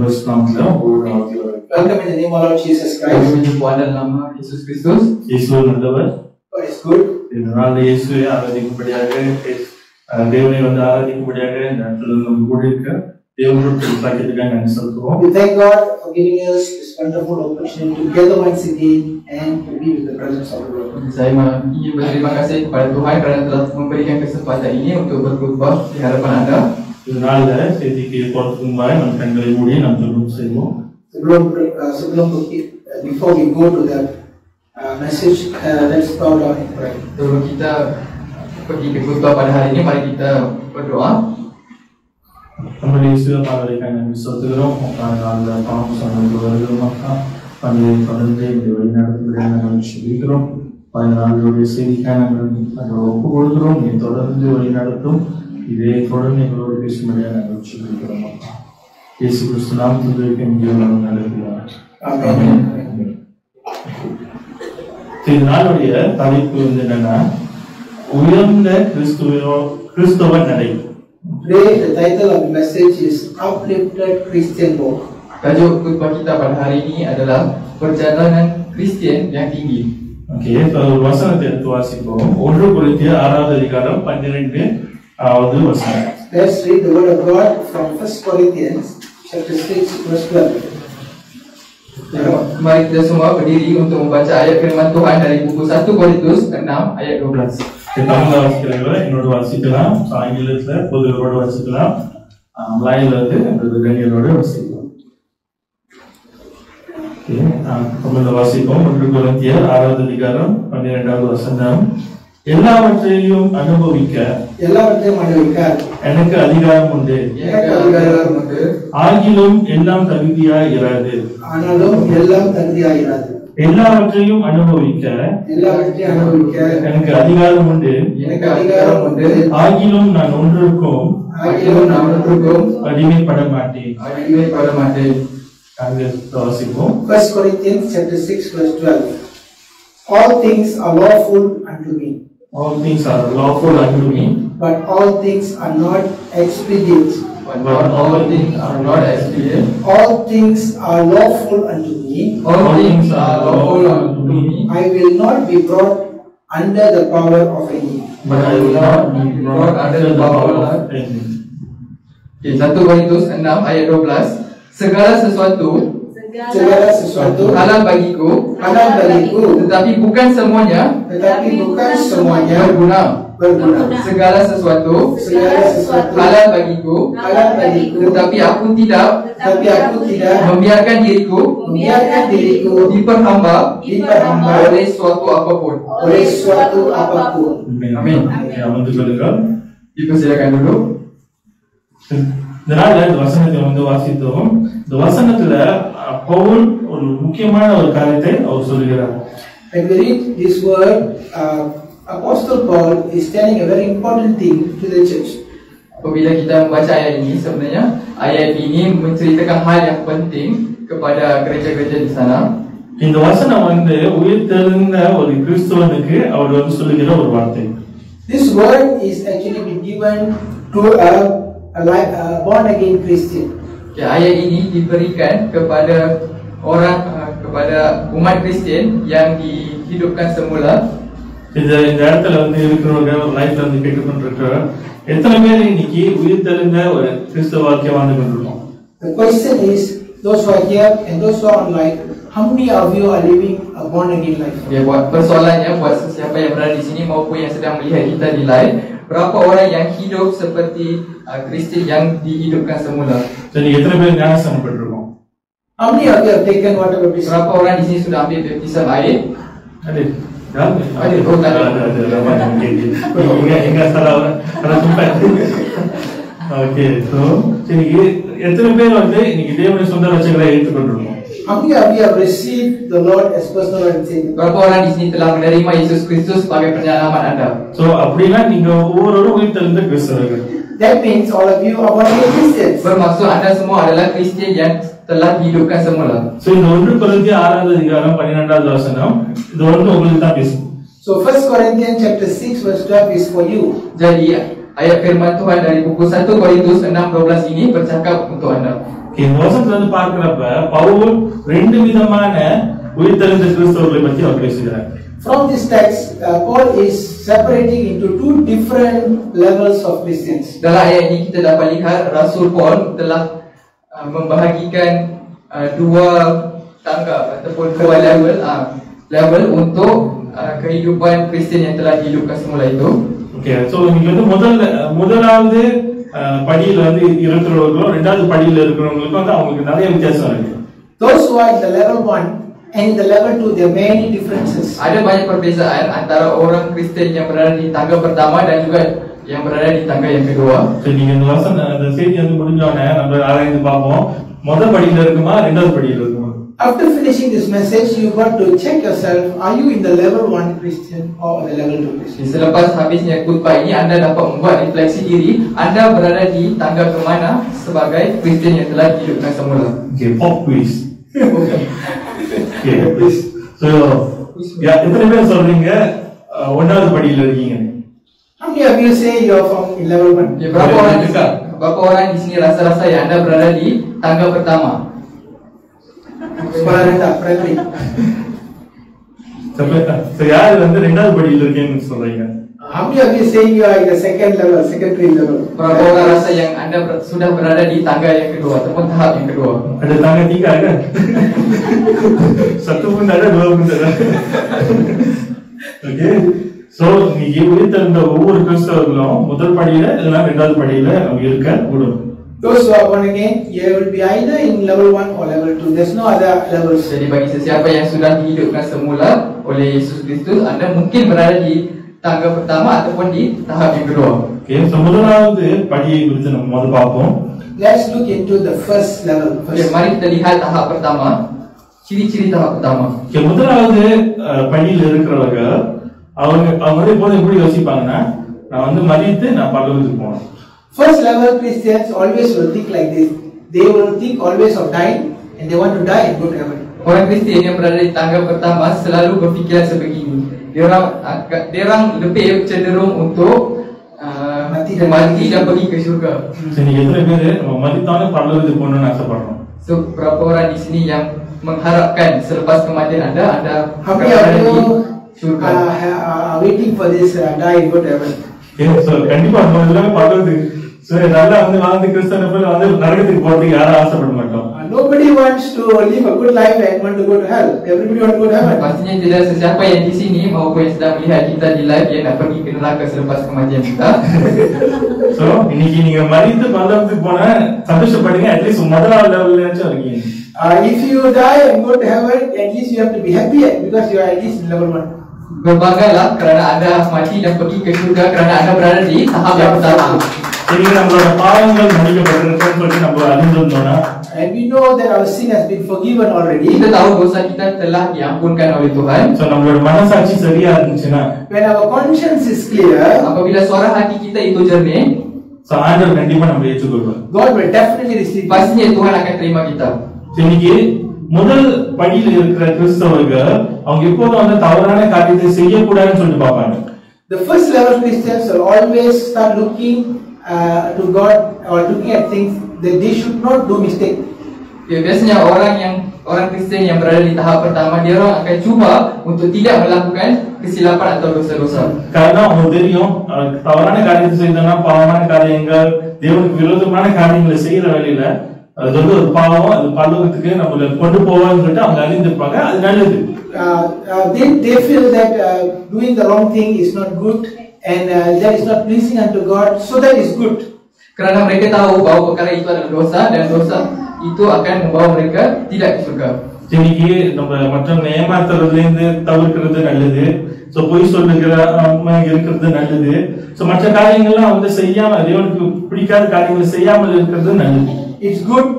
bersenamnya orang Welcome in the name of Lord Jesus Christ. Berjumpa dalam nama Yesus Kristus. Yesus நல்லவர். God is good. இதனால் இயேசுவை ஆராதிக்கும்படியாக தேவனை வந்து ஆராதிக்கும்படியாக இந்த இடத்துல நம்ம கூடியிருக்க தேவனுடைய பாக்கியத்துக்காக நன்றி செலுத்துவோம். We thank God for giving us this wonderful opportunity to gather once again and to be with the presence of the Lord. Saya ingin berterima kasih kepada Tuhan kerana telah memberikan kesempatan ini untuk berkhutbah di hadapan anda. இதனால செய்திக்கு போறதுக்கு முன்னாடி நம்ம கண்களை மூடி நாம் ஜெபம் செய்வோம். Before we go to the message, let's bow down and pray. Sebelum kita pergi ke khutbah pada hari ini, mari kita berdoa. நம்முடைய இயேசுவுக்காக நன்றி செலுத்துகிறோம். அந்த பாவம் சொன்னது வருகிறோம். பணியை தொடர்ந்து இந்த வழிநடத்துவதை நாங்கள் சொல்லிக்கிறோம். 14 செய்திக்காக நாங்கள் ஒப்பு கொடுக்கிறோம். நீ தொடர்ந்து வழிநடத்தும் இதே தொடர்ந்து எங்களோடு பேசும்படியாக நாங்கள் சொல்லிக்கிறோம். இயேசு கிறிஸ்து நாமத்தில் எங்கேயும் நடக்கிறார். இந்த நாளுடைய தலைப்பு வந்து என்னன்னா உயர்ந்த கிறிஸ்துவ நடை. Today the title of the message is Uplifted Christian Walk. Tajuk khutbah kita pada hari ini adalah perjalanan Kristian yang tinggi. Okey, kalau வசனத்தை எடுத்து வாசிப்போம். 1 கொரிந்தியர் 6வது அதிகாரம் 12வது வசனம். Let's read the word of God from 1 Corinthians chapter 6 verse 12. Mari kita semua berdiri untuk membaca ayat firman Tuhan dari buku 1 Korintus 6 ayat 12. தமிழ்ல வாசிக்கிறவங்க என்னோட வாசிக்கலாம், ஆங்கிலத்துல பொதுவோட வாசிக்கலாம், மலையில வந்து டேனியலோட வாசிக்கலாம். தமிழ்ல வாசிப்போம். 1 கொரிந்தியர் 6வது அதிகாரம் 12வது வசனம். எல்லாவற்றையும் அனுபவிக்க எனக்கு அதிகாரம் உண்டு, ஆகிலும் எல்லாம் தகுதியாய் இராது. எல்லாவற்றையும் அனுபவிக்க எனக்கு அதிகாரம் உண்டு, ஆகிலும் நான் ஒன்றுக்கும் அடிமைப்பட மாட்டேன். வாசிப்போம். 1 Corinthians chapter 6 verse 12. All things are lawful unto me. All things are lawful unto me, but all things are not expedient. But all things are not expedient. All things are lawful unto me. All things are lawful unto me. I will not be brought under the power of any. But I will not be brought under the power of any. Okay, 1 Korintus 6 ayat 12. Segala sesuatu halal bagiku, tetapi bukan semuanya berguna. Segala sesuatu halal bagiku, tetapi aku tidak membiarkan diriku diperhamba oleh suatu apapun. Amin. Dipersilakan dulu. இதனால இந்த வசனத்தை வந்து வாசித்தோம். இந்த வசனத்துல பவுல் ஒரு முக்கியமான ஒரு காரியத்தை அவர் சொல்கிறார். When we read this word, Apostle Paul is telling a very important thing to the church. Apabila kita membaca ayat ini, sebenarnya ayat ini menceritakan hal yang penting kepada gereja-gereja di sana. இந்த வசனம் வந்து உயிர்த்தெழுந்த ஒரு கிறிஸ்தவனுக்கு அவர் வந்து சொல்லுகிற ஒரு வார்த்தை. This word is actually been given to a born again Christian. Ya, ayat ini diberikan kepada orang kepada umat Kristian yang dihidupkan semula. இந்த இடத்துல வந்து இருக்கிறவங்க லைஃப்ல வந்து கேட்டுக்கொண்டிருக்கிற எத்தனை பேர் இன்னைக்கு உயிர்த்தெழுந்த ஒரு கிறிஸ்தவ வாழ்க்கை வாழ்ந்து கொண்டிருக்கோம்? The question is, those who are here and those who are online, how many of you are living a born again life? Ya, buat persoalannya buat siapa yang berada di sini maupun yang sedang melihat kita di live, berapa orang yang hidup seperti Kristian yang dihidupkan semula? Jadi எத்தனை பேர் ஞானஸ்நானம் பெற்றிருக்கோம்? How many of you have taken water baptism? Berapa orang di sini sudah ambil baptism air? Ada. Ada. Enggak salah tempat. Oke, so jadi எத்தனை பேர் வந்து இன்னைக்கு தேவனுடைய சொந்த ரட்சகரை ஏற்றுக்கொண்டிருக்கோம்? How many of you have received the Lord as personal and Savior? Berapa orang di sini telah menerima Yesus Kristus sebagai penyelamat anda? So அப்படினா நீங்க ஒவ்வொருவரும் உயிர்த்தெழுந்த கிறிஸ்தவர்கள். That means all of you are born again Christians. Bermaksud anda semua adalah Kristian yang telah dihidupkan semula. So இந்த 1 கொரிந்தியர் 6வது அதிகாரம் 12வது வசனம் இது வந்து உங்களுக்கு தான் பேசும். So 1 Corinthians chapter 6 verse 12 is for you. Jadi ayat firman Tuhan dari buku 1 Korintus 6:12 ini bercakap untuk anda. இந்த வசனத்துல வந்து பார்க்கிறப்ப பவுல் ரெண்டு விதமான உயிர்த்தெழுந்த கிறிஸ்தவர்களை பத்தி அவர் பேசுகிறார். From this text, Paul is separating into two different levels of Christians. Dalam ayat ini kita dapat lihat Rasul Paul telah membahagikan dua tangga ataupun dua level untuk kehidupan Kristian yang telah dihidupkan semula itu. Okay, so இங்க வந்து முதலாவது படியில வந்து இருக்கிறவங்களும் இரண்டாவது படியில இருக்கிறவங்களுக்கும் வந்து அவங்களுக்கு நிறைய வித்தியாசம் இருக்கு. Those who are in the level 1 and in the level 2, there are many differences. Ada banyak perbezaan antara orang Kristian yang berada di tangga pertama dan juga yang berada di tangga yang kedua. So நீங்க இந்த செய்தி வந்து முடிஞ்ச உடனே நம்ம ஆராய்ந்து பார்ப்போம். முதல் படியில இருக்குமா இரண்டாவது படியில இருக்குமா? After finishing this message, you got to check yourself, are you in the level 1 Christian or the level 2 Christian? Selepas habisnya khutbah ini, anda dapat membuat refleksi diri, anda berada di tangga ke mana sebagai Kristian yang telah dihidupkan semula. Okay, pop quiz. Okay, so ya, எத்தனை பேர் சொல்றீங்க ஒன்றாவது படியில இருக்கீங்க? How many of you say you are from level 1? Ya, berapa orang di sini rasa-rasa yang anda berada di tangga pertama? Sekolah rendah, primary. So யார் வந்து இரண்டாவது படியில இருக்கீங்கன்னு சொல்றீங்க? How many of you say you are in the second level, secondary level? Berapa orang rasa yang anda sudah berada di tangga yang kedua ataupun tahap yang kedua? Ada tangga 3 kan? Satu pun ada, dua pun ada. Okay, so நீங்க உயிர்த்தெழுந்த ஒவ்வொரு கிறிஸ்தவர்களும் முதல் படியில இல்லைன்னா இரண்டாவது படியில அவங்க இருக்க விடும். Those who are born again, you will be either in level 1 or level 2. There's no other levels. Jadi bagi sesiapa yang sudah dihidupkan semula oleh Yesus Kristus, anda mungkin berada di tangga pertama ataupun di tahap yang kedua. Okay, so முதலாவது படியை குறித்து நம்ம முதல்ல பார்ப்போம். Let's look into the first level. Okay, mari kita lihat tahap pertama. Ciri-ciri tahap pertama. Okay, முதலாவது படியில இருக்கிறவங்க அவங்க எப்போது எப்படி யோசிப்பாங்கன்னா, நான் வந்து மரித்து நான் பரலோகத்துக்கு போகணும். First level Christians always will think like this. They will think always of dying and they want to die and go to heaven. Orang Kristian yang berada di tangga pertama selalu berfikiran sebegini. Dia orang lebih cenderung untuk mati dan pergi ke syurga. சரி, எத்தனை பேர் நம்ம மரித்தாலும் பரலோகத்துக்கு போகணும்னு ஆசைப்படுறோம்? So berapa orang di sini yang mengharapkan selepas kematian anda How many of berada di you syurga? are waiting for this die and go to heaven? So கண்டிப்பா நம்ம எல்லாமே பரலோகத்துக்கு, சரி நல்லா வந்து வாழ்ந்து கிறிஸ்தவனை போல வந்து நரகத்துக்கு போறதுக்கு யாரும் ஆசைப்பட மாட்டோம். Nobody wants to live a good life and want to go to hell. Everybody wants to go to heaven. Pastinya tidak sesiapa yang di sini maupun yang sedang melihat kita di live yang nak pergi ke neraka selepas kematian kita. So இன்னைக்கு நீங்க மரித்து பரலோகத்துக்கு போனா சந்தோஷப்படுங்க, அட்லீஸ்ட் முதலாவது லெவல்லயாச்சும் இருக்கீங்க. If you die and go to heaven, at least you have to be happy because you are at least in level 1. Berbanggalah kerana anda mati dan pergi ke syurga kerana anda berada di tahap yang pertama. சரி, நம்மளோட பாவங்கள் மன்னிக்கப்பட்டிருக்குன்னு சொல்லி நம்ம அறிந்திருந்தோம்னா, and we know that our sin has been forgiven already. Kita tahu dosa kita telah diampunkan oleh Tuhan. so நம்மளோட மனசாட்சி சரியா இருந்துச்சுன்னா, When our conscience is clear, apabila suara hati kita itu jernih, so ஆண்டவர் கண்டிப்பா நம்ம ஏற்றுக்கொள்வார். God will definitely receive us. pastinya Tuhan akan terima kita. இன்னைக்கு முதல் படியில இருக்கிற கிறிஸ்தவர்கள் அவங்க எப்போதும் வந்து தவறான காரியத்தை செய்யக்கூடாதுன்னு சொல்லிட்டு பார்ப்பாங்க. The first level Christians will always start looking to God or looking at things that they should not do mistake. Biasanya orang Kristian yang berada di tahap pertama, dia orang akan cuba untuk tidak melakukan kesilapan atau dosa-dosa. Karena அவங்களுக்கு தெரியும் தவறான காரியத்தை செய்தோம்னா பாவமான காரியங்கள், தேவனுக்கு விரோதமான காரியங்களை செய்யற வேலையில அது வந்து ஒரு பாவம், அது பரலோகத்துக்கு நம்மள கொண்டு போவான்னு சொல்லிட்டு அவங்க அறிந்திருப்பாங்க. அது நல்லது. They feel that doing the wrong thing is not good and that is not pleasing unto God, so that is good. Kerana mereka tahu bahawa perkara itu adalah dosa dan dosa itu akan membawa mereka tidak ke surga. இன்னைக்கு நம்ம மற்றவங்க ஏமாத்துறதுல இருந்து தவிர்க்கிறது நல்லது. சோ பொய் சொல்லுகிற இருக்கிறது நல்லது. சோ மற்ற காரியங்கள்லாம் வந்து செய்யாம, தேவனுக்கு பிடிக்காத காரியங்களை செய்யாமல் இருக்கிறது நல்லது. It's good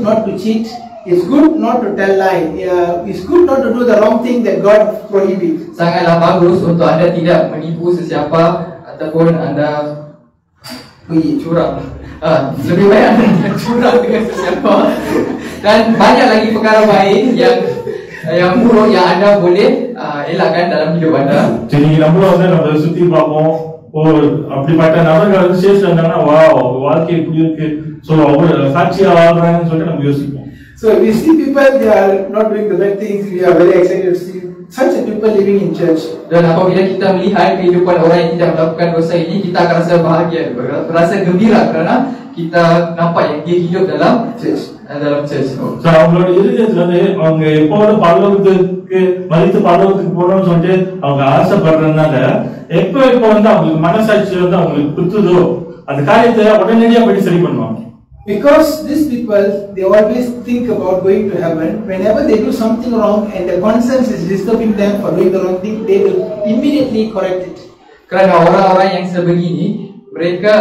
not to cheat. It's good not to tell lie. It's good not to do the wrong thing that God prohibits. Sangatlah bagus untuk anda tidak menipu sesiapa ataupun anda curang. Lebih baik anda curang dengan sesiapa. Dan banyak lagi perkara baik yang buruk yang anda boleh elakkan dalam hidup anda. சரி, நம்மளும் வந்து நம்ம சுத்தி பார்ப்போம். அப்படிப்பட்ட நபர்கள் வந்து சேர்த்து வந்தாங்கன்னா, வா வாழ்க்கை எப்படி இருக்கு, ஸோ அவங்க சாட்சியா வாழ்றாங்கன்னு சொல்லிட்டு நம்ம யோசிப்போம். So if we see people, they are not doing the bad things, we are very excited to see such a people living in church. Dan apabila kita melihat kehidupan orang yang tidak melakukan dosa ini, kita akan rasa bahagia, rasa gembira kerana kita nampak yang dia hidup dalam church. So அவங்களோட இருதயத்துல வந்து அவங்க எப்போது பரலோகத்துக்கு மறித்து பரலோகத்துக்கு போறோம்னு சொல்லிட்டு அவங்க ஆசைப்படுறதுனால எப்போ வந்து அவங்களுக்கு மனசாட்சி வந்து அவங்களுக்கு குத்துதோ அந்த காரியத்தை உடனடியா போய் சரி பண்ணுவாங்க. Because these people, they always think about going to heaven. Whenever they do something wrong and the conscience is disturbing them for doing the wrong thing, they will immediately correct it. Kerana orang-orang yang sebegini, mereka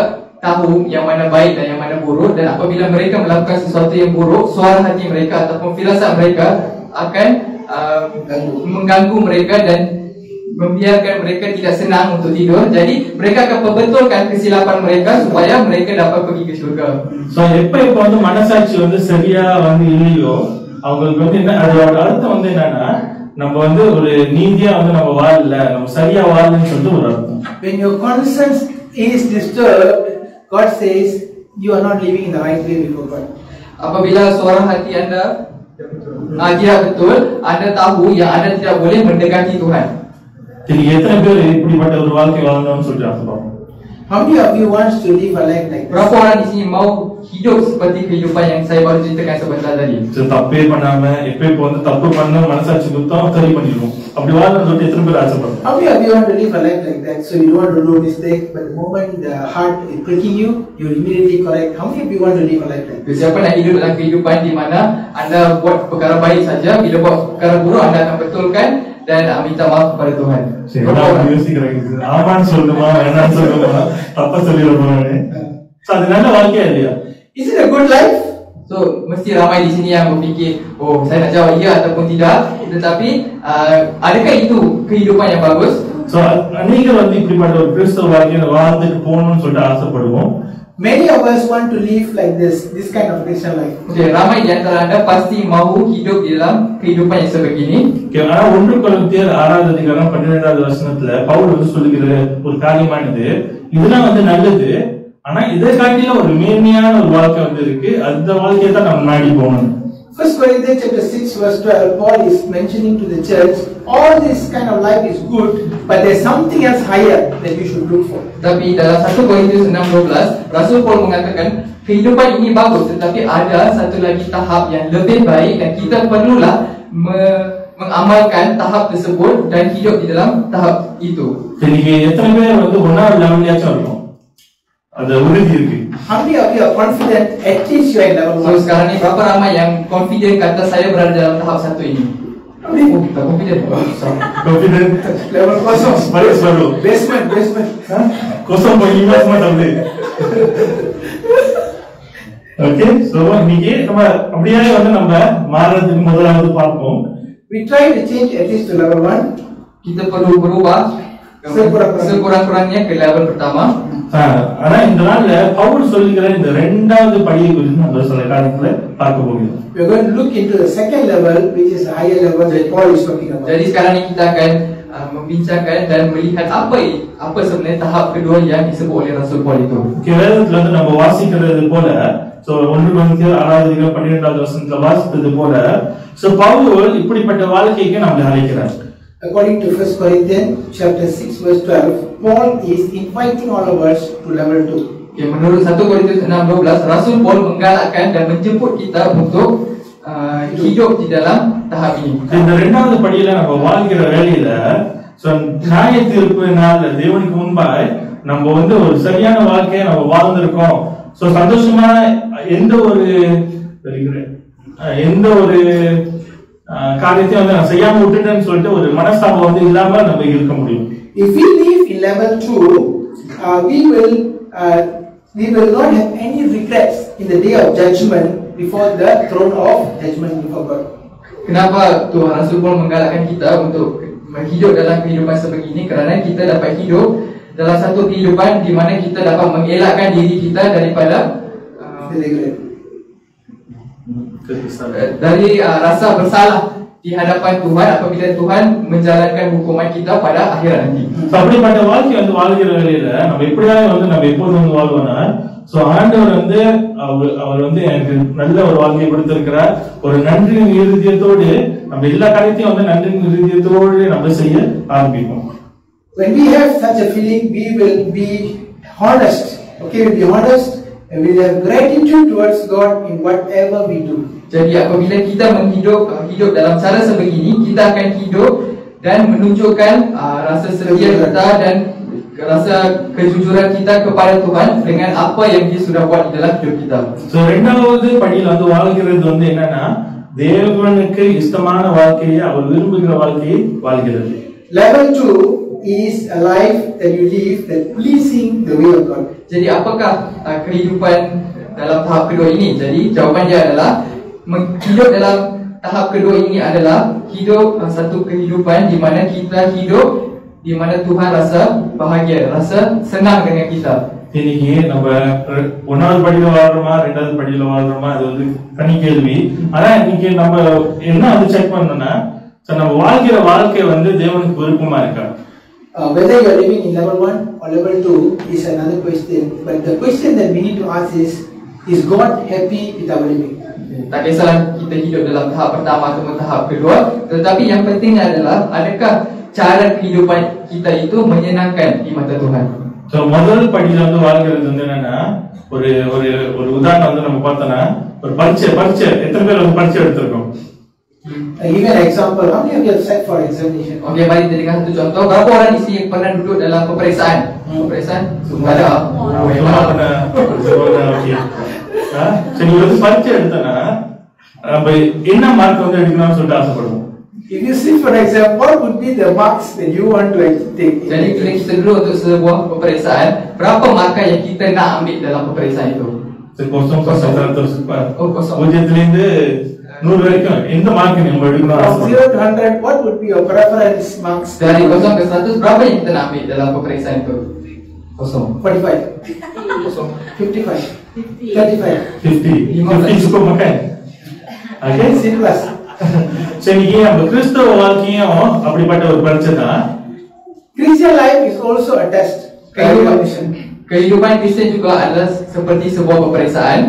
tahu yang mana baik dan yang mana buruk, dan apabila mereka melakukan sesuatu yang buruk, suara hati mereka ataupun firasat mereka akan mengganggu mereka dan membiarkan mereka tidak senang untuk tidur. Jadi mereka akan perbetulkan kesilapan mereka supaya mereka dapat pergi ke syurga. So எப்போ வந்து மனசாட்சி வந்து சரியா வந்து இல்லையோ அவங்களுக்கு வந்து என்ன அதோட அர்த்தம் வந்து என்னன்னா நம்ம வந்து ஒரு நீதியா வந்து நம்ம வாழல, நம்ம சரியா வாழலன்னு சொல்லிட்டு ஒரு அர்த்தம். When your conscience is disturbed, God says you are not living in the right way before God. Apabila suara hati anda tidak betul, anda tahu yang anda tidak boleh mendekati Tuhan. Jadi எத்தனை பேர் இப்படிப்பட்ட ஒரு வாழ்க்கை வாழணும்னு சொல்லிட்டு ஆசைப்படுறோம்? How many of you wants to live a life like this? Berapa orang di sini mau hidup seperti kehidupan yang saya baru ceritakan sebentar tadi? தப்பே பண்ணாம எப்போ வந்து தப்பு பண்ண மனசாட்சி குத்தம் சரி பண்ணிடுவோம். அப்படி வாழணும்னு சொல்லிட்டு எத்தனை பேர் ஆசைப்படுறோம்? How many of you want to live a life like that? So you don't want to do mistake, but the moment the heart is pricking you, you immediately correct. How many of you want to live a life like that? Siapa nak hidup dalam kehidupan di mana anda buat perkara baik saja, bila buat perkara buruk anda akan betulkan dan minta maaf kepada Tuhan. நான் யோசிக்கிறேன், ஆமான்னு சொல்லணுமா வேணான்னு சொல்லணுமா தப்பா சொல்லிடுவாங்க. அது நல்ல வாழ்க்கையா இல்லையா? Is it a good life? So mesti ramai di sini yang berfikir, oh saya nak jawab ya ataupun tidak. Tetapi adakah itu kehidupan yang bagus? So அநேகர் வந்து இப்படிப்பட்ட ஒரு கிறிஸ்தவ வாழ்க்கையை வாழ்ந்துட்டு போகணும்னு சொல்லிட்டு ஆசைப்படுவோம். Many of us want to live like this kind of Christian life. Okay, ramai di antara anda pasti mahu hidup di dalam kehidupan yang sebegini. ஆனா 1 கொரிந்தியர் 6வது அதிகாரம் 12வது வசனத்துல பவுல் வந்து சொல்லுகிற ஒரு காரியமானது இதெல்லாம் வந்து நல்லது, ஆனா இதை காட்டில ஒரு மேன்மையான ஒரு வாழ்க்கை வந்து இருக்கு, அந்த வாழ்க்கையை தான் நம்ம நாடி போகணும். 1 Corinthians chapter 6 verse 12, Paul is mentioning to the church, all this kind of life is good, but there's something else higher that you should look for. Tapi dalam 1 Korintus 6:12, Rasul Paul mengatakan kehidupan ini bagus, tetapi ada satu lagi tahap yang lebih baik dan kita perlulah mengamalkan tahap tersebut dan hidup di dalam tahap itu. Jadi எத்தனை பேர் வந்து ஒன்னாவது லெவல்லையாச்சும் இருக்கும், அந்த உறுதி இருக்கு? How many of you are confident at least you are in level 1? So sekarang ni berapa ramai yang confident kata saya berada dalam tahap 1 ini? Oh, tak confident. Confident Level kosong. Balik selalu Basement. kosong berimbas semua tak boleh. Okay, so இன்னைக்கு நம்ம அப்படியே வந்து நம்ம மாறதுக்கு முதலாவது பார்ப்போம். We try to change at least to level 1. Kita perlu berubah sekurang-kurangnya ke level pertama. ஆனா இந்த நாள்ல பவுல் சொல்லுகிற இந்த இரண்டாவது படியை குறித்து நம்ம சில காரியங்களை பார்க்க போகிறோம். We are going to look into the second level, which is the higher level that Paul is talking about. Jadi sekarang ni kita akan membincangkan dan melihat apa sebenarnya tahap kedua yang disebut oleh Rasul Paul itu. வேதத்துல வந்து நம்ம வாசிக்கிறது போல, சோ 1 கொரிந்தியர் 6வது அதிகாரம் 12வது வசனத்துல வாசித்தது போல, சோ பவுல் இப்படிப்பட்ட வாழ்க்கைக்கு நம்மை அழைக்கிறார். According to 1 Corinthians chapter 6 verse 12, Paul is inviting all of us to level 2. Okay, menurut 1 Korintus 6:12, Rasul Paul menggalakkan dan menjemput kita untuk hidup di dalam tahap ini. இந்த இரண்டாவது படியில நம்ம வாழ்கிற வேளையில சோ நியாய தீர்ப்பு நாள்ல தேவனுக்கு முன்பாய் நம்ம வந்து ஒரு சரியான வாழ்க்கையை நம்ம வாழ்ந்திருக்கோம், சோ சந்தோஷமா எந்த ஒரு காரியத்தையும் வந்து நான் செய்யாம விட்டுட்டேன்னு சொல்லிட்டு ஒரு மனஸ்தாபம் வந்து இல்லாம நம்ம இருக்க முடியும். If we live in level 2, we will not have any regrets in the day of judgment before the throne of judgment before God. Kenapa Tuhan Rasul Paul menggalakkan kita untuk hidup dalam kehidupan sebegini? Kerana kita dapat hidup dalam satu kehidupan di mana kita dapat mengelakkan diri kita daripada dari rasa bersalah di hadapan Tuhan apabila Tuhan menjalankan hukuman kita pada akhirat nanti. So, அப்படிப்பட்ட வாழ்க்கை வந்து வாழ்கிற வேளையில நம்ம எப்படியாவது வந்து நம்ம எப்போதும் வந்து வாழ்வோம்னா, சோ ஆண்டவர் வந்து அவர் வந்து எனக்கு நல்ல ஒரு வாழ்க்கையை கொடுத்திருக்கிறார். ஒரு நன்றியின் இருதயத்தோடு நம்ம எல்லா காரியத்தையும் வந்து நன்றியின் இருதயத்தோடு நம்ம செய்ய ஆரம்பிப்போம். When we have such a feeling, we will be honest. Okay, we'll be honest and we'll have gratitude towards God in whatever we do. Jadi apabila kita hidup dalam cara sebegini, kita akan hidup dan menunjukkan rasa setia kita dan rasa kejujuran kita kepada Tuhan dengan apa yang Dia sudah buat di dalam hidup kita. So இரண்டாவது படியில் வந்து வாழ்கிறது வந்து என்னன்னா, தேவனுக்கு இஷ்டமான வாழ்க்கையை, அவர் விரும்புகிற வாழ்க்கையை வாழ்கிறது. Level 2 is a life that you live that pleasing the will of God. Jadi apakah kehidupan dalam tahap kedua ini? Jadi jawapan dia adalah hidup dalam tahap kedua ini adalah hidup satu kehidupan di mana kita hidup di mana Tuhan rasa bahagia, rasa senang dengan kita. இன்னைக்கு நம்ம ஒன்னாவது படியில வாழ்றோமா, ரெண்டாவது படியில வாழ்றோமா, அது வந்து தனி கேள்வி. ஆனா இன்னைக்கு நம்ம என்ன வந்து செக் பண்ணணும்னா, நம்ம வாழ்கிற வாழ்க்கை வந்து தேவனுக்கு விருப்பமா இருக்கா? Whether you are living in level 1 or level 2 is another question. But the question that we need to ask is God happy with our living? Tak kisahlah kita hidup dalam tahap pertama atau tahap kedua, tetapi yang penting adalah adakah cara kehidupan kita itu menyenangkan di mata Tuhan. So முதல் படியில வந்து வாழ்கிறது வந்து என்னன்னா, ஒரு ஒரு ஒரு உதாரணம் வந்து நம்ம பார்த்தோம்னா, ஒரு பரீட்சை எத்தனை பேர் வந்து பரீட்சை எடுத்திருக்கோம்? Give an example. How many of you have sat for examination? Okey, mari kita dengar satu contoh. Berapa orang di sini pernah duduk dalam peperiksaan? Peperiksaan? Semua ada. Semua pernah. Okey. சரி, ஒரு பரீட்சை எடுத்தனா நம்ம என்ன மார்க் வந்து எடுக்கணும்னு சொல்லிட்டு ஆசைப்படுவோம். If you sit for exam, what would be the marks that you want to take? Jadi bila kita duduk untuk sebuah peperiksaan, berapa markah yang kita nak ambil dalam peperiksaan itu? Kosong 0 kosong. 100 வரைக்கும் எந்த மார்க் நீங்க எடுக்கணும்? From 0 to 100, what would be your preference marks? Dari 0 ke 100, berapa yang kita nak ambil dalam peperiksaan itu? Kosong. 45. Kosong. 55. 35. 50 super makan. Okay, C plus. சரி, நம்ம கிறிஸ்தவ வாழ்க்கையும் அப்படிப்பட்ட ஒரு பரீட்சை தான். Christian life is also a test. Kehidupan Kristen juga adalah seperti sebuah peperiksaan.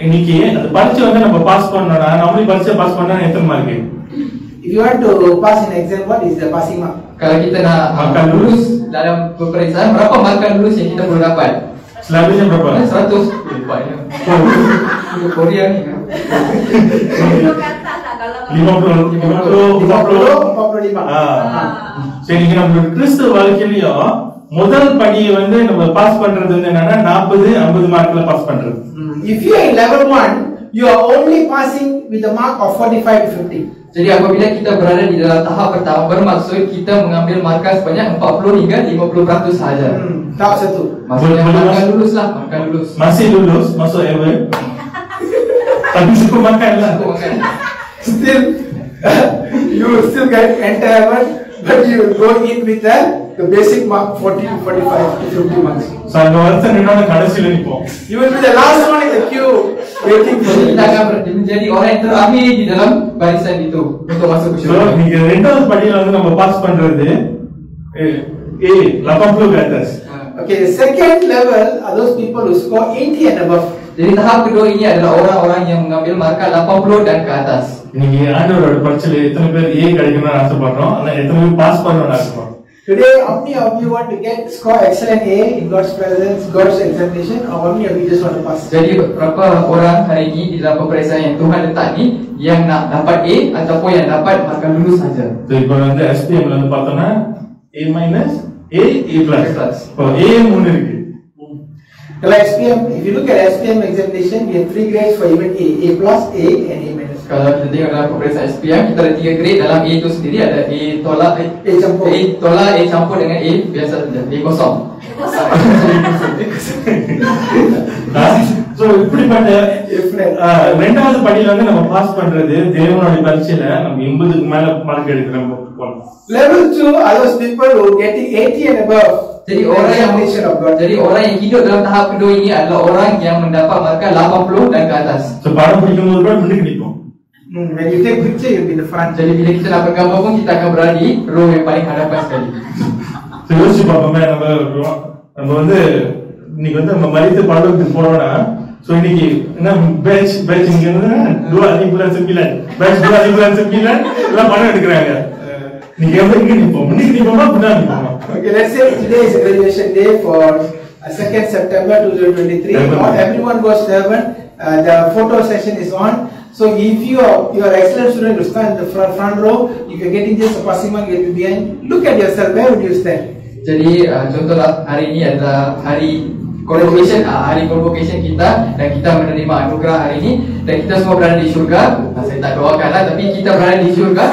இன்னைக்கு அந்த பரீட்சை வந்து நம்ம பாஸ் பண்ணனும்னா, நார்மலி பரீட்சை பாஸ் பண்ணா எத்தனை mark? If you want to pass in exam, what is the passing mark? Kalau kita nak lulus dalam peperiksaan, berapa markah lulus yang kita perlu dapat? Selabanya berapa? 100. Banyaknya. Korea ni. 50. சரி, நம்ம கிறிஸ்தவ வாழ்க்கையிலயும் முதல் படியை வந்து நம்ம பாஸ் பண்றது வந்து என்னன்னா 40-50 மார்க்ல பாஸ் பண்றது. If you are in level 1, you are only passing with a mark of 45 to 50. Jadi apabila kita berada di dalam tahap pertama, bermaksud kita mengambil markah sebanyak 40 hingga 50% sahaja. Tahap satu. Maksudnya markah lulus lah, markah lulus. Masih lulus, masuk ever. Tapi cukup makan lah. Still, you will still get entire one, but you will go in with the basic mark 40 to 45 to 50 marks. So அந்த வருஷம் நின்னோட கடைசில நிப்போம். You will be the last one in the queue waiting for Kita akan menjadi orang yang terakhir di dalam barisan itu untuk masuk ke syurga. So நீங்க ரெண்டாவது படியில வந்து நம்ம பாஸ் பண்றது lapang ke atas. Okay, the second level are those people who score 80 and above. Jadi tahap kedua ini adalah orang-orang yang mengambil markah 80 dan ke atas. நீங்க ஆண்டவரோட பரீட்சையில எத்தனை பேர் கிடைக்கணும்னு ஆசைப்படுறோம், ஆனா எத்தனை பேர் பாஸ் பண்ணணும்னு ஆசைப்படுறோம்? Today, how many of you want to score excellent A in God's presence, God's examination, or how many of you just want to pass? Jadi berapa orang hari ini di dalam peperiksaan yang Tuhan letak ni yang nak dapat A ataupun yang dapat markah lulus saja. So இப்போ வந்து SPM ல வந்து பார்த்தோம்னா A minus A plus. இப்போ A 3 இருக்கு. Kalau SPM, if you look at SPM examination, we have 3 grades for even A plus, A and A minus. Kalau kita tengok dalam peperiksaan SPM, kita ada 3 grade. Dalam A itu sendiri ada A tolak, A campur. A tolak, A campur dengan A biasa saja, A kosong. So இப்படிப்பட்ட ரெண்டாவது படியில வந்து நம்ம பாஸ் பண்றது தேவனுடைய பரீட்சையில நம்ம 80க்கு மேல மார்க் எடுக்கிறோம். Level 2 are those people who are getting 80 and above. Jadi orang yang hidup dalam tahap kedua ini adalah orang yang mendapat markah 80 dan ke atas. So பாடம் படிக்கும்போது கூட முன்னுக்கு நிப்போம். When you take picture, you'll be in the front. Jadi bila kita nak ambil gambar pun kita akan berada di row yang paling hadapan sekali. So யோசிச்சு பார்ப்போமே, நம்ம வந்து இன்னைக்கு வந்து நம்ம மரித்து பரலோகத்துக்கு போறோம்னா, so இன்னைக்கு என்ன பேட்ச் இங்க இருந்து 2:9 பேட்ச் 2:9 எல்லாம் படம் எடுக்கிறாங்க. நீங்க எங்க நிப்போம்? முன்னுக்கு நிப்போமா பின்னாடி நிப்போமா? Okay, let's say today is a graduation day for 2nd September 2023. Not everyone goes to heaven. The photo session is on. So if you are excellent student, you stand in the front row. If you're getting just a passing mark, get behind. Look at yourself. Where would you stand? Jadi contohlah hari ini adalah hari convocation kita dan kita menerima anugerah hari ini dan kita semua berada di syurga. Saya tak doakanlah, tapi kita berada di syurga.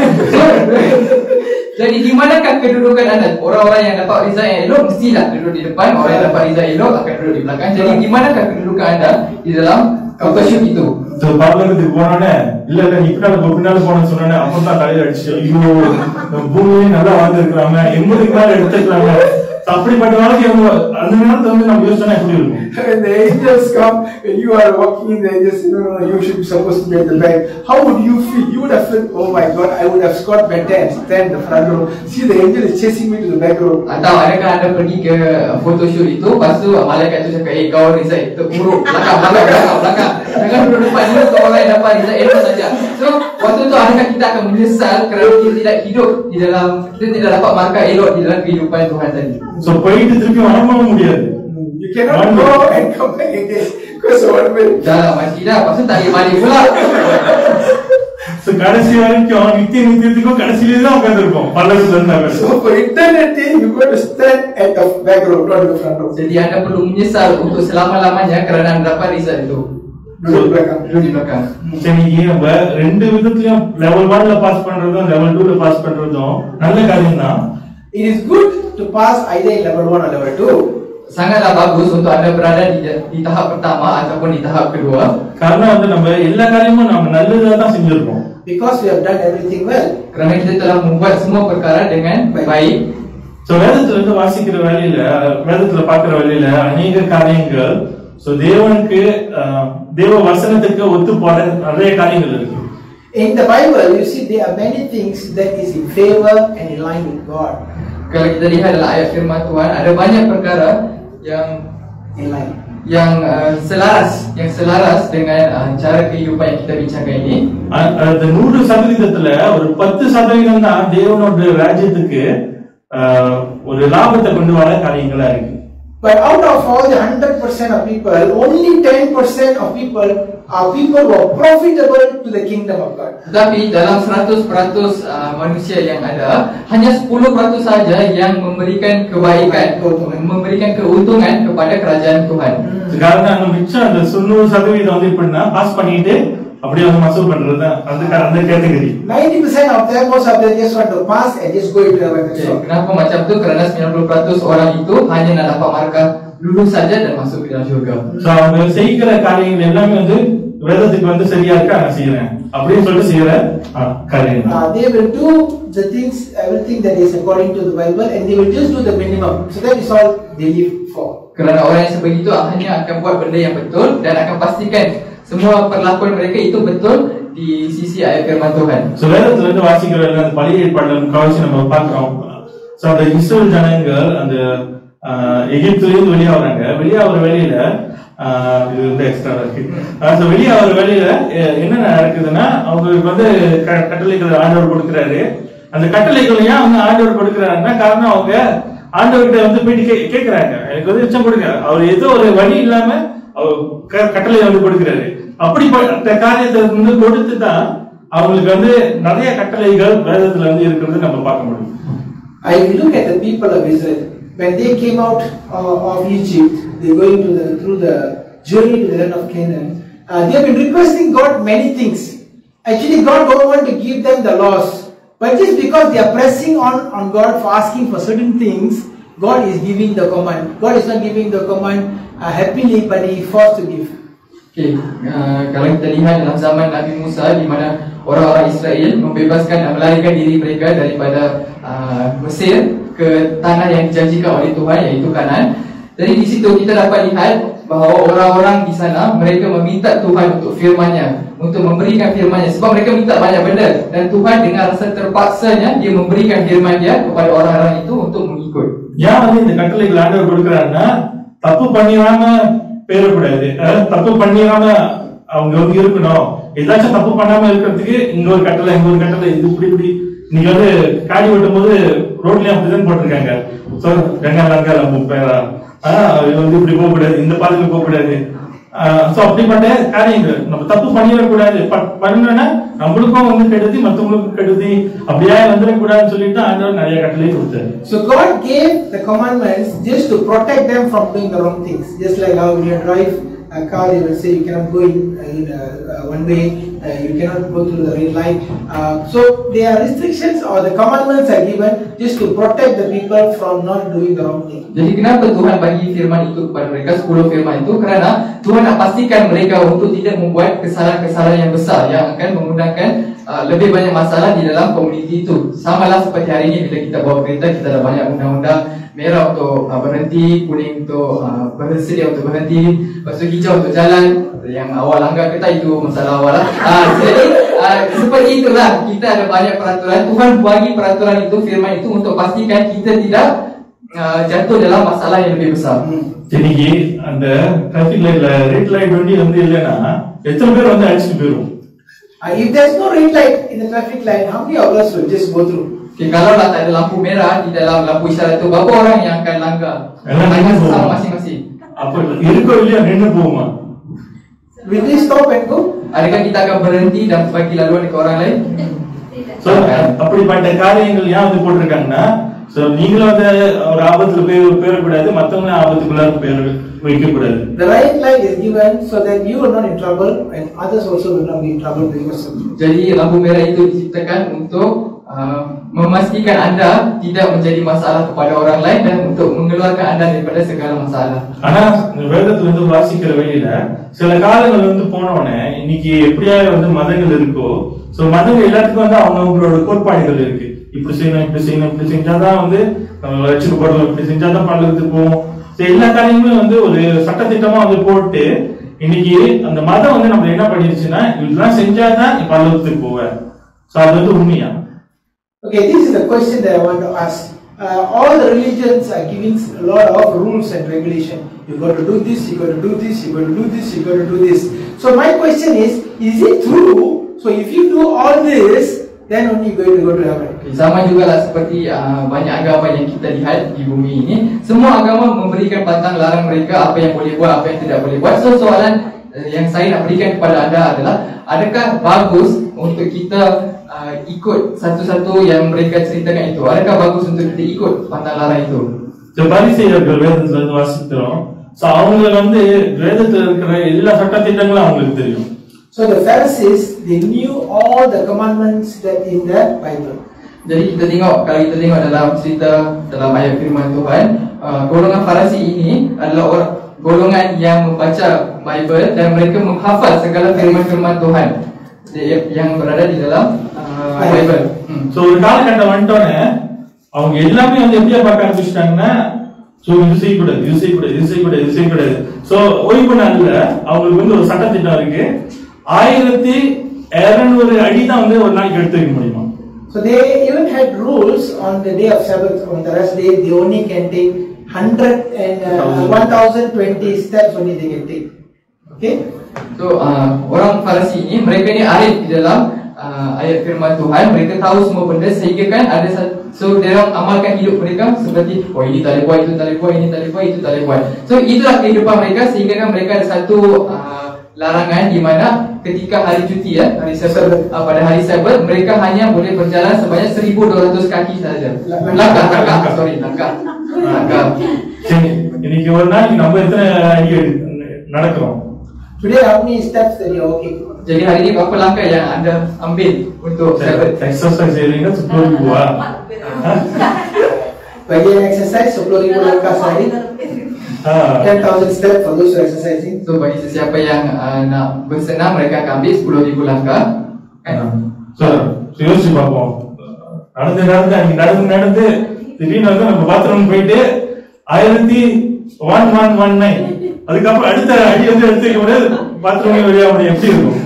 Jadi di manakah kedudukan anda? Orang-orang yang dapat result yang elok mestilah duduk di depan, orang yang dapat result elok akan duduk di belakang. Jadi di manakah kedudukan anda di dalam photoshoot itu? So பரலோகத்துக்கு போனோடனே இல்ல நீ பின்னால போனேன்னு சொன்னோன்னே அப்பதான் தலையில அடிச்சு, ஐயோ பூமியே நல்லா வாழ்ந்துருக்கிறாங்க, 80க்கு மேல எடுத்துக்கலாங்க. அப்படிப்பட்ட வாழ்க்கை அந்த நேரத்தை வந்து நம்ம யோசிச்சோன்னா எப்படி இருக்கும்? When the angels come, when you are walking in the angels, no, you should be supposed to be at the back. How would you feel? You would have felt, oh my God, I would have scored better and stand in the front row. See, the angel is chasing me to the back row. Atau adakah anda pergi ke photoshoot itu, lepas tu malaikat tu cakap, kau result terburuk, belakang. Jangan duduk depan, ini untuk orang yang dapat result elok saja. So, waktu tu adakah kita akan menyesal kerana kita tidak hidup di dalam, kita tidak dapat markah elok di dalam kehidupan Tuhan tadi. So போயிட்டு திருப்பி வரவும் முடியாது. You cannot go and come back again because one way. Dah mati dah, lepas tu tak boleh balik pula. So கடைசி வரைக்கும் நித்தியத்துக்கும் கடைசியிலே தான் உட்கார்ந்திருப்போம் பல்லவத்துல இருந்தாங்க. So for eternity you got to stand at the back row, not the front row. Jadi anda perlu menyesal untuk selama-lamanya kerana anda dapat result itu. Duduk di belakang. சரி, நம்ம ரெண்டு விதத்துலயும் level 1ல பாஸ் பண்றதும் level 2ல பாஸ் பண்றதும் நல்ல காரியம் தான். It is good to pass either in level 1 or level 2. Sangatlah bagus untuk anda berada di tahap pertama ataupun di tahap kedua. Karena வந்து நம்ம எல்லா காரியமும் நம்ம நல்லதா தான் செஞ்சிருக்கோம். Because we have done everything well. Kerana kita telah membuat semua perkara dengan baik. So வேதத்துல இருந்து வாசிக்கிற வேளையில, வேதத்துல பார்க்கிற வேளையில அநேக காரியங்கள் தேவனுக்கு தேவ வசனத்துக்கு ஒத்து போற நிறைய காரியங்கள் இருக்கு. In the Bible, you see there are many things that is in favor and in line with God. Kalau kita lihat dalam ayat firman Tuhan, ada banyak perkara yang In line. yang selaras dengan cara kehidupan yang kita bincangkan ini. அந்த 100%த்துல ஒரு 10% தான் தேவனுடைய ராஜ்யத்துக்கு ஒரு லாபத்தை கொண்டு வர காரியங்களா இருக்கு. But out of all the 100% of people, only 10% of people are people who are profitable to the kingdom of God. Tetapi dalam 100% manusia yang ada, hanya 10% saja yang memberikan kebaikan, memberikan keuntungan kepada kerajaan Tuhan. Sekarang அந்த மிச்சம் அந்த 90% வந்து இப்படின்னா பாஸ் பண்ணிட்டு அப்படியே வந்து மசூல் பண்றது அந்த கேட்டகரி. 90% of them, most of them just want to pass and just go into heaven. Kenapa macam tu? Kerana 90% orang itu hanya nak dapat markah lulus saja dan masuk ke dalam syurga. So அவங்க செய்கிற காரியங்கள் எல்லாமே வந்து வேதத்துக்கு வந்து சரியா இருக்கா நான் செய்யறேன் அப்படின்னு சொல்லிட்டு செய்யற காரியங்கள். They will do the things, everything that is according to the Bible, and they will just do the minimum. So that is all they live for. Kerana orang yang sebegitu hanya akan buat benda yang betul dan akan pastikan semua perlakuan mereka itu betul di sisi ayat firman Tuhan. So வேதத்துல இருந்து வாசிக்கிற அந்த பழைய ஏற்பாடுல முக்காவாசி நம்ம பார்க்கிறோம். So அந்த இஸ்ரவேல் ஜனங்கள் அந்த எகிப்திலிருந்து வெளியாகிற வேலையில இது வந்து எக்ஸ்ட்ரா இருக்கு. So வெளியாகிற வேலையில என்ன நடக்குதுன்னா அவங்களுக்கு வந்து கட்டளைகள் ஆண்டவர் கொடுக்கிறாரு. அந்த கட்டளைகள் ஏன் அவங்க ஆண்டவர் கொடுக்கிறாருன்னா காரணம் அவங்க ஆண்டவர்கிட்ட வந்து போயிட்டு கேட்கிறாங்க, எனக்கு வந்து இச்சம் கொடுங்க. அவர் ஏதோ ஒரு வழி இல்லாம கட்டளை வந்து கொடுக்கிறாரு. அப்படிப்பட்ட காரியத்தை வந்து கொடுத்து தான் அவங்களுக்கு வந்து நிறைய கட்டளைகள் வேதத்துல வந்து இருக்கிறது நம்ம பார்க்க முடியும். I look at the people of Israel when they came out of Egypt, they going through the journey to the land of Canaan. They have been requesting God many things. Actually, God don't want to give them the laws, but just because they are pressing on God for asking for certain things, God is giving the command. God is not giving the command happily, but He forced to give. Okay, kalau kita lihat dalam zaman Nabi Musa, di mana orang-orang Israel membebaskan dan melarikan diri mereka daripada Mesir ke tanah yang dijanjikan oleh Tuhan, iaitu Kanaan. Jadi di situ kita dapat lihat bahawa orang-orang di sana mereka meminta Tuhan untuk firman-Nya, untuk memberikan firman-Nya, sebab mereka minta banyak benda, dan Tuhan dengan rasa terpaksanya dia memberikan firman Dia kepada orang-orang itu untuk mengikut. ஏன் வந்து இந்த கட்டளைகள் ஆண்டவர் கொடுக்குறாருன்னா, தப்பு பண்ணிடாம பேரக்கூடாது, தப்பு பண்ணிடாம அவங்க வந்து இருக்கணும். ஏதாச்சும் தப்பு பண்ணாம இருக்கிறதுக்கு இங்க ஒரு கட்டளை இது இப்படி நீங்க வந்து காடி வெட்டும் போது ரோட்லயும் அப்படிதான் போட்டிருக்காங்க. இது வந்து இப்படி போக கூடாது, இந்த பாதையில போக கூடாது. அப்படிப்பட்ட காரியங்கள் நம்ம தப்பு பண்ணிடக்கூடாது. பண்ணா நம்மளுக்கும் வந்து கெடுதி, மற்றவங்களுக்கும் கெடுதி, அப்படியே வந்துடக்கூடாதுன்னு சொல்லிட்டு ஆண்டவர் நிறைய கட்டளையை கொடுத்தாரு. So God gave the commandments just to protect them from doing the wrong things. Just like how when you drive a car, they will say you cannot go in one way, you cannot go through the red light. So there are restrictions, or the commandments are given just to protect the people from not doing the wrong thing. Jadi kenapa Tuhan bagi firman itu kepada mereka, 10 firman itu? Kerana Tuhan nak pastikan mereka untuk tidak membuat kesalahan-kesalahan yang besar yang akan menggunakan lebih banyak masalah di dalam komuniti itu. Samalah seperti hari ini bila kita bawa kereta, kita ada banyak undang-undang, merah untuk berhenti, kuning untuk bersedia untuk berhenti, lepas tu hijau untuk jalan. Yang awal langgar kereta itu masalah awal lah. Jadi seperti itulah, kita ada banyak peraturan. Tuhan bagi peraturan itu, firman itu untuk pastikan kita tidak jatuh dalam masalah yang lebih besar. இன்னைக்கு அந்த டிராபிக் லைட்ல red light வண்டி வந்து இல்லைன்னா எத்தனை பேர் வந்து அடிச்சுட்டு போயிடும்? If there's no red light in the traffic light, how many of us will just go through? Okay, kalau tak ada lampu merah di dalam lampu isyarat itu, berapa orang yang akan langgar? Langgar sesama masing-masing. அப்ப இருக்கோ இல்லையா நின்று போகுமா? Will we stop and go? Adakah kita akan berhenti dan bagi laluan ke orang lain? So அப்படிப்பட்ட காரியங்கள் ஏன் வந்து போட்டிருக்காங்கன்னா, so நீங்களும் வந்து ஒரு ஆபத்துல போயிடக்கூடாது, மத்தவங்க ஆபத்துக்குள்ள வைக்க கூடாது. The right light is given so that you are not in trouble and others also will not be in trouble because of you. Jadi lampu merah itu diciptakan untuk memastikan anda tidak menjadi masalah kepada orang lain dan untuk mengeluarkan anda daripada segala masalah. ஆனா வேதத்துல இருந்து வாசிக்கிற வழியில சில காலங்கள் வந்து போனோடனே இன்னைக்கு எப்படியா வந்து மதங்கள் இருக்கோ, சோ மதங்கள் எல்லாத்துக்கும் வந்து அவங்களோட கோட்பாடுகள் இருக்கு. இப்படி செய்யணும், இப்படி செஞ்சாதான் வந்து ரட்சிக்கப்படணும், இப்படி செஞ்சாதான் பல்லவத்துக்கு போவோம். எல்லா காரியங்களும் வந்து ஒரு சட்டத்திட்டமா வந்து போட்டு இன்னைக்கு அந்த மதம் வந்து நம்ம என்ன பண்ணிருச்சுன்னா, இதெல்லாம் செஞ்சாதான் பல்லவத்துக்கு போவேன். சோ அது வந்து உண்மையா? Okay, this is the question that I want to ask. All the religions are giving a lot of rules and regulation. You got to do this, you got to do this, you got to do this, you got to do this. So my question is it true? So if you do all this, then only you going to go to heaven. Sama jugalah seperti banyak agama yang kita lihat di bumi ini. Semua agama memberikan pantang larang mereka apa yang boleh buat, apa yang tidak boleh buat. So soalan yang saya nak berikan kepada anda adalah, adakah bagus untuk kita ikut satu-satu yang mereka ceritakan itu? Adakah bagus untuk kita ikut pantang larang itu? பரிசேயர்கள் வேதத்துல இருந்து வாசிக்கிறோம். சோ அவங்க வந்து வேதத்துல இருக்கிற எல்லா சட்டத்திட்டங்களும் அவங்களுக்கு தெரியும். So the Pharisees, they knew all the commandments that in the Bible. Jadi kita tengok, kalau kita tengok dalam cerita dalam ayat firman Tuhan, golongan Farisi ini adalah golongan yang membaca Bible dan mereka menghafal segala firman-firman Tuhan yang berada di dalam Bible. So ஒரு காலகட்டம் வந்துட்டோன்னே அவங்க எல்லாமே வந்து எப்படியா பார்க்க ஆரம்பிச்சிட்டாங்கன்னா, சோ இது செய்யக்கூடாது. சோ ஓய்வு நாள்ல அவங்களுக்கு வந்து ஒரு சட்டத்திட்டம் இருக்கு. 1200 அடி தான் வந்து ஒரு நாளைக்கு எடுத்து வைக்க முடியுமா? So they even had rules on the day of Sabbath. On the rest day, they only can take 100 and 1020 steps only they can take. Okay? So orang Farisi ini, mereka ni arif di dalam ayat firman Tuhan. Mereka tahu semua benda sehingga kan ada so dia amalkan hidup mereka seperti ini tak boleh buat, itu tak boleh buat, ini tak boleh buat, itu tak boleh buat. So itulah kehidupan mereka sehingga kan mereka ada satu larangan di mana ketika hari cuti hari Sabat, pada hari Sabat mereka hanya boleh berjalan sebanyak 1200 kaki saja. Langkah. இன்னைக்கு ஒரு நாளைக்கு நம்ம எத்தனை அடி நடக்கிறோம்? Today how many steps that you are walking? Jadi hari ini berapa langkah yang anda ambil untuk Sabat? Exercise செய்றீங்க 10,000 bagi yang exercise 10,000 langkah sehari. 10,000 steps for those who are exercising. So bagi sesiapa yang nak bersenam, mereka akan ambil 10,000 langkah. So யோசிச்சு பார்ப்போம். நடந்து திடீர்னு வந்து நம்ம பாத்ரூம் போயிட்டு 1119 அதுக்கப்புறம் அடுத்த அடி வந்து எடுத்து பாத்ரூம் வெளியா எப்படி இருக்கும்?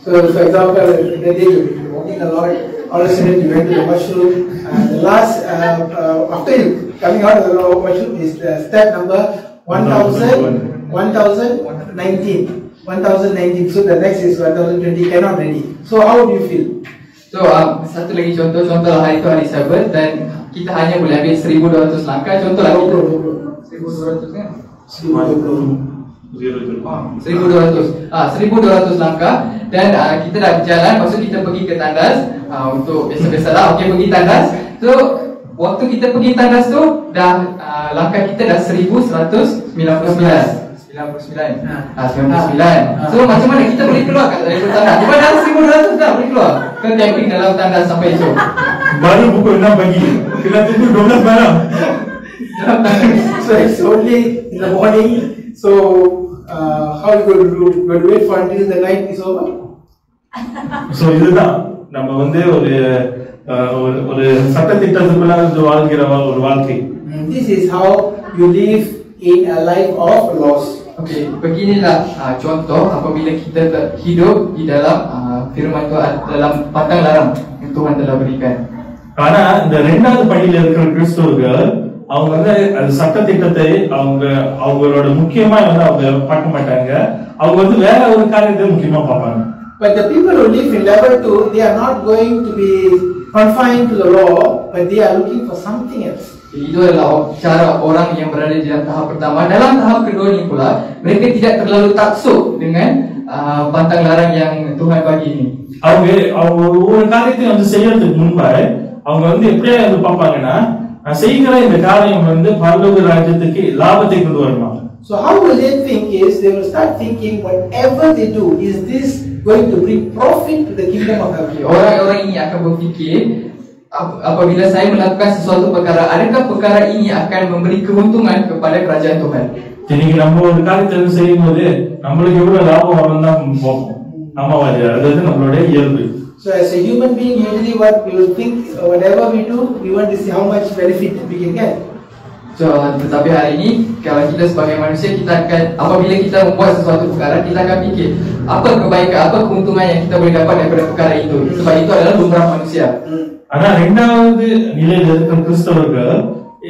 So for example, the day you've been walking a lot, all of a sudden you went to the washroom, and the last, after you coming out of the washroom is step number 1019. 1019. So the next is 1020, cannot ready. So how do you feel? So satu lagi contoh hari itu hari Sabat dan kita hanya boleh ambil 1200 langkah. Contoh lagi 1200 kan? 1200 langkah dan kita dah berjalan, lepas tu kita pergi ke tandas untuk biasa-biasa lah, okey pergi tandas. So waktu kita pergi tandas tu dah langkah kita dah 1199. 99. So macam mana kita boleh keluar dari tandas? Cuma dah 1200 dah boleh keluar. Kan camping dalam tandas sampai esok. Baru pukul 6 pagi. Kena tunggu 12 malam. So it's only in the morning. So how you going to wait for until the night is over? So இதுதான் நம்ம வந்து ஒரு சட்டத்திட்டத்துக்குள்ள வாழ்கிற ஒரு வாழ்க்கை. This is how you live in a life of loss. Okey, beginilah contoh apabila kita hidup di dalam firman Tuhan, dalam patang larang yang Tuhan telah berikan. ஆனா இந்த ரெண்டாவது படியில இருக்கிற கிறிஸ்தவர்கள் அவங்க வந்து அந்த சட்டத்திட்டத்தை அவங்களோட முக்கியமா வந்து அவங்க பார்க்க மாட்டாங்க. அவங்க வந்து வேற ஒரு காரியத்தை முக்கியமா பார்ப்பாங்க. But the people who live in level 2, they are not going to be confined to the law, but they are looking for something else. Itu adalah cara orang yang berada di dalam tahap pertama. Dalam tahap kedua ni pula, mereka tidak terlalu taksub dengan pantang larang yang Tuhan bagi ini. அவங்க ஒரு காரியத்தை வந்து செய்யறதுக்கு முன்பாக அவங்க வந்து எப்படியே வந்து பார்ப்பாங்கன்னா செய்கிற இந்த காரியம் வந்து பரலோக ராஜ்யத்துக்கு லாபத்தை கொண்டு வருமா. So how will they think is they will start thinking whatever they do, is this going to bring profit to the kingdom of heaven? Orang-orang ini akan berfikir, apabila saya melakukan sesuatu perkara, adakah perkara ini akan memberi keuntungan kepada kerajaan Tuhan? Jadi நம்ம ஒரு காரியத்தை செய்யும்போது நம்மளுக்கு எவ்வளவு லாபம் வரும்னு தான் பார்ப்போம். ஆமாவாது, அது நம்மளுடைய இயல்பு. So as a human being, usually what we will think, whatever we do, we want to see how much benefit we can get. So tetapi hari ini kalau kita sebagai manusia, kita akan, apabila kita membuat sesuatu perkara, kita akan fikir apa kebaikan, apa keuntungan yang kita boleh dapat daripada perkara itu. Sebab itu adalah lumrah manusia. ஆனா ரெண்டாவது நிலையில இருக்கிற கிறிஸ்தவர்கள்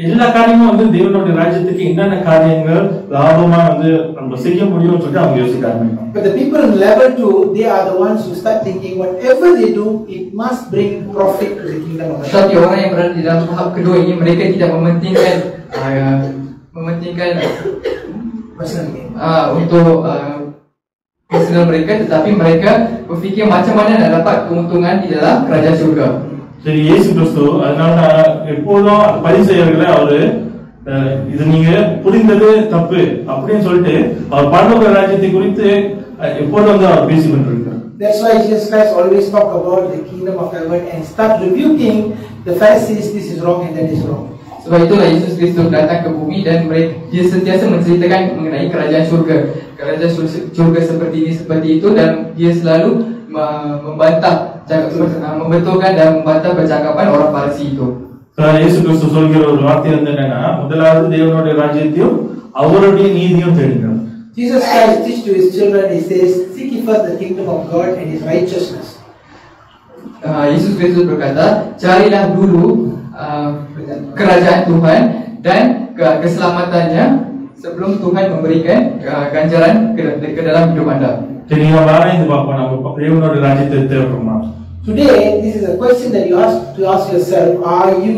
எல்லா காரியமும் வந்து தேவனுடைய ராஜ்யத்துக்கு என்னென்ன காரியங்கள் லாபமா வந்து நம்ம செய்ய முடியும்னு சொல்லிட்டு அவங்க யோசிக்க ஆரம்பிப்பாங்க. But the people in level 2, they are the ones who start thinking whatever they do, it must bring profit to the kingdom of God. Tapi orang yang berada di dalam tahap kedua ini, mereka tidak mementingkan untuk personal mereka, tetapi mereka berfikir macam mana nak dapat keuntungan di dalam kerajaan syurga. சரி, இயேசு கிறிஸ்து அதனால எப்போதும் பரிசேயர்களை அவரு இது நீங்க புரிந்தது தப்பு அப்படின்னு சொல்லிட்டு அவர் பரலோக ராஜ்யத்தை குறித்து எப்போதும் வந்து அவர் பேசிக்கிட்டு இருக்கார். That's why Jesus Christ always talk about the kingdom of heaven and start rebuking the Pharisees, this is wrong and that is wrong. Sebab itulah Yesus Kristus datang ke bumi dan dia sentiasa menceritakan mengenai kerajaan syurga. Kerajaan syurga seperti ini, seperti itu, dan dia selalu membantah, membetulkan dan membantah percakapan orang Farisi itu. இயேசு கிறிஸ்து சொல்கிற ஒரு வார்த்தை வந்து என்னன்னா, முதலாவது தேவனுடைய ராஜ்யத்தையும் அவருடைய நீதியும் தேடுங்க. Jesus Christ teach to his children, he says, seek ye first the kingdom of God and his righteousness. Yesus Kristus berkata, carilah dulu kerajaan Tuhan dan keselamatannya sebelum Tuhan memberikan ganjaran ke dalam hidup anda. சரி, நீங்க ஆராய்ந்து பார்ப்போம், நம்ம தேவனுடைய ராஜ்யத்தை தேடுறோமா? Today, this is a question that you have to ask yourself, are you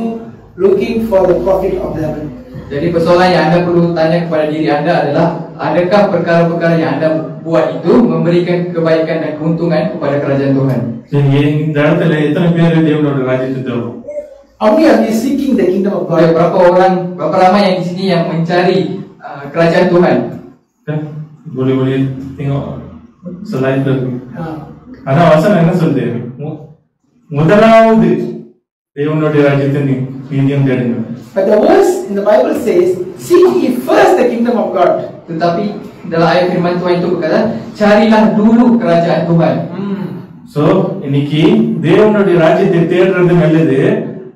looking for the profit of the heaven? Jadi persoalan yang anda perlu tanya kepada diri anda adalah, adakah perkara-perkara yang anda buat itu memberikan kebaikan dan keuntungan kepada kerajaan Tuhan? சரி, இந்த இடத்துல எத்தனை பேர் தேவனுடைய ராஜ்யத்தை தேடுறோம்? How many are we seeking the kingdom of God? Berapa ramai yang di sini yang mencari kerajaan Tuhan? Boleh tengok slide tu. ஆனா வசனம் என்ன சொல்லுது? முதலாவது தேவனுடைய ராஜ்யத்தை நீதியும் தேடுங்க. But the verse in the Bible says, seek ye first the kingdom of God. Tetapi dalam ayat firman Tuhan itu berkata, carilah dulu kerajaan Tuhan. So இன்னைக்கு தேவனுடைய ராஜ்யத்தை தேடுறது நல்லது.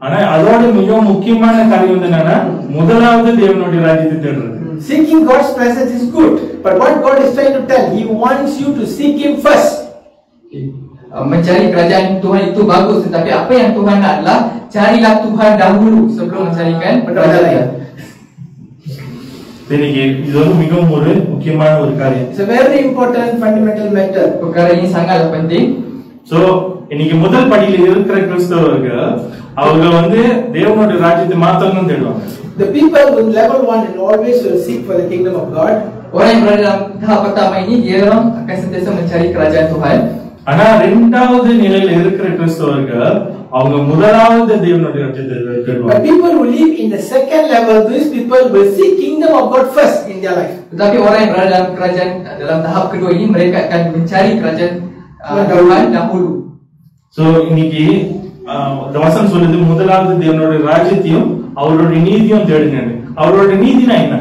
ஆனா அதோட மிக முக்கியமான காரியம் வந்து என்னன்னா, முதலாவது தேவனுடைய ராஜ்யத்தை தேடுறது. Seeking God's presence is good, but what God is trying to tell, he wants you to seek him first. Mencari kerajaan Tuhan itu bagus, tetapi apa yang Tuhan nak adalah carilah Tuhan dahulu sebelum mencarikan kerajaan. இன்னைக்கு இது வந்து மிகவும் ஒரு முக்கியமான ஒரு காரியம். It's a very important fundamental matter. Perkara ini sangatlah penting. So இன்னைக்கு முதல் படியில இருக்கிற கிறிஸ்தவர்கள் அவங்க வந்து தேவனுடைய ராஜ்யத்தை மாத்தணும்னு தேடுவாங்க. The people in level 1 and always will seek for the kingdom of God. Orang yang berada dalam tahap pertama ini dia akan sentiasa mencari kerajaan Tuhan. ஆனா இரண்டாவது நிலையில இருக்கிற கிறிஸ்தவர்கள் அவங்க முதலாவது தேவனுடைய ராஜ்யத்தை But தேடுவாங்க. people who live in the second level, these people will seek kingdom of God first in their life. Tetapi orang yang berada dalam kerajaan dalam tahap kedua ini mereka akan mencari kerajaan Tuhan dahulu. So இன்னைக்கு இந்த வசனம் சொல்லுது முதலாவது தேவனுடைய ராஜ்யத்தையும் அவருடைய நீதியும் தேடுங்க. அவருடைய நீதினா என்ன?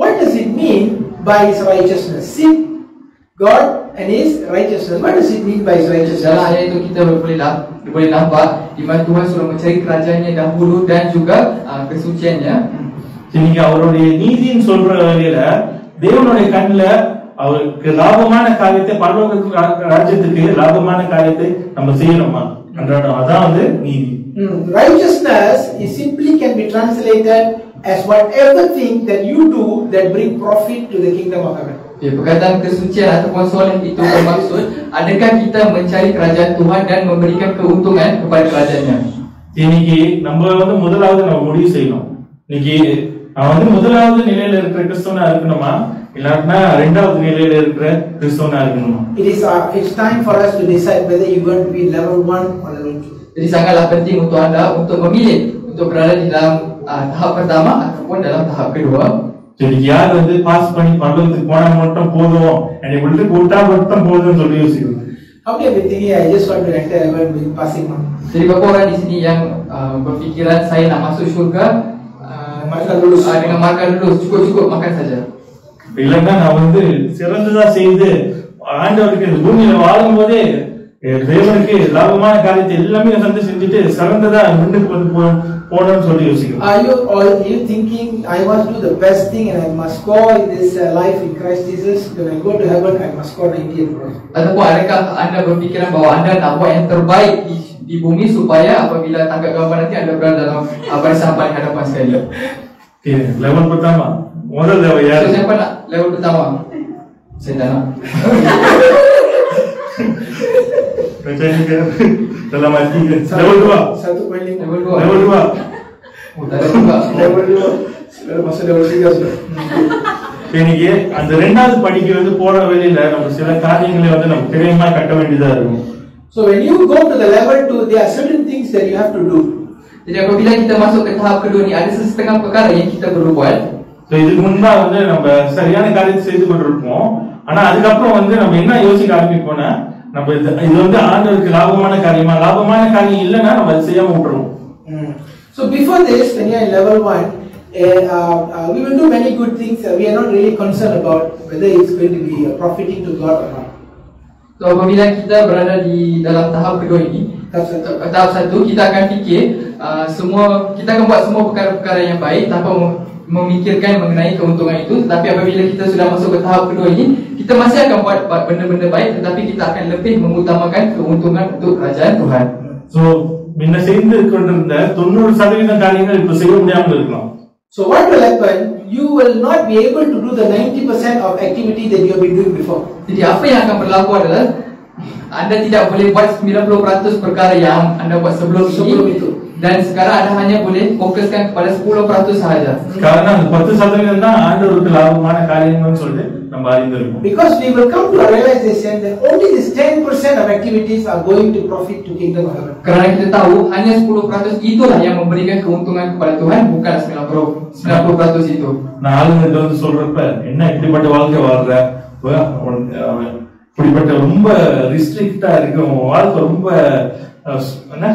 What does it mean by his righteousness? Seek God and his righteousness. What does it mean by his righteousness? Dalam ayat itu kita boleh nampak di mana Tuhan suruh mencari kerajaannya dahulu dan juga kesuciannya. இன்னைக்கு அவருடைய நீதின்னு சொல்ற வழியில தேவனுடைய கண்ணுல அவருக்கு லாபமான காரியத்தை பரலோக ராஜ்யத்துக்கு லாபமான காரியத்தை நம்ம செய்யணுமா அன்றாடம் அதான் வந்து நீதி. Righteousness is simply can be translated as whatever thing that you do that bring profit to the kingdom of heaven. Perkataan kesucian ataupun soleh itu bermaksud adakah kita mencari kerajaan Tuhan dan memberikan keuntungan kepada kerajaannya. இன்னைக்கு நம்ம வந்து முதலாவது நம்ம முடிவு செய்யணும். இன்னைக்கு நான் வந்து முதலாவது நிலையில இருக்கிற கிறிஸ்தவனா இருக்கணுமா இல்லனா இரண்டாவது நிலையில இருக்கிற கிறிஸ்தவனா இருக்கணுமா? It's time for us to decide whether you want to be level 1 or level 2. Jadi sangatlah penting untuk anda untuk memilih untuk berada di dalam tahap pertama ataupun dalam tahap kedua. சரி யார் வந்து பாஸ் பண்ணி பரலோகத்துக்கு போனா மட்டும் போதும் என்னை விட்டு கூட்டா மட்டும் போதும்னு சொல்லி யோசிக்கணும். How many of you think I just want to enter heaven with passing on? Jadi berapa orang di sini yang berfikiran saya nak masuk syurga dengan makan lulus cukup makan saja. இல்லன்னா நான் வந்து சிறந்ததா செய்து ஆண்டவருக்கு இந்த பூமியில வாழும் போதே தேவனுக்கு லாபமான காரியத்தை எல்லாமே வந்து செஞ்சுட்டு சிறந்ததா முன்னுக்கு வந்து போகணும்னு சொல்லி யோசிக்கணும். Are you thinking I must do the best thing and I must score in this life in Christ Jesus? When I go to heaven I must score 98%. Ataupun adakah anda berfikiran bahawa anda nak buat yang terbaik di bumi supaya apabila tangkap gambar nanti anda berada dalam barisan paling hadapan sekali. Okay, level pertama. Modal level ya. So siapa nak level pertama? Saya tak nak. Macam ni kan dalam hati kan. Level 2. 1.5. Level 2. Level 2. Oh, tak ada juga. Level 2. Sudah masuk level 3 sudah. இன்னைக்கு அந்த இரண்டாவது படிக்கு வந்து போற வழியில நம்ம சில காரியங்களை வந்து நம்ம திரையமா கட்ட வேண்டியதா இருக்கும். So when you go to the level 2, there are certain things that you have to do. Jadi apabila kita masuk ke tahap kedua ni ada setengah perkara yang kita perlu buat. So இதுக்கு முன்பா வந்து நம்ம சரியான காரியத்தை செய்து கொண்டிருப்போம். ஆனா அதுக்கப்புறம் வந்து நம்ம என்ன யோசிக்க ஆரம்பிப்போம்னா நம்ம இது வந்து ஆண்டவருக்கு லாபமான காரியம் இல்லைன்னா நம்ம அதை செய்யாம விட்டுருவோம். So before this, when you are in level 1, we will do many good things. We are not really concerned about whether it's going to be profiting to God or not. So apabila kita berada di dalam tahap kedua ini, tahap satu kita akan fikir kita akan buat semua perkara-perkara yang baik tanpa memikirkan mengenai keuntungan itu. Tetapi apabila kita sudah masuk ke tahap kedua ini, kita masih akan buat benda-benda baik, tetapi kita akan lebih mengutamakan keuntungan untuk kerajaan Tuhan. So முன்ன செய்து கொண்டிருந்த 90% காரியங்கள் இப்ப செய்ய முடியாமல் இருக்கலாம். So what will happen? You will not be able to do the 90% of activity that you have been doing before. Jadi apa yang akan berlaku adalah anda tidak boleh buat 90% perkara yang anda buat sebelum itu. Dan sekarang anda hanya boleh fokuskan kepada 10% sahaja. Karena அந்த 10% தான் ஆண்டவருக்கு லாபமான காரியம்னு சொல்லிட்டு நம்ம அறிந்திருக்கோம். Because we will come to a realization that only this 10% of activities are going to profit to kingdom of heaven. Kerana kita tahu hanya 10% itulah yang memberikan keuntungan kepada Tuhan, bukan 90% itu. நான் ஆளுங்கிட்ட வந்து சொல்றப்ப என்ன இப்படிப்பட்ட வாழ்க்கை வாழ்ற இப்படிப்பட்ட ரொம்ப ரிஸ்ட்ரிக்டா இருக்கு உன் வாழ்க்கை ரொம்ப என்ன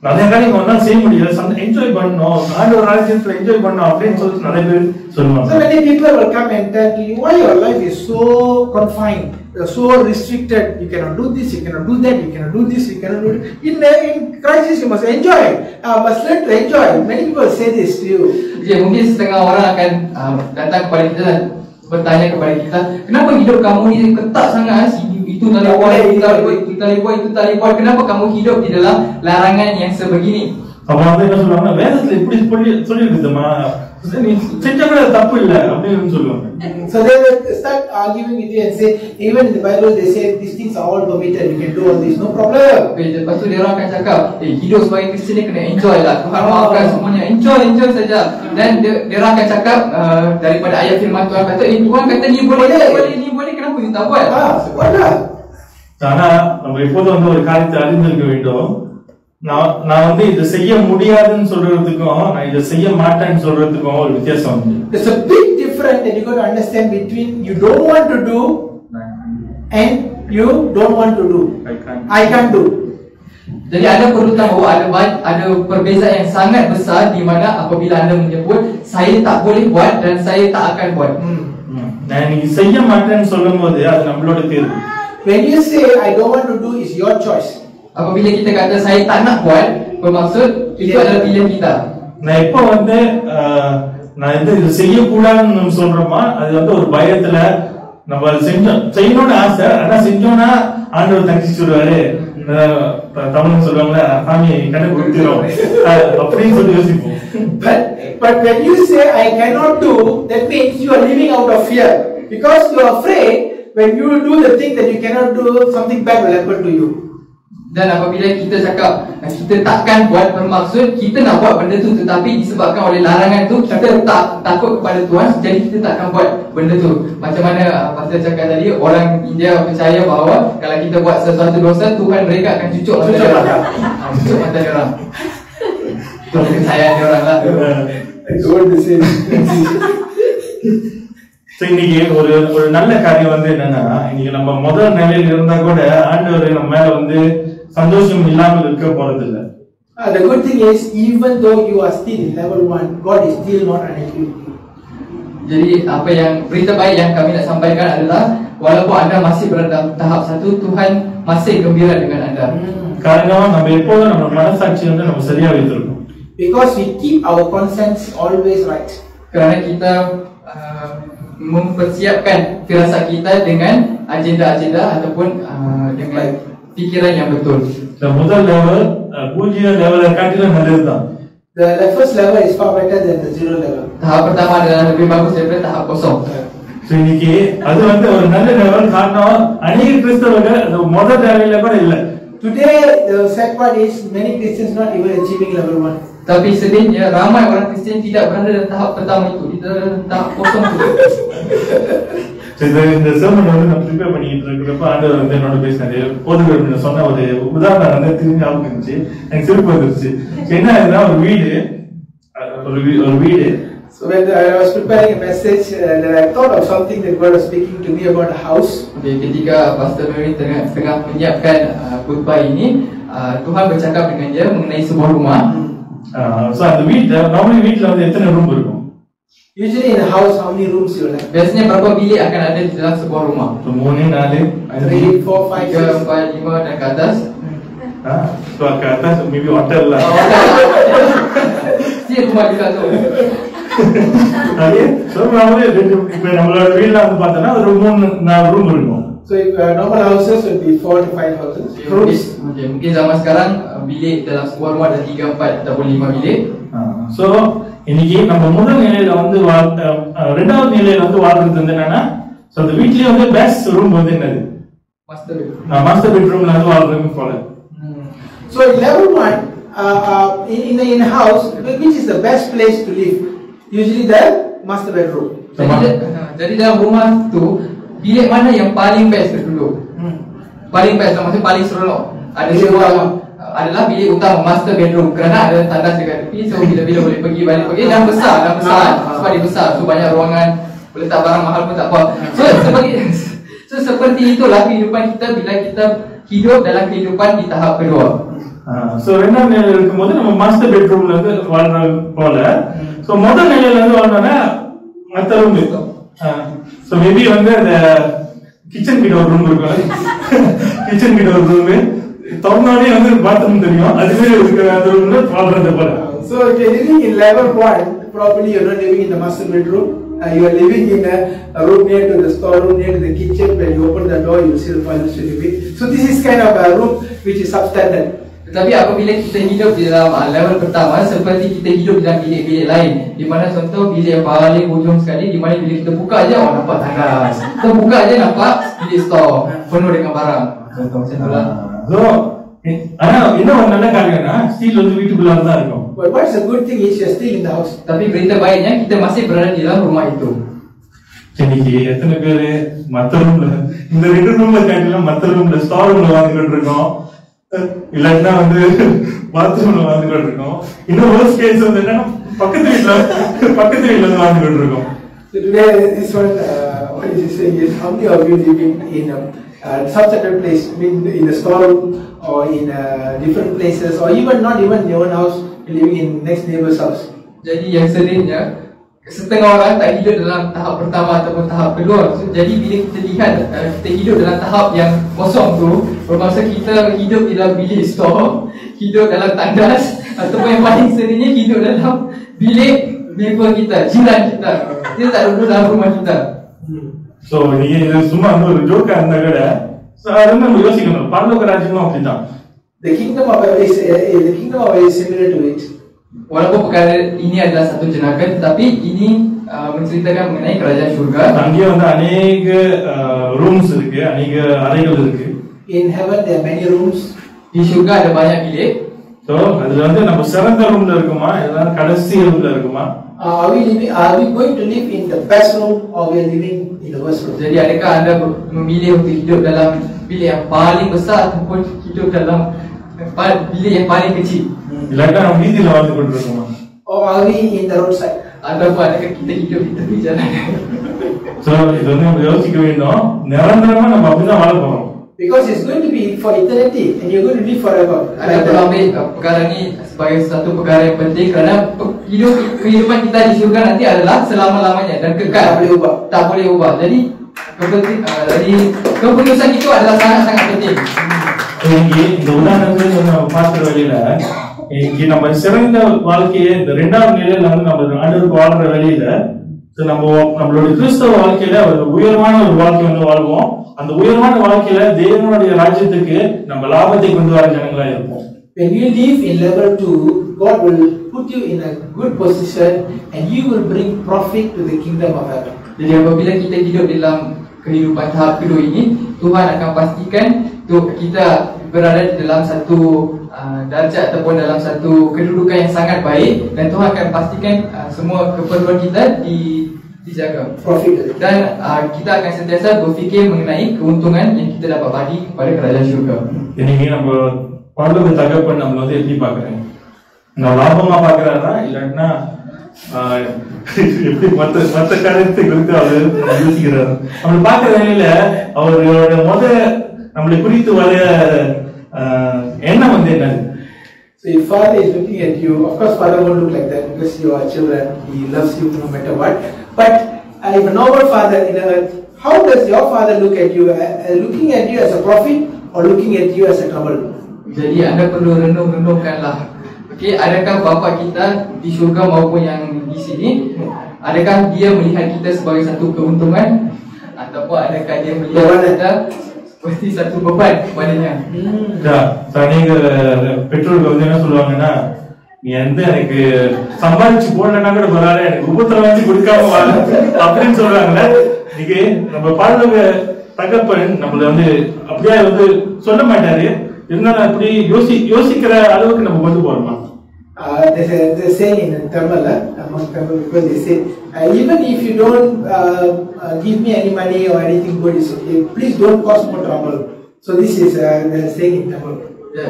நிறைய காரியம் ஒன்னா செய்ய முடியல என்ஜாய் பண்ணணும் ஆண்டவர் ராஜ்யத்துல என்ஜாய் பண்ணணும் அப்படின்னு சொல்லிட்டு நிறைய பேர் சொல்லுவாங்க. So many people will come and tell you why your life is so confined, so restricted. You cannot do this, you cannot do that, you cannot do this, you cannot do that. In Christ you must enjoy. Must learn to enjoy. Many people say this to you. Jadi mungkin setengah orang akan datang kepada kita dan bertanya kepada kita, kenapa hidup kamu ni ketat sangat? Itu Itu tak boleh buat. Kenapa kamu hidup di dalam larangan yang sebegini? அப்ப வந்து என்ன சொல்லுவாங்க, வேதத்துல இப்படி சொல்லி இருக்குதுமா, நீ செஞ்சா கூட தப்பு இல்லை அப்படின்னு சொல்லுவாங்க. So they will start arguing with you and say, even in the Bible they say these things are all permitted, you can do all this, no problem. Lepas tu dia orang akan cakap, hidup sebagai Kristian ni kena enjoy lah. Tuhan maafkan semuanya, enjoy saja. Dan dia orang akan cakap daripada ayat firman Tuhan kata, Tuhan kata ni boleh, kenapa you tak buat? Buatlah. ஆனா நம்ம எப்போதும் வந்து ஒரு காரியத்தை அறிந்திருக்க வேண்டும். நான் வந்து இதை செய்ய முடியாதுன்னு சொல்றதுக்கும் நான் இதை செய்ய மாட்டேன்னு சொல்றதுக்கும் ஒரு வித்தியாசம் உண்டு. There's a big difference that you got to understand between you don't want to do and you don't want to do. I can't do. Jadi anda perlu tahu ada perbezaan yang sangat besar di mana apabila anda menyebut saya tak boleh buat dan saya tak akan buat. நான் நீ செய்ய மாட்டேன்னு சொல்லும்போது அது நம்மளோட தேர்வு. When you say I don't want to do, is your choice. Apabila kita kata saya tak nak buat, bermaksud itu adalah pilihan kita. நான் எப்ப வந்து நான் இது செய்யக்கூடாதுன்னு நம்ம சொல்றோமா, அது வந்து ஒரு பயத்துல நம்ம செய்யணும்னு ஆசை, ஆனா செஞ்சோம்னா ஆண்டவர் தங்கிச்சு சொல்லுவாரு, தமிழ் சொல்லுவாங்களே சாமி கண்ணு கொடுத்துரும் அப்படின்னு சொல்லி யோசிப்போம். But when you say I cannot do, that means you are living out of fear, because you are afraid when you do the thing that you cannot do, something bad will happen to you. Dan apabila kita cakap kita takkan buat, bermaksud kita nak buat benda tu tetapi disebabkan oleh larangan tu kita tak takut kepada Tuhan, jadi kita takkan buat benda tu. Macam mana pastor cakap tadi, orang India percaya bahawa kalau kita buat sesuatu dosa, Tuhan mereka akan cucuk mata dia orang. Cucuk mata dia orang. Itu kepercayaan dia orang lah. இன்னைக்கு ஒரு நல்ல காரியம் வந்து என்னன்னா, இன்னைக்கு நம்ம முதல் நிலையில இருந்தா கூட ஆண்டவர் நம்ம மேல வந்து சந்தோஷம் இல்லாமல் இருக்க போறது இல்ல. The good thing is, even though you are still in level 1, God is still not unhappy. Jadi apa yang berita baik yang kami nak sampaikan adalah walaupun anda masih berada dalam tahap 1, Tuhan masih gembira dengan anda. காரணம் நம்ம எப்போதும் நம்ம மனசாட்சி வந்து நம்ம சரியா வைத்திருக்கோம். Because we keep our conscience always right. Kerana kita mempersiapkan firasat kita dengan agenda-agenda ataupun dengan fikiran yang betul. முதல் லெவல் பூஜ்ஜிய லெவலை காட்டிலும் நல்லதுதான். The first level is far better than the 0 level. Tahap pertama adalah lebih bagus daripada tahap kosong. இன்னைக்கு அது வந்து ஒரு நல்ல லெவல். காரணம் அநேக கிறிஸ்தவர்கள் அந்த முதல் லெவல்ல கூட இல்ல. Today the sad part is many Christians not even achieving level 1. Tapi sedihnya ramai orang Kristian tidak berada dalam tahap pertama itu, di dalam tahap kosong itu. இந்த sermon வந்து நான் prepare பண்ணிட்டு இருக்கிறப்ப ஆண்டவர் வந்து என்னோட பேசினாரு. போதுகர் சொன்ன ஒரு உதாரணம் வந்து திரும்பி ஞாபகம் இருந்துச்சு, எனக்கு சிரிப்பு வந்துருச்சு. என்ன ஆகுதுன்னா ஒரு வீடு. So when I was preparing a message, I thought of something that God was speaking to me about a house. Ketika Pastor Mary tengah menyiapkan khutbah ini, Tuhan bercakap dengan dia mengenai sebuah rumah. So அந்த வீட்ல நார்மலி வீட்ல வந்து எத்தனை ரூம் இருக்கும்? Usually in a house, how many rooms you have? Biasanya berapa bilik akan ada di dalam sebuah rumah? 3, 4, 3, 4, 5, 3, 4, 5 dan ke atas. So ke atas maybe hotel lah. Si rumah di satu. So normally இப்ப நம்மளோட வீட்ல வந்து பார்த்தா ஒரு 3-4 ரூம் இருக்கும். So if normal houses would be 4 to 5 houses. Mungkin zaman sekarang bilik dalam sebuah rumah ada 3, 4 ataupun 5 bilik. So இன்னைக்கு நம்ம முதல் நிலையில வந்து ரெண்டாவது நிலையில வந்து வாழ்றது வந்து என்னன்னா, சோ அந்த வீட்லயே வந்து பெஸ்ட் ரூம் வந்து என்னது? மாஸ்டர் பெட்ரூம்ல வந்து வாழ்றது போல. So in level 1, in a house, which is the best place to live? Usually the master bedroom. Jadi dalam rumah tu bilik mana yang paling best duduk? Paling best, maksudnya paling seronok. Ada sebuah adalah bilik utama, master bedroom, kerana ada tandas dekat tepi, so bila-bila boleh pergi balik pergi. Dan besar sebab dia besar, so banyak ruangan, boleh letak barang mahal pun tak apa. So seperti itulah kehidupan kita bila kita hidup dalam kehidupan di tahap kedua. So ரெண்டாம் நிலையில இருக்கும்போது நம்ம மாஸ்டர் பெட்ரூம்ல இருந்து வாழ்ற போல, so முதல் நிலையில இருந்து வாழ்றோம்னா மத்த ரூம் இருக்கும். So மேபி வந்து அந்த கிச்சன் கிட்ட ஒரு ரூம் இருக்கும், கிச்சன் கிட்ட ஒரு ரூம், தொர்னாலே வந்து பாத்ரூம் தெரியும், அதுவே இருக்கிற அந்த ரூம்ல வாழ்றது போல. So if you're living in level 1, probably you're not living in the master bedroom. You are living in a room near to the storeroom, near to the kitchen. When you open the door, you will see the toilet to live in. So this is kind of a room which is substandard. Tetapi apabila kita hidup di dalam level pertama, seperti kita hidup dalam bilik-bilik lain, di mana contoh bilik yang paling ujung sekali, di mana bila kita buka aja, oh nampak tandas. Kita buka aja nampak bilik store penuh dengan barang. Contoh macam itulah. So, இன்னும் ஒரு நல்ல காரியம்னா ஸ்டீல் வந்து வீட்டுக்குள்ள தான் இருக்கும். But what's the good thing is you are still in the house. Tapi berita baiknya kita masih berada di dalam rumah itu. இன்னைக்கு எத்தனை பேரு மத்த ரூம்ல இந்த 2 ரூம்ல காட்டிலும் மத்த ரூம்ல ஸ்டோர் ரூம்ல வாழ்ந்துகிட்டு இருக்கோம், இல்லன்னா வந்து பாத்ரூம்ல வாழ்ந்துகிட்டு இருக்கோம். இன்னும் worst case வந்து என்னன்னா பக்கத்து வீட்ல வந்து வாழ்ந்துகிட்டு இருக்கோம். So today this one what is he saying is how many of you living in substandard place, I mean in the storeroom or in different places, or even not even in your own house, living in next neighbor's house. Jadi yang seringnya setengah orang tak hidup dalam tahap pertama ataupun tahap kedua. So, jadi bila kita lihat kita hidup dalam tahap yang kosong tu, bermaksud kita hidup di dalam bilik store, hidup dalam tandas, ataupun yang paling seringnya hidup dalam bilik neighbor kita, jiran kita. Dia tak duduk dalam rumah kita. So நீங்க இது சும்மா வந்து ஒரு ஜோக்கா இருந்தா கூட அது நம்ம யோசிக்கணும். பரலோக ராஜ்யமும் அப்படிதான். The kingdom of heaven is similar to it. Walaupun perkara ini adalah satu jenaka, tetapi ini menceritakan mengenai kerajaan syurga. அங்கே வந்து अनेक rooms இருக்கு, अनेक அறைகள் இருக்கு. In heaven there are many rooms. Di syurga ada banyak bilik. So அதுல வந்து நம்ம சிறந்த ரூம்ல இருக்குமா இல்ல கடைசி ரூம்ல இருக்குமா? Are we going to live in the best room or we are living in the worst room? Jadi adakah anda memilih untuk hidup dalam bilik yang paling besar ataupun hidup dalam bilik yang paling kecil? இல்லைன்னா நம்ம வீதியில வாழ்ந்து கொண்டு இருக்கோமா? Or are we in the roadside? Ataupun adakah kita hidup di tepi jalan? So இது வந்து நம்ம யோசிக்க வேண்டும். நிரந்தரமா நம்ம அப்படிதான் வாழ போறோம். Because it's going to be for eternity and you're going to live forever. Anda perlu ambil perkara ni sebagai satu perkara yang penting kerana kehidupan kita di syurga nanti adalah selama-lamanya dan kekal. Tak boleh ubah. Jadi keputusan itu adalah sangat-sangat penting. இன்னைக்கு இந்த உதாரணத்தை நம்ம பார்க்கிற வழியில இன்னைக்கு நம்ம சிறந்த வாழ்க்கையை இந்த 2வது நிலையில வந்து நம்ம ஆண்டவருக்கு வாழ்ற வழியில நம்மளோட கிறிஸ்தவ வாழ்க்கையில ஒரு உயர்வான ஒரு வாழ்க்கை வந்து வாழ்வோம். அந்த உயர்வான வாழ்க்கையில தேவனுடைய ராஜ்யத்துக்கு நம்ம லாபத்தை கொண்டு வர ஜனங்களா இருப்போம். When you live in level 2, God will put you in a good position and you will bring profit to the kingdom of heaven. Jadi apabila kita hidup dalam kehidupan tahap kedua ini, Tuhan akan pastikan kita berada di dalam satu darjat ataupun dalam satu kedudukan yang sangat baik, dan Tuhan akan pastikan semua keperluan kita dijaga. Profit. Dan kita akan sentiasa berfikir mengenai keuntungan yang kita dapat bagi kepada kerajaan syurga. இன்னைக்கு நம்ம பரலோக தகப்பன் நம்ம வந்து எப்படி பாக்குறேன்? நான் லாபமா பாக்குறாரா இல்லன்னா எப்படி மத்த காரியத்தை குறித்து அவர் யோசிக்கிறார்? நம்ம பாக்குற வேலையில அவரோட நம்மளை குறித்து வர எண்ணம் வந்து என்னது? So if Father is looking at you, of course Father won't look like that because you are children. He loves you no matter what. But if a normal father in earth, how does your Father look at you? Looking at you as a prophet or looking at you as a trouble? Jadi anda perlu renung-renungkanlah. Okey, adakah bapa kita di syurga maupun yang di sini, adakah dia melihat kita sebagai satu keuntungan ataupun adakah dia melihat kita seperti satu beban kepadanya? அநேக பெற்றோர்கள் வந்து என்ன சொல்லுவாங்கன்னா, நீ எந்த எனக்கு சம்பாதிச்சு போடலன்னா கூட பரவாயில்ல, எனக்கு உபத்திரம் வந்து கொடுக்காம வாழ அப்படின்னு சொல்றாங்கல்ல. இன்னைக்கு நம்ம பரலோக தகப்பன் நம்மள வந்து அப்படியே வந்து சொல்ல மாட்டாரு. இருந்தாலும் அப்படி யோசிக்கிற அளவுக்கு நம்ம கொண்டு போறோமா? There's a saying in Tamil, among Tamil people, they say, even if you don't give me any money or anything good, it's okay. Please don't cause more trouble. So this is the saying in Tamil.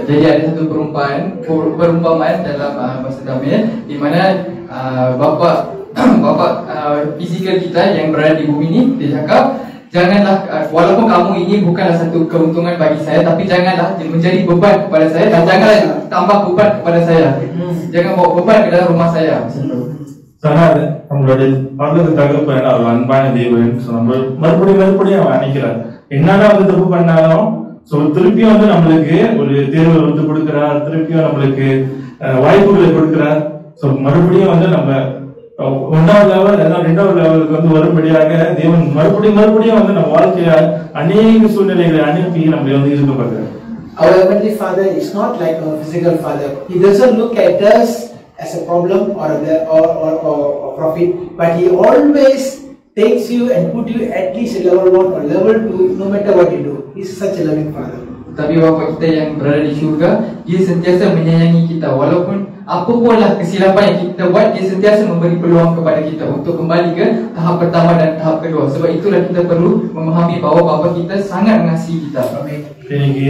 Jadi ada satu perumpamaan dalam bahasa Tamil di mana bapa fizikal kita yang berada di bumi ini, dia cakap, janganlah walaupun kamu ini bukanlah satu keuntungan bagi saya, tapi janganlah menjadi beban kepada saya dan janganlah tambah beban kepada saya. Jangan bawa beban ke dalam rumah saya. நம்மளுடைய பரலோக தகப்பன் அவர் அன்பான தேவன். நம்ம மறுபடியும் அவன் அணைக்கிறார். என்னதான் வந்து தப்பு பண்ணாலும் திருப்பியும் வந்து நம்மளுக்கு ஒரு தேர்வு வந்து கொடுக்கிறார், திருப்பியும் நம்மளுக்கு வாய்ப்புகளை கொடுக்கிறார். மறுபடியும் வந்து நம்ம ஒன்றாவது லெவல் எல்லாம் 2வது லெவலுக்கு வந்து வரும்படியாக தேவன் மறுபடியும் வந்து நம்ம வாழ்க்கைய அநேக சூழ்நிலைகளை அனுப்பி நம்மளை வந்து இருக்க பார்க்கிறார். Our heavenly Father is not like our physical father. He doesn't look at us as a problem or profit, but he always takes you and put you at least at level 1 or level 2, no matter what you do. He is such a loving Father. Tapi Bapa kita yang berada di syurga, Dia sentiasa menyayangi kita. Walaupun apapunlah kesilapan yang kita buat, Dia sentiasa memberi peluang kepada kita untuk kembali ke tahap pertama dan tahap kedua. Sebab itulah kita perlu memahami bahawa Bapa kita sangat mengasihi kita. Amen. இன்னைக்கு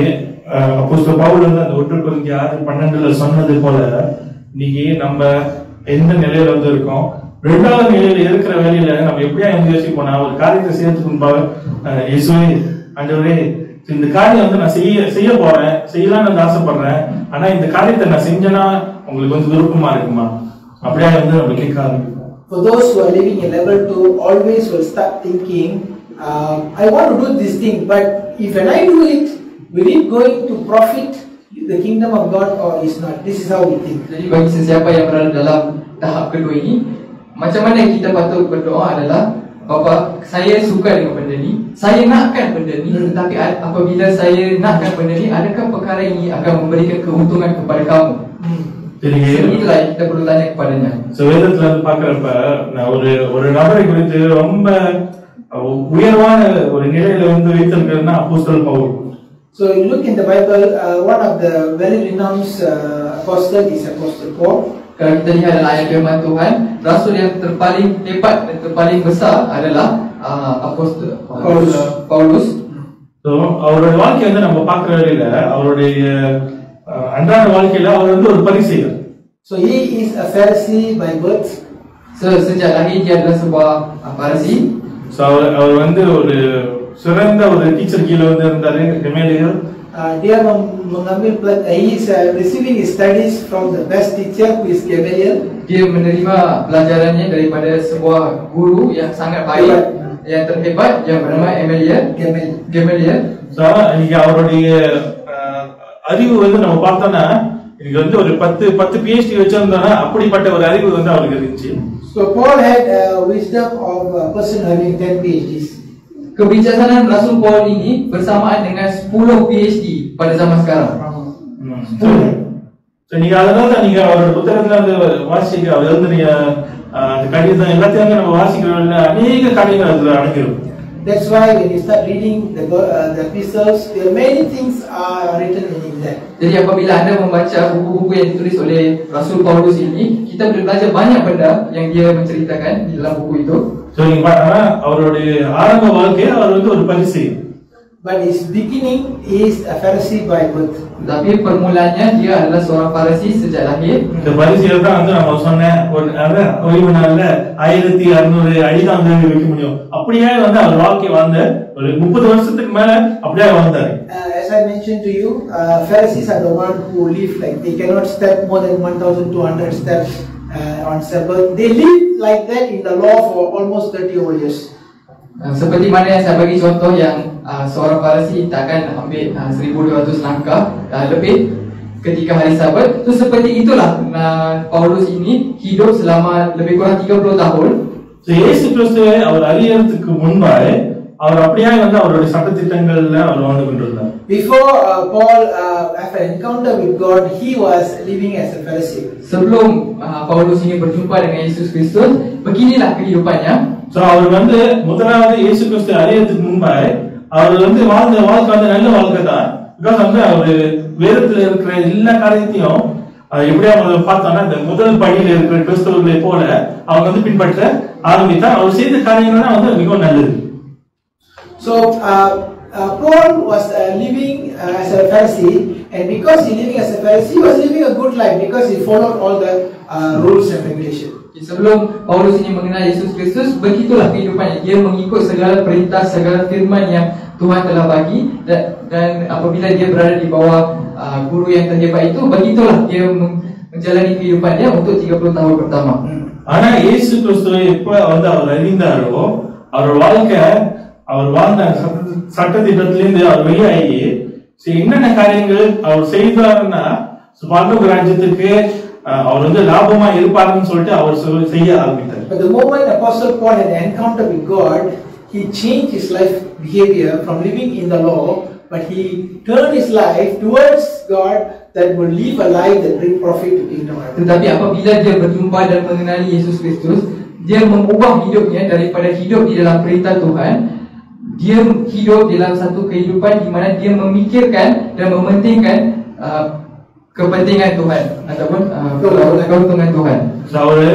அப்போஸ்தலர் பவுல் வந்து அந்த 1 கொரிந்தியர் 6:12 சொன்னது போல இன்னைக்கு நம்ம எந்த நிலையில வந்து இருக்கோம், 2வது நிலையில இருக்கிற வேலையில நம்ம எப்படியா வந்து யோசிப்போம்னா, ஒரு காரியத்தை செய்யறதுக்கு முன்பாக இயேசுவே ஆண்டவரே இந்த காரியம் வந்து நான் செய்ய போறேன், செய்யலாம்னு வந்து ஆசைப்படுறேன், ஆனா இந்த காரியத்தை நான் செஞ்சேன்னா உங்களுக்கு வந்து விருப்பமா இருக்குமா, அப்படியே வந்து நம்ம கேட்க ஆரம்பிப்போம். For those who are living in level 2, always will start thinking, I want to do this thing, but if when I do it, will it going to profit the kingdom of God or is not? This is how we think. Jadi bagi sesiapa yang berada dalam tahap kedua ini, macam mana kita patut berdoa adalah, Bapa, saya suka dengan benda ni, saya nakkan benda ni, tetapi apabila saya nakkan benda ni, adakah perkara ini akan memberikan keuntungan kepada kamu? Itulah yang kita perlu tanya kepadanya. வேதத்துல வந்து பாக்குறப்ப நான் ஒரு நபரை குறித்து ரொம்ப உயர்வான ஒரு நிலையில வந்து வைத்திருக்கிறதுனா அப்போஸ்தலர் Pavul. So you look in the Bible, one of the very renowned apostle is Apostle Paul. Kalau kita lihat dalam ayat firman Tuhan, rasul yang terpaling hebat dan terpaling besar adalah apostol Paulus. So அவருடைய வாழ்க்கையை வந்து நம்ம பார்க்கிற வரையில அவருடைய அன்றாட வாழ்க்கையில அவர் வந்து ஒரு பரிசேயர். So he is a Pharisee by birth. Sejak lahir dia adalah sebuah Farisi. So அவர் வந்து ஒரு சிறந்த ஒரு டீச்சர் கீழ வந்து இருந்தாரு, கெமேலியல். Dia mengambil he is receiving his studies from the best teacher who is Gamaliel. Dia menerima pelajarannya daripada sebuah guru yang sangat baik, yang terhebat, yang bernama Gamaliel. So இன்னைக்கு அவருடைய அறிவு வந்து நம்ம பார்த்தோம்னா இன்னைக்கு வந்து ஒரு 10 PhD வச்சிருந்தானா அப்படிப்பட்ட ஒரு அறிவு வந்து அவருக்கு இருந்துச்சு. So Paul had wisdom of a person having 10 PhDs. Kebijaksanaan Rasul Paul ini bersamaan dengan 10 PhD pada zaman sekarang. So நீங்க அதனால நீங்க அவரோட புத்தகத்துல வந்து வாசிக்க அவர் எழுதிய அந்த கடிதம் எல்லாத்தையும் நம்ம வாசிக்கிறோம்ல, அநேக காரியங்கள் அதுல அடங்கிடும். That's why when you start reading the epistles, there are many things are written in there. Jadi apabila anda membaca buku-buku yang ditulis oleh Rasul Paulus ini, kita boleh belajar banyak benda yang dia menceritakan di dalam buku itu. So நீங்க பார்த்தா அவருடைய ஆரம்ப வாழ்க்கை அவர் வந்து ஒரு பரிசேயர். But his beginning is a Pharisee by birth. Tapi permulaannya dia adalah seorang Farisi sejak lahir. இந்த பரிசேயர் தான் வந்து நம்ம சொன்ன ஒரு நாள்ல 1600 அடி தான் வந்து வைக்க முடியும். அப்படியே வந்து அவர் வாழ்க்கை வாழ்ந்த ஒரு 30 வருஷத்துக்கு மேல அப்படியே வாழ்ந்தாரு. As I mentioned to you, Pharisees are the one who live like they cannot step more than 1200 steps on Sabbath. They live like that in the law for almost 30 over years. Seperti mana yang saya bagi contoh yang seorang Farisi takkan ambil 1200 langkah lebih ketika hari Sabat. So seperti itulah Paulus ini hidup selama lebih kurang 30 tahun. So இயேசு கிறிஸ்துவை அவர் அறியறதுக்கு முன்பாக அவர் அப்படியே வந்து அவருடைய சட்டதிட்டங்கள்ல அவர் வாழ்ந்து கொண்டிருந்தார். Before Paul have an encounter with God, he was living as a Pharisee. Sebelum Paulus ini berjumpa dengan Yesus Kristus, beginilah kehidupannya. So அவர் வந்து முதலாவது இயேசு கிறிஸ்துவை அறியறதுக்கு முன்பாக அவர் வந்து வாழ்ந்த வாழ்க்கை வந்து நல்ல வாழ்க்கை தான். பிகாஸ் வந்து அவர் வேதத்துல இருக்கிற எல்லா காரியத்தையும் எப்படியா பார்த்தோம்னா இந்த முதல் படியில இருக்கிற கிறிஸ்தவர்களை போல அவங்க வந்து பின்பற்ற ஆரம்பித்தா அவர் செய்த காரியங்கள் தான் வந்து மிகவும் நல்லது. So Paul was living as a Pharisee, and because he living as a Pharisee, he was living a good life because he followed all the rules and regulations. Sebelum Paulus ini mengenal Yesus Kristus, begitulah kehidupannya. Dia mengikut segala perintah, segala firman yang Tuhan telah bagi, dan apabila dia berada di bawah guru yang terhebat itu, begitulah dia menjalani kehidupannya untuk 30 tahun pertama. ஆனா இயேசு கிறிஸ்துவை எப்ப வந்து அவர் அறிந்தாரோ அவர் வாழ்க்கை அவர் வாழ்ந்த சட்டத்திட்டத்திலிருந்து அவர் வெளியாகி என்னென்ன காரியங்கள் அவர் செய்தாருன்னா பரலோக ராஜ்யத்துக்கு அவர் வந்து லாபமா இருப்பாருன்னு சொல்லிட்டு அவர் செய்ய ஆரம்பித்தார். But the moment Apostle Paul had an encounter with God, he changed his life behavior from living in the law, but he turned his life towards God that would live a life that bring profit to kingdom of heaven. Tetapi apabila dia berjumpa dan mengenali Yesus Kristus, dia mengubah hidupnya daripada hidup di dalam perintah Tuhan. Dia hidup dalam satu kehidupan di mana dia memikirkan dan mementingkan kepentingan Tuhan ataupun keuntungan Tuhan. அவரு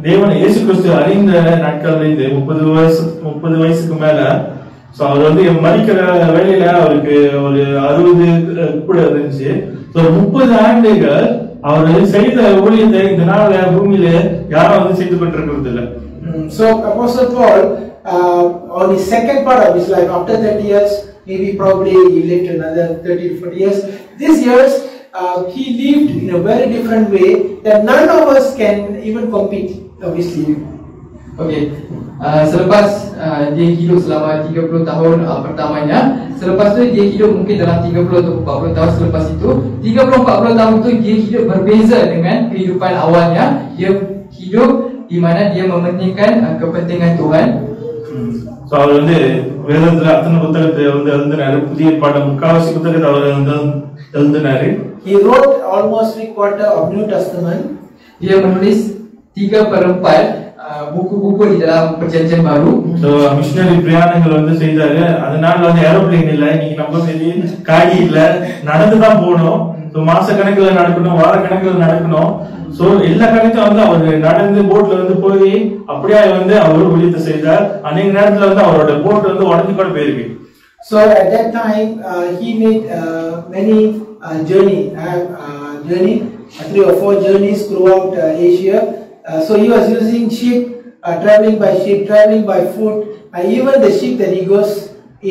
தேவன் இயேசு கிறிஸ்து அறிந்த நாட்கள்ல இருந்து 30 வயசுக்கு மேல அவர் வந்து மரிக்கிற வேலையில அவருக்கு ஒரு 60 கூட இருந்துச்சு. 30 ஆண்டுகள் அவர் செய்த ஊழியத்தை இந்த நாள்ல பூமியில யாரும் வந்து செய்து கொண்டிருக்கிறது இல்லை. So Apostle Paul on his second part of his life, after 30 years, maybe probably he lived another 30 to 40 years. These years he lived in a very different way that none of us can even compete, obviously. Okey, selepas dia hidup selama 30 tahun pertamanya, selepas tu dia hidup mungkin dalam 30 atau 40 tahun selepas itu. 30-40 tahun tu dia hidup berbeza dengan kehidupan awalnya. Dia hidup di mana dia mementingkan kepentingan Tuhan. அவர் வந்து வேதத்துல அத்தனை புத்தகத்தை வந்து எழுதினாரு. புதிய பாடம் முக்காவாசி புத்தகத்தை அவர் வந்து எழுதினாரு. He wrote almost 3/4 of New Testament. Dia menulis 3/4 buku-buku di dalam perjanjian baru. So missionary பிரயாணங்கள் வந்து செய்தாரு. அதனால வந்து ஏரோப்ளேன் இல்ல, நீங்க நம்ம பெரிய காடி இல்ல, நடந்து தான் போகணும். ஸோ மாச கணக்கில் நடக்கணும், வார கணக்கில் நடக்கணும். ஸோ எல்லா கணக்கும் வந்து அவர் நடந்து போட்ல வந்து போய் அப்படியே வந்து அவர் ஊழியத்தை செய்தார். அநேக நேரத்துல வந்து அவரோட போட் வந்து உடஞ்சு கூட போயிருக்கு. So at that time he made many journey 3 or 4 journeys throughout Asia. So he was using ship, traveling by ship, traveling by foot. Even the ship that he goes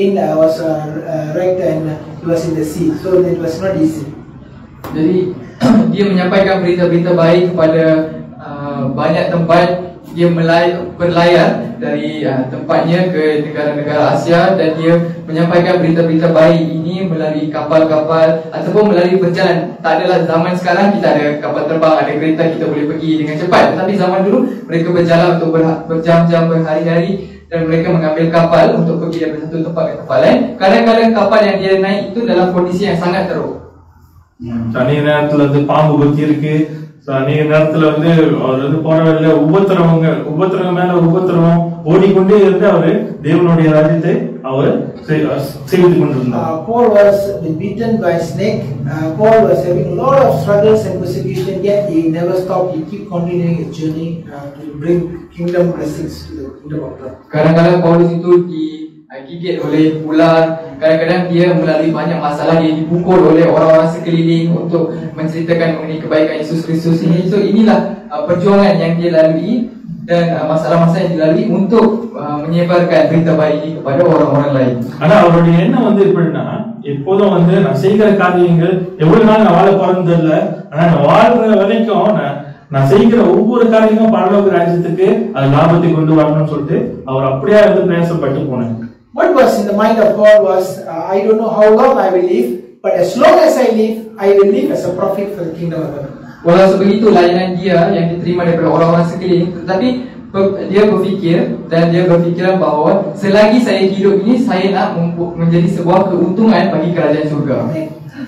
in was wrecked and he was in the sea. So it was not easy. Jadi dia menyampaikan berita-berita baik kepada banyak tempat. Dia berlayar dari tempatnya ke negara-negara Asia dan dia menyampaikan berita-berita baik ini melalui kapal-kapal ataupun melalui berjalan. Tak adalah zaman sekarang kita ada kapal terbang, ada kereta, kita boleh pergi dengan cepat. Tetapi zaman dulu mereka berjalan untuk berjam-jam, berhari-hari dan mereka mengambil kapal untuk pergi dari satu tempat ke tempat lain. Kadang-kadang kapal yang dia naik itu dalam kondisi yang sangat teruk. அநேக நேரத்துல வந்து பாம்பு பத்தி இருக்கு. அநேக நேரத்துல வந்து அவர் வந்து போன வழியில உபத்திரவம் மேல உபத்திரவம் ஓடிக்கொண்டே இருந்து அவரு தேவனுடைய ராஜ்யத்தை அவர் செய்து கொண்டிருந்தார். Paul was beaten by snake. Paul was having a lot of struggles and persecution, yet he never stopped. He keep continuing his journey to bring kingdom blessings to the kingdom of God. Kadang-kadang Paulus itu digigit oleh ular. Kadang-kadang dia melalui banyak masalah, dia dipukul oleh orang-orang sekeliling untuk menceritakan mengenai kebaikan Yesus Kristus ini. So inilah perjuangan yang dia lalui dan masalah-masalah yang dilalui untuk menyebarkan berita baik ini kepada orang-orang lain. ஆனா அவருடைய எண்ணம் வந்து எப்படின்னா, எப்போதும் வந்து நான் செய்கிற காரியங்கள் எவ்வளவு நாள் நான் வாழ போறேன்னு தெரியல, ஆனா நான் வாழ்ற வரைக்கும் நான் செய்கிற ஒவ்வொரு காரியமும் பரலோக ராஜ்யத்துக்கு அது லாபத்தை கொண்டு வரணும்னு சொல்லிட்டு அவர் அப்படியே வந்து பிரயாசப்பட்டு போனார். What was in the mind of Paul was, I don't know how long I will live, but as long as I live, I will live as a prophet for the kingdom of God. Walau sebegitu layanan dia yang diterima daripada orang-orang sekeliling, tetapi dia berfikir dan dia berfikiran bahawa selagi saya hidup ini, saya nak menjadi sebuah keuntungan bagi kerajaan surga.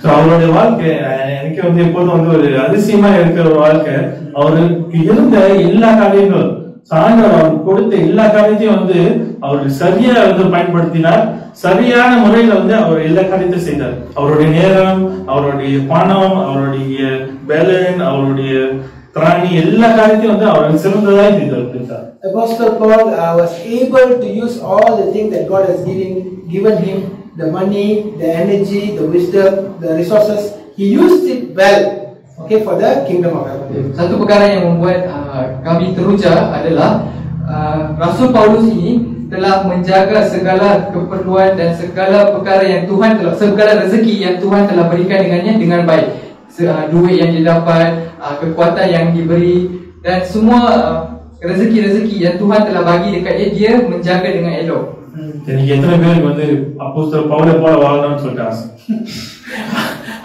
So அவருடைய வாழ்க்கை எனக்கு வந்து எப்போதும் வந்து ஒரு அதிசயமா இருக்கிற ஒரு வாழ்க்கை. அவருக்கு இருந்த எல்லா காரியங்களும் சாயந்தரம் அவர் கொடுத்த எல்லா காரியத்தையும் வந்து அவர் சரியா வந்து பயன்படுத்தினார். சரியான முறையில வந்து அவர் எல்லா காரியத்தையும் செய்தார். அவருடைய நேரம், அவருடைய பணம், அவருடைய பேலன், அவருடைய திராணி, எல்லா காரியத்தையும் வந்து அவர் சிறந்ததாக செய்தார். Apostle Paul was able to use all the things that God has given him, the money, the energy, the wisdom, the resources. He used it well, okay, for the kingdom of heaven. Satu perkara yang membuat kami teruja adalah Rasul Paulus ini telah menjaga segala keperluan dan segala perkara yang Tuhan telah, segala rezeki yang Tuhan telah berikan dengannya dengan baik. Duit yang dia dapat, kekuatan yang diberi dan semua rezeki-rezeki yang Tuhan telah bagi dekat dia menjaga dengan elok. எனக்கு எத்தனை பேருக்கு வந்து அப்போஸ்தலர் பவுலை போல வாழணும்னு சொல்லிட்டு ஆசை.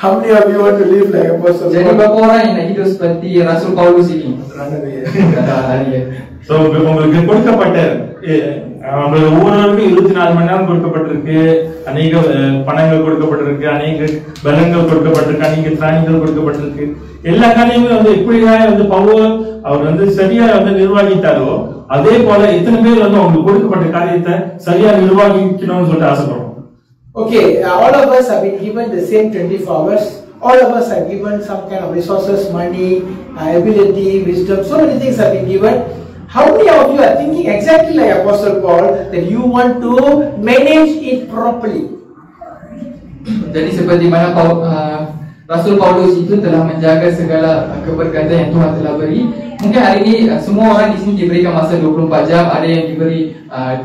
How many of you want to live like Apostle Jadi Paul? berapa orang yang nak hidup seperti Rasul Paulus ini? Run away. Kata hari ya. So உங்களுக்கு கொடுக்கப்பட்ட நம்மளுக்கு ஒவ்வொருவருக்கும் 24 மணி நேரம் கொடுக்கப்பட்டிருக்கு, அநேக பணங்கள் கொடுக்கப்பட்டிருக்கு, அநேக பலங்கள் கொடுக்கப்பட்டிருக்கு, அநேக திராணிகள் கொடுக்கப்பட்டிருக்கு. எல்லா காரியங்களும் வந்து எப்படிதான் வந்து பவுல் அவர் வந்து சரியா வந்து நிர்வகித்தாரோ அதே போல இத்தனை பேர் வந்து அவங்களுக்கு கொடுக்கப்பட்ட காரியத்தை சரியா நிர்வகிக்கணும்னு சொல்லிட்டு ஆசைப்படுறோம். Okay, all of us have been given the same 24 hours. All of us are given some kind of resources, money, ability, wisdom. So many things have been given. How many of you are thinking exactly like Apostle Paul that you want to manage it properly? Jadi seperti mana Rasul Paulus itu telah menjaga segala keberkatan yang Tuhan telah beri. Mungkin hari ini semua orang di sini diberikan masa 24 jam. Ada yang diberi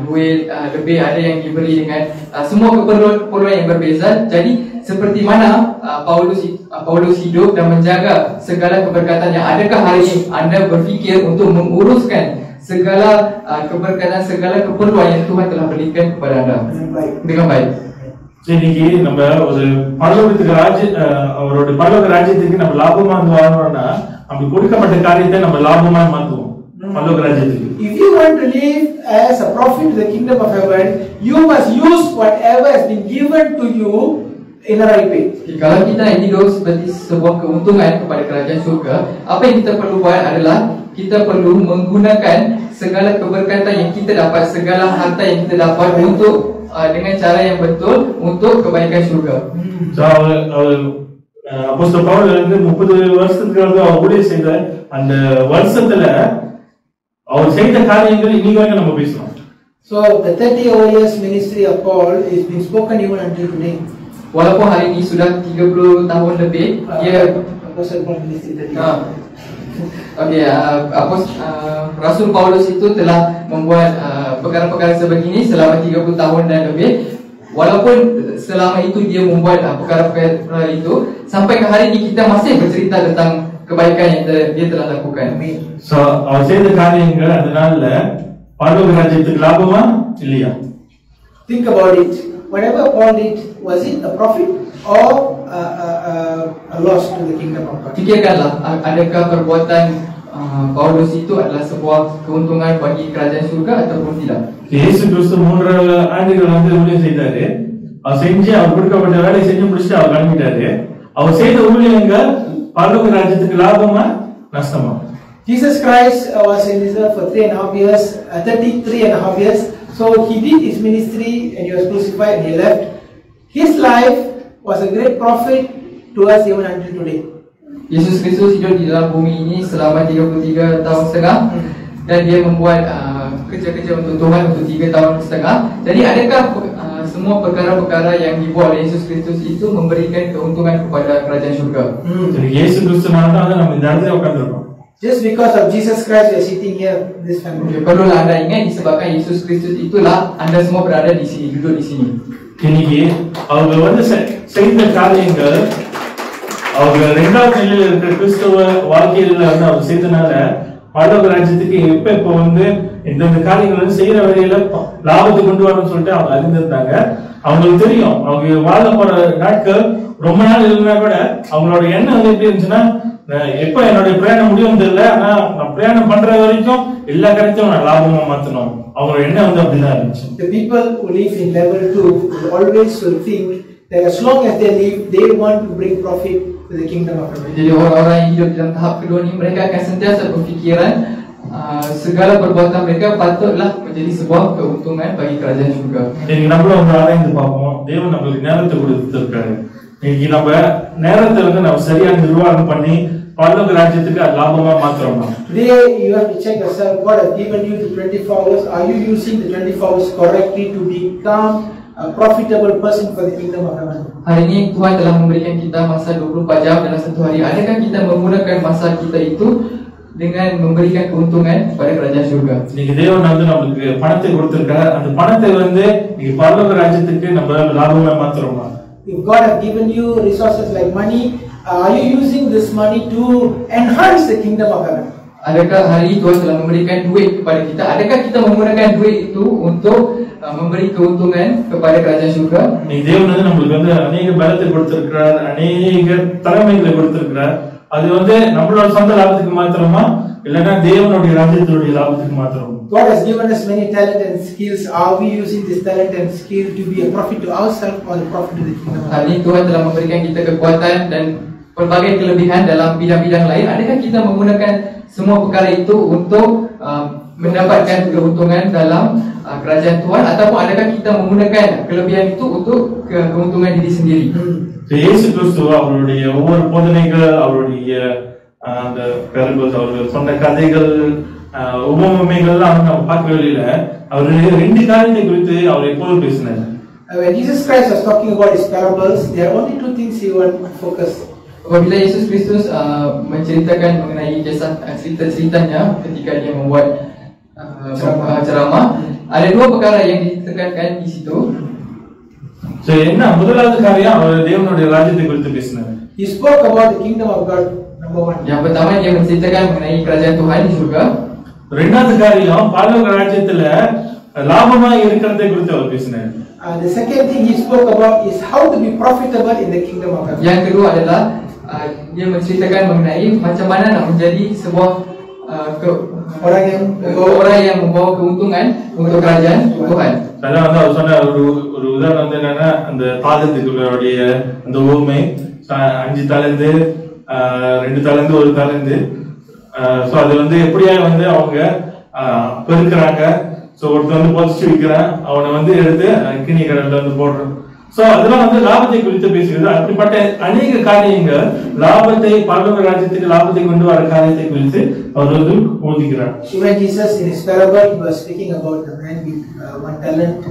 duit lebih, ada yang diberi dengan semua keperluan yang berbeza. Jadi seperti mana Paulus hidup dan menjaga segala keberkatan yang adakah hari ini anda berfikir untuk menguruskan segala keberkatan, segala keperluan yang Tuhan telah berikan kepada anda dengan baik. இன்னைக்கு நம்ம ஒரு பரலோகத்துக்கு அவரோட பரலோக ராஜ்யத்துக்கு நம்ம லாபமா வாழணும்னா நமக்கு கொடுக்கப்பட்ட காரியத்தை நம்ம லாபமா மாத்துவோம் பரலோக ராஜ்யத்துக்கு. If you want to live as a prophet to the kingdom of heaven, you must use whatever has been given to you in the right way. Kalau kita nak hidup seperti sebuah keuntungan kepada kerajaan syurga, apa yang kita perlu buat adalah kita perlu menggunakan segala keberkatan yang kita dapat, segala harta yang kita dapat untuk dengan cara yang betul untuk kebaikan syurga. So அப்போஸ்தலர் பவுல் வந்து 30 வருஷத்துக்கு அவர் ஊழியம் செய்த அந்த வருஷத்துல அவர் செய்த காரியங்கள் இன்னைக்கு வரைக்கும் நம்ம பேசணும். So the 30 years ministry of Paul is being spoken even until today. Walaupun hari ini sudah 30 tahun lebih, Apostle Paul ministry 30. Okey, Rasul Paulus itu telah membuat perkara-perkara sebegini selama 30 tahun dan lebih. Walaupun selama itu dia membuat perkara-perkara itu, sampai ke hari ini kita masih bercerita tentang kebaikan yang dia telah lakukan. So அவர் செய்த காரியங்கள் அதனால பரலோக ராஜ்யத்துக்கு லாபமா இல்லையா? Think about it. Whatever Paul did, was it a profit or a loss to the kingdom of God? Fikirkanlah, adakah perbuatan Paulus itu adalah sebuah keuntungan bagi kerajaan syurga ataupun tidak? இயேசு கிறிஸ்து 3 ஆண்டுகள் வந்து ஊழியம் செய்தாரு. அவர் செஞ்சு அவர் கொடுக்கப்பட்ட வேலையை செஞ்சு முடிச்சுட்டு அவர் கிளம்பிட்டாரு. அவர் செய்த ஊழியங்கள் பரலோக ராஜ்யத்துக்கு லாபமா நஷ்டமா? Jesus Christ was in this earth for 3.5 years, 33.5 years. So he did his ministry and he was crucified and he left. His life was a great profit to us even until today. Yesus Kristus hidup di dalam bumi ini selama 33 tahun setengah dan dia membuat kerja-kerja untuk Tuhan untuk 3 tahun setengah. Jadi adakah semua perkara-perkara yang dibuat oleh Yesus Kristus itu memberikan keuntungan kepada kerajaan syurga? Jadi இயேசு கிறிஸ்துனால தான் நம்ம இந்த இடத்துல உட்கார்ந்திருக்கோம். Just because of Jesus Christ we are sitting here, this family. Okay, perlulah anda ingat disebabkan Yesus Kristus itulah anda semua berada di sini, duduk di sini. இன்னைக்கு அவங்க வந்து செய்த காரியங்கள் அவங்க இரண்டாவது நிலையில இருக்கிற கிறிஸ்தவ வாழ்க்கையில வந்து அவர் செய்தனால பரலோக ராஜ்யத்துக்கு இப்போ வந்து இந்த காரியங்கள் வந்து செய்யற வழியில லாபத்தை கொண்டு வரணும்னு சொல்லிட்டு அவங்க அறிந்திருந்தாங்க. அவங்களுக்கு தெரியும் அவங்க வாழ போற நாட்கள் ரொம்ப நாள் இல்லைன்னா கூட அவங்களோட எண்ணம் வந்து எப்படி இருந்துச்சுன்னா எப்ப என்னுடைய பிரயாணம் முடியும் தெரியல, ஆனா நான் பிரயாணம் பண்ற வரைக்கும் எல்லா காரியத்தையும் நான் லாபமா மாத்தணும். அவங்களோட எண்ணம் வந்து அப்படிதான் இருந்துச்சு. The people who live in level 2 will always will think that as long as they live, they want to bring profit to the kingdom of heaven. Jadi orang-orang yang hidup dalam tahap kedua ni mereka akan sentiasa berfikiran segala perbuatan mereka patutlah menjadi sebuah keuntungan bagi kerajaan syurga. Jadi நம்மளும் ஒரு ஆராய்ந்து பார்ப்போம். தேவன் நமக்கு நேரத்தை கொடுத்திருக்காரு. இன்னைக்கு நம்ம நேரத்தை வந்து நம்ம சரியா நிர்வாகம் பண்ணி பரலோக ராஜ்யத்துக்கு லாபமா மாத்துறோம். Today you have to check yourself. God has given you the 24 hours. Are you using the 24 hours correctly to become a profitable person for the kingdom of heaven? Hari ini Tuhan telah memberikan kita masa 24 jam dalam satu hari. Adakah kita menggunakan masa kita itu dengan memberikan keuntungan kepada kerajaan syurga? இன்னைக்கு தேவன் வந்து நமக்கு பணத்தை கொடுத்திருக்கார். அந்த பணத்தை வந்து இன்னைக்கு பரலோக ராஜ்யத்துக்கு நம்ம லாபமா மாத்துறோம். If God has given you resources like money, are you using this money to enhance the kingdom of heaven? Adakah hari ini Tuhan telah memberikan duit kepada kita? Adakah kita menggunakan duit itu untuk memberi keuntungan kepada kerajaan syurga. நீ தேவன் வந்து நம்மளுக்கு வந்து அநேக பலத்தை கொடுத்திருக்கிறார், அநேக திறமைகளை கொடுத்திருக்கிறார். அது வந்து நம்மளோட சொந்த லாபத்துக்கு மாத்திரமா இல்லைன்னா தேவனுடைய ராஜ்யத்தினுடைய லாபத்துக்கு மாத்திரம்? God has given us many talent and skills. Are we using this talent and skill to be a profit to ourselves or a profit to the kingdom? Hari ini Tuhan telah memberikan kita kekuatan dan pelbagai kelebihan dalam bidang-bidang lain. Adakah kita menggunakan semua perkara itu untuk mendapatkan keuntungan dalam kerajaan Tuhan, ataupun adakah kita menggunakan kelebihan itu untuk keuntungan diri sendiri? இயேசு கிறிஸ்து அவருடைய ஒவ்வொரு போதனைகள், அவருடைய அந்த parables, அவர்கள் சொன்ன கதைகள், உபமைகள்லாம் நம்ம பார்க்க வெளியில அவர் ரெண்டு காரியத்தை குறித்து அவர் எப்போதும் பேசினார். When Jesus Christ was talking about his parables, there are only two things he would focus. Apabila Yesus Kristus menceritakan mengenai kisah cerita-ceritanya ketika dia membuat ceramah, ada dua perkara yang ditekankan di situ. So என்ன முதலாவது காரியம், அவர் தேவனுடைய ராஜ்யத்தை குறித்து பேசினார். He spoke about the kingdom of God, number one. Yang pertama dia menceritakan mengenai kerajaan Tuhan di surga. ரெண்டாவது காரியம் பரலோக ராஜ்யத்துல லாபமா இருக்கிறதை குறித்து அவர் பேசினார். The second thing he spoke about is how to be profitable in the kingdom of God. Yang kedua adalah dia menceritakan mengenai macam mana nak menjadi sebuah orang yang membawa keuntungan untuk kerajaan Tuhan. அதான் வந்து அவர் சொன்ன ஒரு உதாரணம் வந்து என்னன்னா, அந்த தாளந்துகளுடைய அந்த உவமை, 5 தாளந்து 2 தாளந்து 1 தாளந்து. ஸோ அது வந்து எப்படியா வந்து அவங்க பெருக்கிறாங்க. ஸோ ஒருத்தர் வந்து பொசிச்சு விற்கிறான், அவனை வந்து எடுத்து கிணி கடல்ல வந்து போடுறான். ஸோ அதெல்லாம் வந்து லாபத்தை குறித்து பேசுகிறது. அப்படிப்பட்ட அநேக காரியங்கள் லாபத்தை, பரலோக ராஜ்யத்துக்கு லாபத்தை கொண்டு வர காரியத்தை குறித்து அவர் வந்து போதிக்கிறார். Even Jesus in his parable, he was speaking about the man with 1 talent,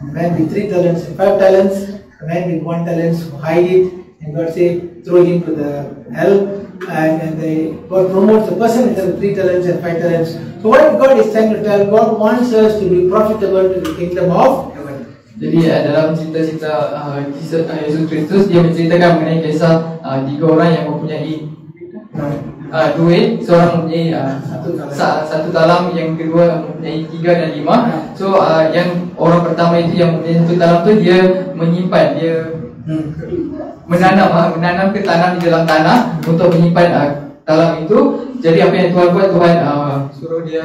the man with 3 talents and 5 talents, the man with 1 talent who hide it, and God said, throw him to the hell, and God promotes the person with the 3 talents and 5 talents. So what God is trying to tell, God wants us to be profitable to the kingdom of heaven. Jadi dalam cerita-cerita kisah Yesus Kristus, dia menceritakan mengenai kisah 3 orang yang mempunyai duit. Seorang mempunyai 1 talam, yang kedua mempunyai 3 dan 5. So yang orang pertama itu yang mempunyai 1 talam tu, dia menyimpan, dia menanam ke tanam di dalam tanah untuk menyimpan talam itu. Jadi apa yang Tuhan buat, Tuhan suruh dia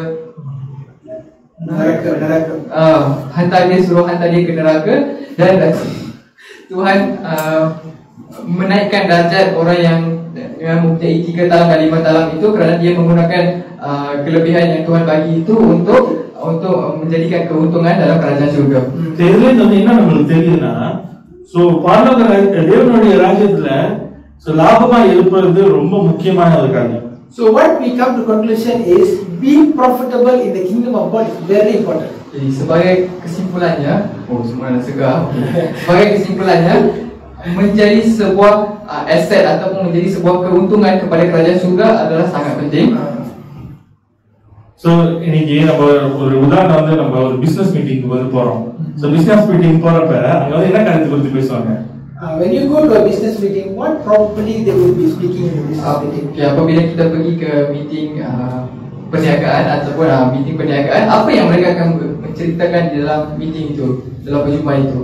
suruh hantar dia ke neraka. Dan Tuhan menaikkan darjat orang yang mempunyai 3 talam dan 5 talam itu, kerana dia menggunakan kelebihan yang Tuhan bagi itu untuk menjadikan keuntungan dalam kerajaan syurga. இதுல வந்து என்ன நம்மளுக்கு தெரியுதுன்னா, சோ பரலோக தேவனுடைய ராஜ்யத்துல லாபமா இருப்பது ரொம்ப முக்கியமான ஒரு காரியம். So what we come to conclusion is being profitable in the kingdom of God is very important. Jadi sebagai kesimpulannya, semua dah segar. Sebagai kesimpulannya, menjadi sebuah aset ataupun menjadi sebuah keuntungan kepada kerajaan syurga adalah sangat penting. So இன்னைக்கு நம்ம ஒரு உதாரணம் வந்து, நம்ம ஒரு பிசினஸ் மீட்டிங்க்கு வந்து போறோம். So பிசினஸ் மீட்டிங் போறப்ப அங்க வந்து என்ன காரியத்தை குறித்து பேசுவாங்க? When you go to a business meeting, what probably they will be speaking in the business meeting? Apabila kita pergi ke meeting perniagaan ataupun meeting perniagaan, apa yang mereka akan menceritakan di dalam meeting itu, dalam perjumpaan itu?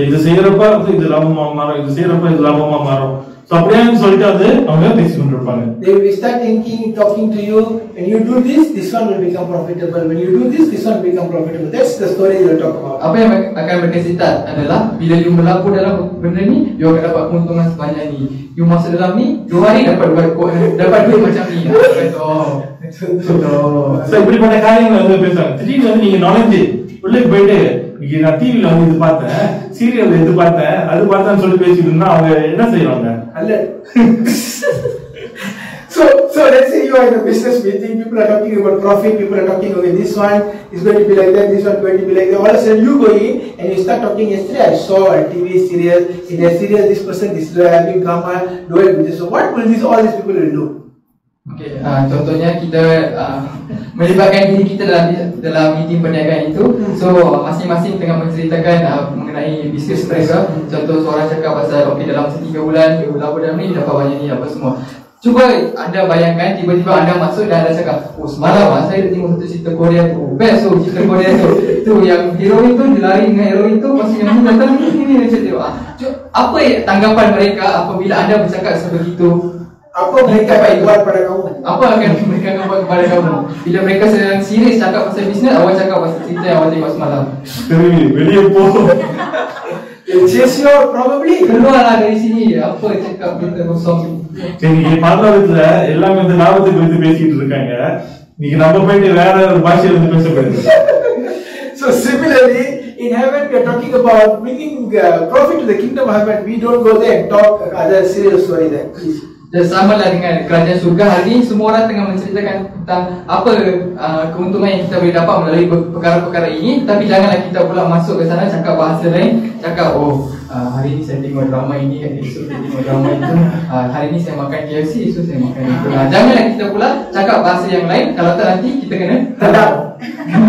இது செய்யறப்ப வந்து இது லாபமா மாறும், இது செய்யறப்ப இது லாபமா மாறும். சோ அப்படியே சொல்லிட்டு அது அவங்க பேசிட்டு இருப்பாங்க. They will start talking to you. When you do this one will become profitable. When you do this one will become profitable. That's the story they will talk about. Apa yang akan mereka cerita adalah, bila you melabur dalam benda ni, you akan dapat keuntungan sebanyak ni. You masuk dalam ni, 2 hari dapat duit macam ni. So இப்படிப்பட்ட காரியங்கள் வந்து பேசுறாங்க. திடீர்னு வந்து நீங்க நுழைஞ்சு உள்ளே போயிட்டு, இன்னைக்கு நான் டிவில வந்து இது பார்த்தேன், சீரியல் இது பார்த்தேன், அது பார்த்தேன்னு சொல்லி பேசிட்டு இருந்தா அவங்க என்ன செய்வாங்க? So let's say you are in a business meeting, people are talking about profit, people are talking, okay, this one is going to be like that, this one is going to be like that. All of a sudden you go in and you start talking. Yesterday I saw a TV serial, in a serial this person, this having drama, doing this. So what will all these people will do? Okay, contohnya kita melibatkan diri kita dalam meeting perniagaan itu. So masing-masing tengah menceritakan mengenai bisnes mereka. Contoh seorang cakap pasal, okay, dalam 3 bulan you labur dalam ni dapat banyak ni, apa semua. Cuba anda bayangkan tiba-tiba anda masuk dan anda cakap, oh semalam saya tengok satu cerita Korea tu, best tu cerita Korea tu yang heroin tu dia lari dengan heroin tu, lepas yang ni datang ni macam tu. Apa tanggapan mereka apabila anda bercakap sebegitu? Apa mereka akan buat pada kamu? Apa akan mereka akan buat kepada kamu? Bila mereka sedang serius cakap pasal bisnes, awak cakap pasal cerita yang awak tengok semalam. வெளியே போ. They'll chase you out probably. Keluarlah dari sini. Apa cakap berita kosong? இன்னைக்கு பரலோகத்துல எல்லாமே வந்து லாபத்தை குறித்து பேசிட்டு இருக்காங்க. இன்னைக்கு நம்ம போயிட்டு வேற ஒரு பாஷையில வந்து பேச போயிருக்கோம். So similarly, in heaven we are talking about bringing profit to the kingdom of heaven. We don't go there and talk other serious story there. Please. Dan samalah dengan kerajaan surga. Hari ini semua orang tengah menceritakan tentang apa keuntungan yang kita boleh dapat melalui perkara-perkara ini. Tapi janganlah kita pula masuk ke sana cakap bahasa lain, cakap hari ini saya tengok drama ini, esok saya tengok drama itu, hari ini saya makan KFC, esok saya makan itu. Janganlah kita pula cakap bahasa yang lain. Kalau tak nanti kita kena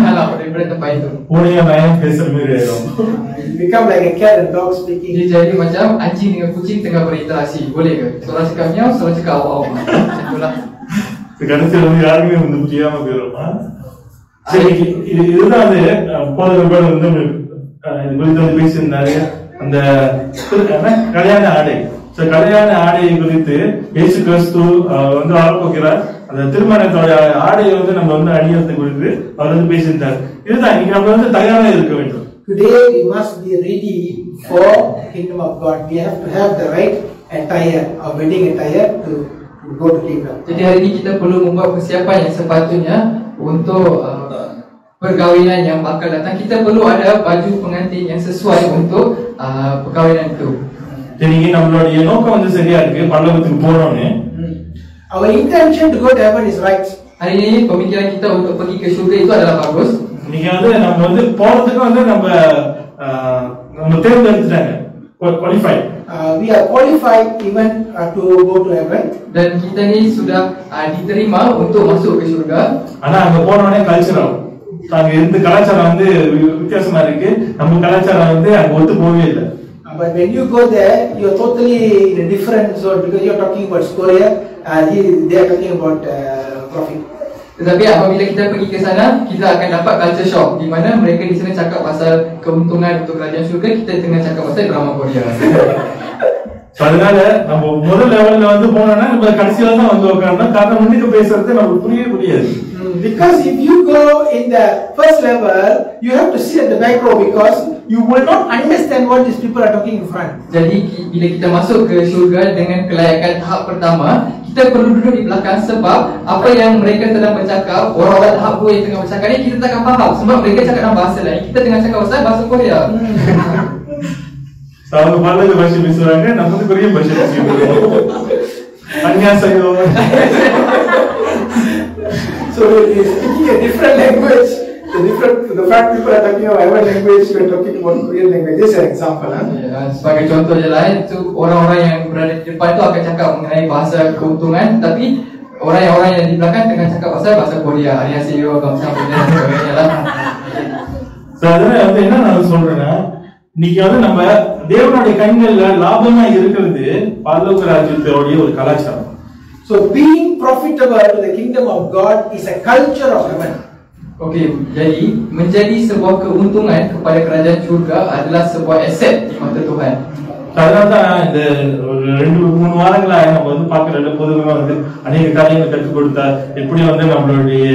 halau daripada tempat itu. பூனையா நான் பேசுற மாதிரி ஆயிடும். Become like a cat and dog speaking. Dia jadi macam anjing dengan kucing tengah berinteraksi. Boleh ke? Seorang cakap miau, seorang cakap awak. Macam itulah. கடைசியில் வந்து யாருமே வந்து புரியாம போயிடும். சரி, இதுதான் வந்து போதகர்கள் வந்து இது குறித்து வந்து பேசியிருந்தாரு. அந்த கல்யாண ஆடை, கல்யாண ஆடையை குறித்து இயேசு கிறிஸ்து வந்து ஆரம்பிக்கிறார். அந்த திருமணத்தோட ஆடையை வந்து நம்ம வந்து அணியத்தை குறித்து அவர் வந்து பேசியிருந்தார். இதுதான் இன்னைக்கு நம்ம வந்து தயாரா இருக்க வேண்டும். Today we must be ready for the kingdom of God. We have to have the right attire, our wedding attire to go to kingdom. Jadi hari ini kita perlu membuat persiapan yang sepatutnya untuk perkahwinan yang bakal datang. Kita perlu ada baju pengantin yang sesuai untuk perkahwinan itu. Jadi நம்மளுடைய நோக்கம் வந்து சரியா இருக்கு, பரலோகத்துக்கு போறோம்னு. Our intention to go to heaven is right. Hari ini pemikiran kita untuk pergi ke syurga itu adalah bagus. நீங்க வந்து நம்ம வந்து போறதுக்கு வந்து நம்ம தேர்ந்தெடுத்துட்டாங்க, qualified. We are qualified even to go to heaven. Dan kita ni sudah diterima untuk masuk ke syurga. ஆனா அங்க போனோடனே கல்ச்சரல் அங்க இருந்து கலாச்சாரம் வந்து வித்தியாசமா இருக்கு. நம்ம கலாச்சாரம் வந்து அங்க ஒத்து போகவே இல்லை. But when you go there, you are totally in a different zone because you are talking about Korea. They are talking about profit. Tetapi apabila kita pergi ke sana, kita akan dapat culture shock di mana mereka di sana cakap pasal keuntungan untuk kerajaan syurga, kita tengah cakap pasal drama Korea. அதனால நம்ம முதல் லெவல்ல வந்து போனோம்னா நம்ம கடைசியில தான் வந்து உட்காரணும். காரணம் முன்னுக்கு பேசுறது நமக்கு புரியவே புரியாது. Because if you go in the first level, you have to sit at the back row because you will not understand what these people are talking in front. Jadi bila kita masuk ke syurga dengan kelayakan tahap pertama, kita perlu duduk di belakang sebab apa yang mereka sedang bercakap, orang-orang tahap 2 yang tengah bercakap ni kita takkan faham sebab mereka cakap dalam bahasa lain. Kita tengah cakap bahasa Korea. அவங்க பல்லக பாஷை பேசுறாங்க, நம்ம வந்து கொரிய பாஷை பேசுறோம். அன்யாசயோ. So he is speaking a different language. The fact people are talking about our language, we are talking about Korean language. This is an example. Sebagai contoh je lah, itu orang-orang yang berada di depan tu akan cakap mengenai bahasa keuntungan, tapi orang yang di belakang tengah cakap pasal bahasa Korea. Annyeonghaseyo, bangsa punya dan sebagainya lah. So அதனால வந்து என்ன நான் சொல்றேன்னா, இன்னைக்கு வந்து நம்ம தேவனுடைய கண்கள்ல லாபமா இருக்கிறது பரலோக ராஜ்யத்தோட ஒரு கலாச்சாரம். So being profitable to the kingdom of God is a culture of heaven. Okey, jadi menjadi sebuah keuntungan kepada kerajaan syurga adalah sebuah aset di mata Tuhan. அதனால தான் இந்த ஒரு 2-3 வாரங்களா நம்ம வந்து பார்க்கறதுல பொதுவாக வந்து அநேக காரியங்களை கற்றுக் கொடுத்தா எப்படி வந்து நம்மளுடைய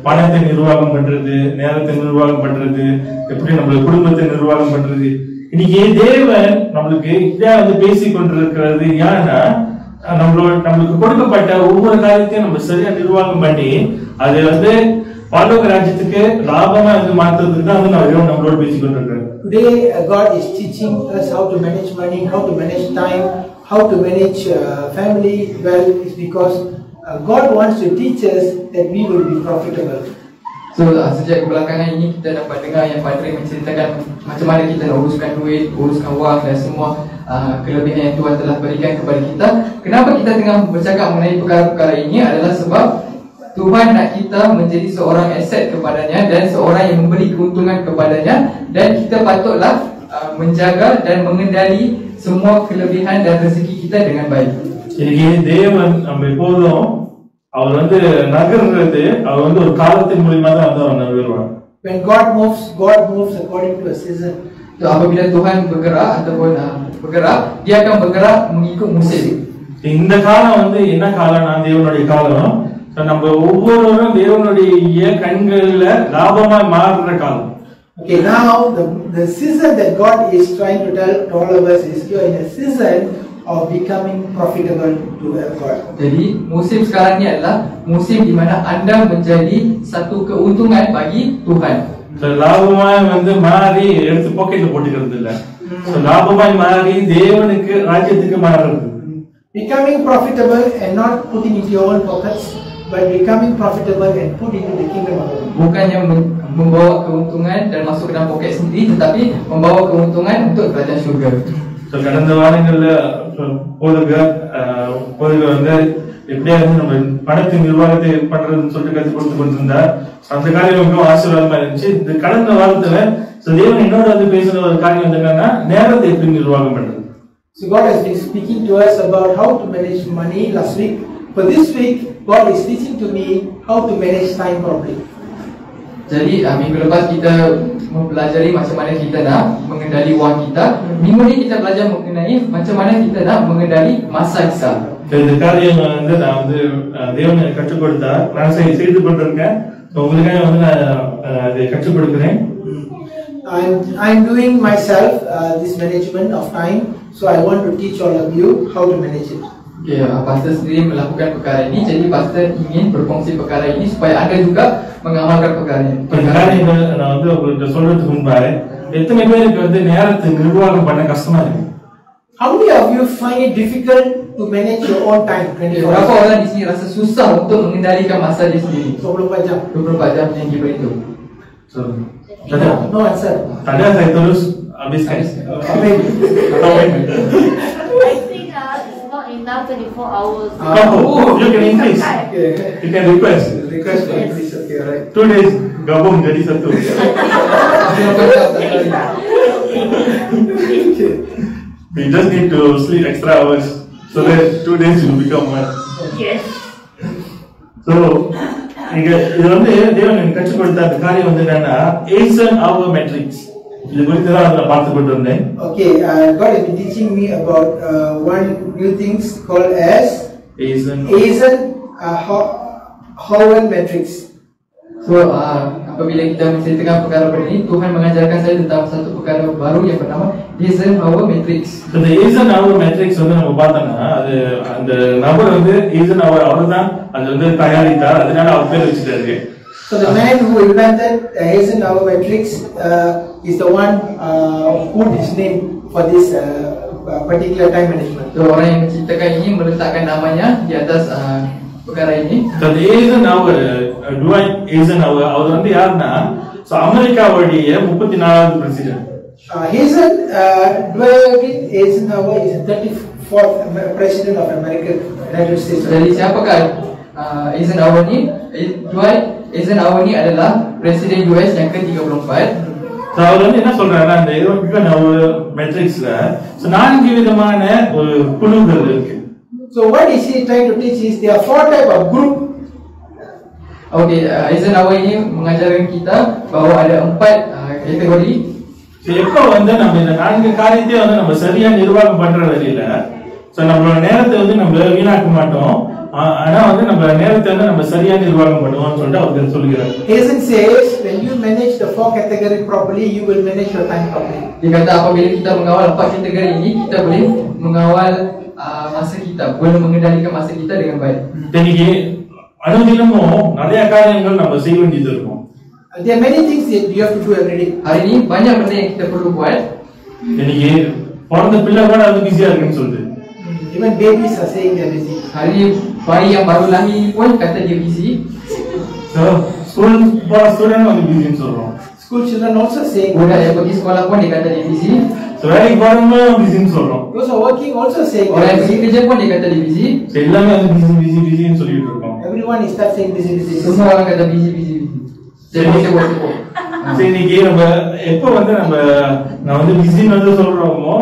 பணத்தை நிர்வாகம் பண்றது, நேரத்தை நிர்வாகம் பண்றது, எப்படி நம்மளுடைய குடும்பத்தை நிர்வாகம் பண்றது. இன்னைக்கு தேவன் நம்மளுக்கு இதை வந்து பேசிக் கொண்டிருக்கிறது ஏன்னா நம்மளுக்கு கொடுக்கப்பட்ட ஒவ்வொரு காரியத்தையும் நம்ம சரியா நிர்வாகம் பண்ணி அது வந்து பரலோக ராஜ்யத்துக்கு லாபமா வந்து மாத்துறதுக்கு தான் வந்து நம்மளோட பேசிக் கொண்டிருக்கிறோம். Today God is teaching us how to manage money, how to manage time, how to manage family well. Is because God wants to teach us that we will be profitable. So sejak belakangan ini kita dapat dengar yang Padre menceritakan macam mana kita nak uruskan duit, uruskan wang dan semua kelebihan yang Tuhan telah berikan kepada kita. Kenapa kita tengah bercakap mengenai perkara-perkara ini adalah sebab Tuhan nak kita menjadi seorang aset kepadanya dan seorang yang memberi keuntungan kepadanya, dan kita patutlah menjaga dan mengendali semua kelebihan dan rezeki kita dengan baik. இன்னைக்கு தேவன் நம்ம எப்போதும் அவர் வந்து நகர்றது அவர் வந்து ஒரு காலத்தின் மூலியமா தான் வந்து அவர் நகருவார். When God moves according to a season. So apabila Tuhan bergerak ataupun bergerak, dia akan bergerak mengikut musim. இந்த காலம் வந்து என்ன காலம்னா தேவனுடைய காலம். நம்ம ஒவ்வொருவரும் தேவனுடைய கண்கள்ல லாபமா மாறுற காலம். Okay, now the season that God is trying to tell to all of us is you are in a season of becoming profitable to God. Jadi musim sekarang ni adalah musim di mana anda menjadi satu keuntungan bagi Tuhan. லாபமாய் வந்து மாறி எடுத்து பாக்கெட்ல போட்டுக்கிறது இல்ல. லாபமாய் மாறி தேவனுக்கு ராஜ்யத்துக்கு மாறுறது. Becoming profitable and not putting into your own pockets, but becoming profitable and put into the kingdom of God. Bukannya membawa keuntungan dan masuk ke dalam poket sendiri, tetapi membawa keuntungan untuk kerajaan syurga. கடந்த வாரங்கள்ல போதுக வந்து எப்படியா வந்து நம்ம பணத்தின் நிர்வாகத்தை பண்றதுன்னு சொல்லிட்டு கற்றுக் கொடுத்து கொண்டிருந்தா அந்த காரியம் ரொம்ப ஆசீர்வாதமா இருந்துச்சு. இந்த கடந்த வாரத்துல தேவன் என்னோட வந்து பேசுற ஒரு காரியம் வந்து என்னன்னா நேரத்தை எப்படி நிர்வாகம் பண்றது. So God has been speaking to us about how to manage money last week. For this week, God is teaching to me how to manage time properly. Jadi minggu lepas kita mempelajari macam mana kita nak mengendali wang kita. Minggu ni kita belajar mengenai macam mana kita nak mengendali masa kita. இந்த காரியம் வந்து நான் வந்து தேவனை கற்றுக் கொடுத்தா நான் செய்து கொண்டிருக்கேன். உங்களுக்காக வந்து நான் அதை கற்றுக் கொடுக்கிறேன். I'm doing myself this management of time, so I want to teach all of you how to manage it. Okay, pastor sendiri melakukan perkara ini, jadi pastor ingin berfungsi perkara ini supaya anda juga mengamalkan perkara ini. காரியங்கள் நான் வந்து உங்களுக்கு சொல்றதுக்கு முன்பாக எத்தனை பேருக்கு வந்து நேரத்தை நிர்வாகம் பண்ண கஷ்டமா இருக்கு? How many of you find it difficult to manage your own time? Berapa orang di sini rasa susah untuk mengendalikan masa dia sendiri? 24 jam. 24 jam yang diberitahu. So, No answer. tadi saya terus habiskan. Amen. I think it's not enough 24 hours. You can increase. You can request. Request for increase. Okay, right. 2 days gabung jadi satu. We just need to sleep extra hours so that 2 days will become one. Yes. So, இங்க இது வந்து தேவன் கற்றுக் கொடுத்த அந்த காரியம் வந்து என்னன்னா Eisenhower matrix. இது குறித்து தான் நான் பார்த்து கொண்டு வந்தேன். Okay, God has been teaching me about one new things called as Eisenhower matrix. So, apabila kita menceritakan perkara ini, Tuhan mengajarkan saya tentang satu perkara baru yang bernama Eisenhower matrix. இந்த Eisenhower matrix வந்து நம்ம பார்த்தோம்னா அது அந்த நபர் வந்து Eisenhower அவர்தான் அது வந்து தயாரித்தார், அதனால அவர் பேர் வச்சிட்டாரு. So the man who invented the Eisenhower matrix is the one who put his name for this particular time management. So, orang yang menciptakan ini meletakkan namanya di atas perkara ini. The Eisenhower, Dwight Eisenhower அவர் வந்து யாருன்னா அமெரிக்காவுடைய 34வது president. Dwight Eisenhower is the 34th president of America, United States. Jadi siapakah Eisenhower ni? Dwight Eisenhower ni adalah presiden US yang ke-34. அவர் வந்து என்ன சொல்றாருன்னா அந்த Eisenhower matrixல 4 விதமான ஒரு குழுக்கள் இருக்கு. So what is he trying to teach is there are 4 type of group. Okay, Eisenhower ini mengajarkan kita bahawa ada 4 kategori. எப்போ வந்து நம்ம இந்த 4 காரியத்தையும் வந்து நம்ம சரியா நிர்வாகம் பண்றது இல்ல. சோ நம்மளோட நேரத்தை வந்து நம்ம வீணாக்க மாட்டோம். ஆனா வந்து நம்ம நேரத்தை வந்து நம்ம சரியா நிர்வாகம் பண்ணுவோம்னு சொல்லிட்டு அவர் சொல்கிறார். Eisen says when you manage the 4 category properly, you will manage your time properly. Dia kata apabila kita mengawal 4 kategori ini, kita boleh mengawal masa kita, boleh mengendalikan masa kita dengan baik. இன்னைக்கு அனுதினமும் நிறைய காரியங்கள் நம்ம செய்ய வேண்டியது இருக்கும். There are many things that you have to do every day. Hari ini banyak benda yang kita perlu buat. இன்னைக்கு பிறந்த பிள்ளை கூட அது பிஸியா இருக்குன்னு சொல்லுது. Even babies are saying they are busy. Hari ini bayi yang baru lahir pun kata dia busy. So school போற ஸ்டூடெண்ட் வந்து பிஸின்னு சொல்றோம். School children also saying. Budak yang pergi sekolah pun dia kata dia busy. So வேலைக்கு போறவங்க பிஸின்னு சொல்றோம். Those are working also saying. Orang yang pergi kerja pun dia kata dia busy. So எல்லாமே வந்து பிஸின்னு சொல்லிட்டு இருக்கோம். Everyone is start saying busy. Semua orang kata busy. Jadi kita buat இன்னைக்கு நம்ம எப்போ வந்து நான் வந்து பிஸின்னு வந்து சொல்றோமோ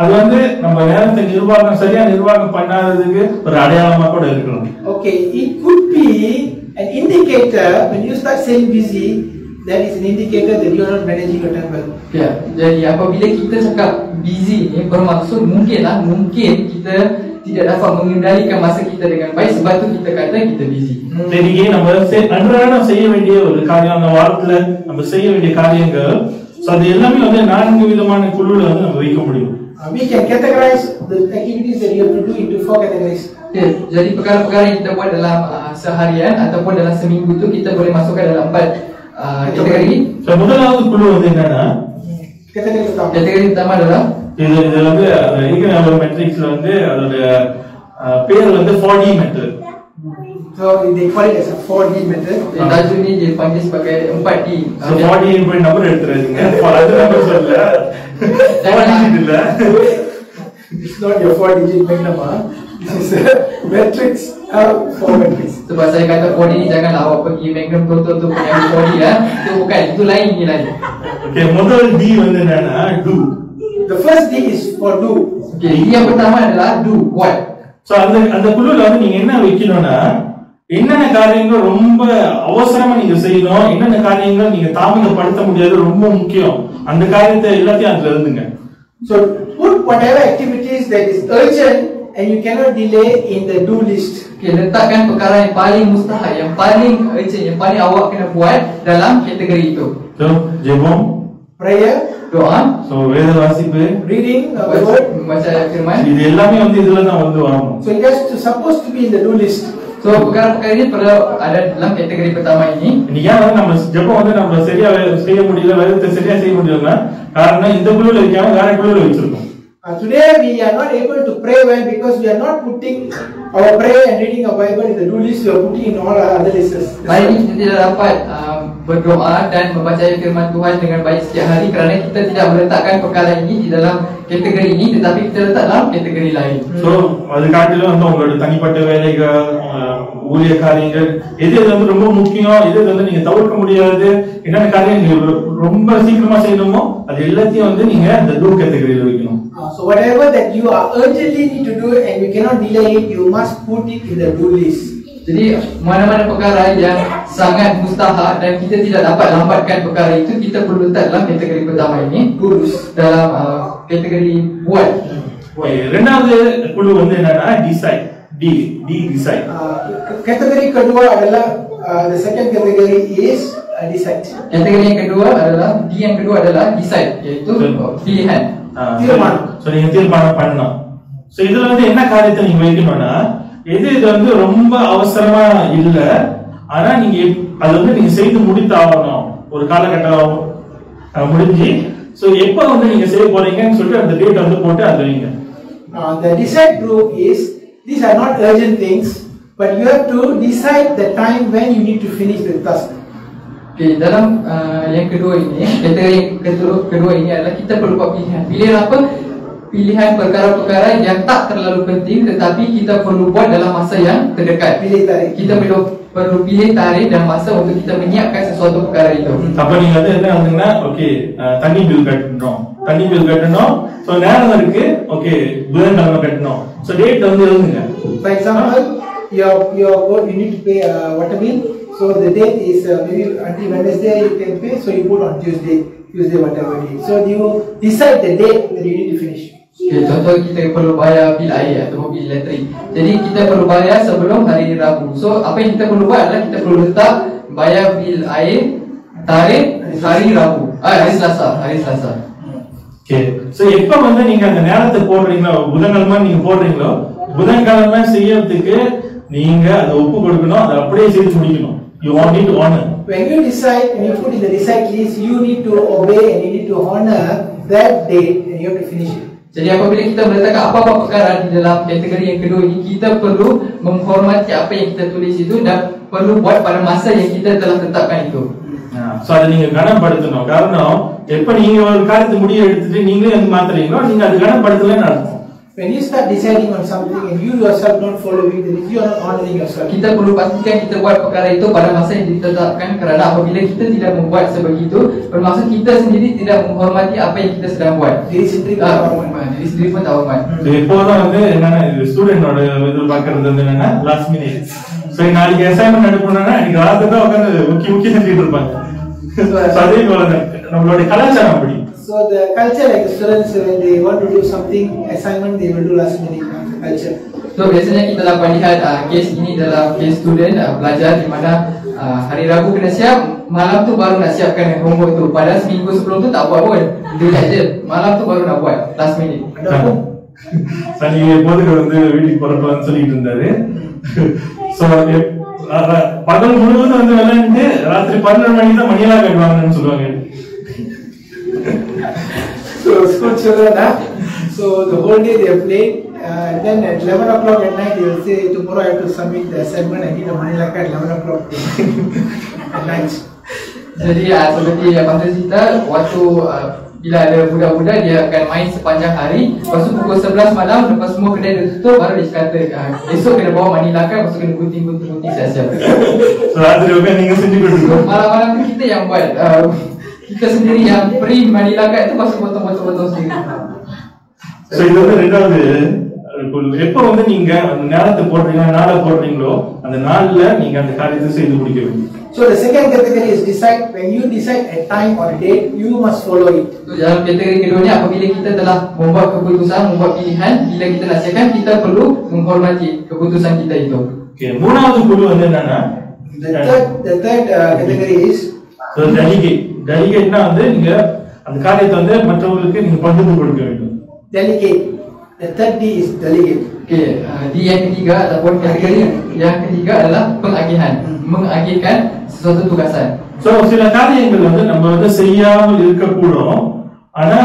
அது வந்து நம்ம நேரத்தை சரியா நிர்வாகம் பண்ணாததுக்கு ஒரு அடையாளமா கூட இருக்கலாம். Okay, it could be an indicator when you start saying busy. That is an indicator that you are not managing your time well. Ya, jadi apabila kita cakap busy ni bermaksud mungkin kita tidak dapat mengendalikan masa kita dengan baik, sebab tu kita kata kita busy. இன்னைக்கு நம்ம அன்றாடம் செய்ய வேண்டிய ஒரு காரியம், அந்த வாரத்துல நம்ம செய்ய வேண்டிய காரியங்கள், அது எல்லாமே வந்து 4 விதமான குழுல வந்து நம்ம வைக்க முடியும். We can categorize the activities that you have to do into 4 categories. Ya, jadi perkara-perkara yang kita buat dalam seharian ataupun dalam seminggu tu kita boleh masukkan dalam 4 kategori. முதலாவது குழு வந்து என்னன்னா, Category pertama adalah இது வந்து மெட்ரிக்ஸ்ல வந்து அதோட பேர் வந்து 4D method. So they call it as a 4D method. tajuk ni dipanggil sebagai 4D. So 4D input number எடுத்துறாதீங்க. அது நம்பர் சொல்ல. 4D இல்ல. It's not your 4-digit bank number. This is a matrix, 4 matrix. Sebab saya kata 4D ni janganlah awak pergi Magnum Toto tu punya 4D ya. Itu bukan, itu lain ni lagi. Okay, முதல் D வந்து என்னன்னா do. The first D is for do. Okay, ini yang pertama adalah do, buat. So அந்த குழுல வந்து நீங்க என்ன வைக்கணும்னா, என்னென்ன காரியங்கள் ரொம்ப அவசரமா நீங்க செய்யணும், என்னென்ன காரியங்கள் நீங்க தாமதப்படுத்த முடியாது, ரொம்ப முக்கியம், அந்த காரியத்தை எல்லாத்தையும் அதுல இருந்துங்க. So put whatever activities that is urgent and you cannot delay in the do list. Okay, letakkan perkara yang paling mustahil, yang paling urgent, yang paling awak kena buat dalam kategori itu. So ஜெபம், Prayer, doa, so வேத வாசிப்பு, reading the word. membaca firman. இது எல்லாமே வந்து இதுல தான் வந்து வரணும். So it is supposed to be in the do list. So perkara-perkara ini perlu ada dalam kategori pertama ini. இன்னைக்கு ஏன் வந்து நம்ம ஜெபம் வந்து நம்ம சரியா செய்ய முடியல, வேதத்தை சரியா செய்ய முடியலன்னா காரணம் இந்த குழுல வைக்காம வேற குழுல வச்சிருக்கோம். Today we are not able to pray well because we are not putting our prayer and reading our Bible in the do list. We are putting in all our other lists. Hari ini kita tidak dapat berdoa dan membaca firman Tuhan dengan baik setiap hari kerana kita tidak meletakkan perkara ini di dalam kategori ini, tetapi kita letak dalam kategori lain. So அது காட்டிலும் வந்து உங்களோட தனிப்பட்ட வேலைகள், ஊழிய காரியங்கள், எது வந்து ரொம்ப முக்கியம், எது வந்து நீங்க தவிர்க்க முடியாது, என்னென்ன காரியம் நீங்க ரொம்ப சீக்கிரமா செய்யணுமோ அது எல்லாத்தையும் வந்து நீங்க இந்த டூ கேட்டகரியில வைக்கணும். So whatever that you are urgently need to do and you cannot delay it, you must put it in the do list. Jadi mana-mana perkara yang sangat mustahil dan kita tidak dapat lambatkan perkara itu, kita perlu letak dalam kategori pertama ini, dalam kategori buat. இரண்டாவது குழு வந்து என்னன்னா decide, decide. Kategori kedua adalah the second category is decide. Kategori yang kedua adalah yang kedua adalah decide, iaitu pilihan. தீர்மானம். So நீங்க தீர்மானம் பண்ணணும். So இதுல வந்து என்ன காரியத்தை நீங்க வைக்கணும்னா, இது வந்து ரொம்ப அவசரமா இல்ல, ஆனா நீங்க அது வந்து நீங்க செய்து முடித்தாகணும், ஒரு காலகட்டம் முடிஞ்சு. So எப்ப வந்து நீங்க செய்ய போறீங்கன்னு சொல்லிட்டு அந்த டேட் வந்து போட்டு அது வைங்க. The decide group is, these are not urgent things, but you have to decide the time when you need to finish the task. Okay, dalam yang kedua ini, kategori kedua ini adalah kita perlu buat pilihan. Pilihan apa? Pilihan perkara-perkara yang tak terlalu penting tetapi kita perlu buat dalam masa yang terdekat. Pilih tarikh. Kita perlu pilih tarikh dan masa untuk kita menyiapkan sesuatu perkara itu. அப்ப நீங்க வந்து என்ன வந்தீங்கன்னா, ஓகே தண்ணி பில் கட்டணும், சோ நேரம் இருக்கு, ஓகே புதன்கிழமை கட்டணும், சோ டேட் வந்து எழுதுங்க. For example, you need to pay water bill, so the date is maybe until Wednesday you can pay, so you put on Tuesday whatever day. So you decide the date that you need to finish. Okay, contoh kita perlu bayar bil air atau bil elektrik. Jadi kita perlu bayar sebelum hari Rabu. So apa yang kita perlu buat adalah kita perlu letak bayar bil air tarikh hari Rabu. Hari Selasa. Okay, so எப்ப வந்து நீங்க அந்த நேரத்தை போடுறீங்களோ, புதன்கிழமை நீங்க போடுறீங்களோ, புதன்கிழமை செய்யறதுக்கு நீங்க அதை ஒப்பு கொடுக்கணும், அதை அப்படியே செய்து முடிக்கணும். You need to honor. When you decide, when you put in the decide list, you need to obey and you need to honor that date and you have to finish it. Jadi apabila kita meletakkan apa-apa perkara di dalam kategori yang kedua ini, kita perlu menghormati apa yang kita tulis itu dan perlu buat pada masa yang kita telah tetapkan itu. So அதை நீங்க கனப்படுத்தணும். காரணம் எப்ப நீங்க ஒரு காரியத்தை முடிய எடுத்துட்டு நீங்களே வந்து மாத்துறீங்களோ, நீங்க அது கனப்படுத்தலன்னு அர்த்தம். when you start deciding on something and you yourself don't follow it, then you are not honoring yourself. Kita perlu pastikan kita buat perkara itu pada masa yang ditetapkan, kerana apabila kita tidak membuat sebegitu, bermaksud kita sendiri tidak menghormati apa yang kita sedang buat. Diri sendiri pun tak hormat. Diri sendiri pun tak hormat. எப்போதும் வந்து என்னன்னா இது ஸ்டூடெண்டோட எதிர்பார்க்கறது வந்து என்னன்னா last minute. So நாளைக்கு அசைன்மெண்ட் அனுப்பணும்னா இன்னைக்கு ராத்திரி தான் உட்காந்து முக்கிய செஞ்சுட்டு இருப்பாங்க. அதே போல நம்மளுடைய கலாச்சாரம் அப்படி. So the culture, like the students, when they want to do something assignment, they will do last minute culture. So biasanya kita dapat lihat kes ini dalam kes student belajar di mana hari Rabu kena siap, malam tu baru nak siapkan homework tu. Padahal seminggu sebelum tu tak buat pun. Dia je, malam tu baru nak buat last minute. சனி எப்போதுக்கு வந்து வீட்டுக்கு போறப்பன்னு சொல்லிட்டு இருந்தாரு. ஸோ பகல் முழுவதும் வந்து விளையாண்டு ராத்திரி 12 மணிக்கு தான் மணியெல்லாம் கட்டுவாங்கன்னு சொல்லுவாங்க. So school children, so the whole day they play, then at 11 o'clock at night they will say, tomorrow I have to submit the assignment, I need the money like at 11 o'clock at night. Jadi seperti yang Pastor cerita, waktu bila ada budak-budak dia akan main sepanjang hari, lepas tu pukul 11 malam, lepas semua kedai dah tutup, baru dia kata esok kena bawa money lakan, lepas tu kena gunting siap-siap. So ராத்திரி உட்காந்து நீங்க செஞ்சு கொடுத்துருக்கோம். Malam-malam tu kita yang buat, kita sendiri yang print money lakan tu, lepas tu potong sendiri. So இது வந்து ரெண்டாவது, எப்போ வந்து நீங்க அந்த நேரத்தை போடுறீங்களோ நாளை போடுறீங்களோ அந்த நாள்ல நீங்க அந்த காரியத்தை செய்து முடிக்க வேண்டும். So the second category is decide. When you decide a time or a date, you must follow it. So dalam kategori kedua ni, apabila kita telah membuat keputusan, membuat pilihan, bila kita nak siapkan, kita perlu menghormati keputusan kita itu. Okay, மூணாவது குழு வந்து என்னன்னா The third category is டெலிகேட்னா வந்து நீங்க அந்த காரியத்தை வந்து மற்றவங்களுக்கு நீங்க பகிர்ந்து கொடுக்க வேண்டும். Delegate. The third D is delegate. Okay, D yang ketiga ataupun kategori yang ketiga adalah pengagihan, mengagihkan sesuatu tugasan. So சில காரியங்கள் வந்து நம்ம வந்து செய்யாமல் இருக்கக்கூடும், ஆனா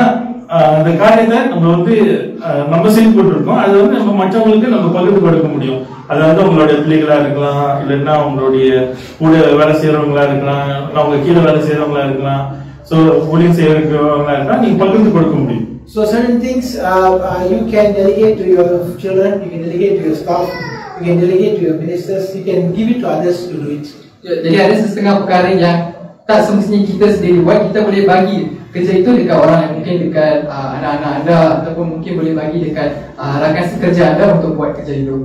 அந்த காரியத்தை நம்ம வந்து நம்ம செய்து கொண்டிருக்கோம், அது வந்து நம்ம மற்றவங்களுக்கு நம்ம பகிர்ந்து கொடுக்க முடியும். அது வந்து உங்களுடைய பிள்ளைகளா இருக்கலாம், இல்லைன்னா உங்களுடைய கூட வேலை செய்யறவங்களா இருக்கலாம், அவங்க கீழே வேலை செய்யறவங்களா இருக்கலாம், ஸோ ஊழியம் செய்யறவங்களா இருக்கலாம், நீங்க பகிர்ந்து கொடுக்க முடியும். So certain things you can delegate to your children, you can delegate to your staff, you can delegate to your ministers, you can give it to others to do it. Jadi ada setengah perkara yang tak semestinya kita sendiri buat, kita boleh bagi kerja itu dekat orang yang mungkin dekat anak-anak anda, ataupun mungkin boleh bagi dekat rakan sekerja anda untuk buat kerja itu.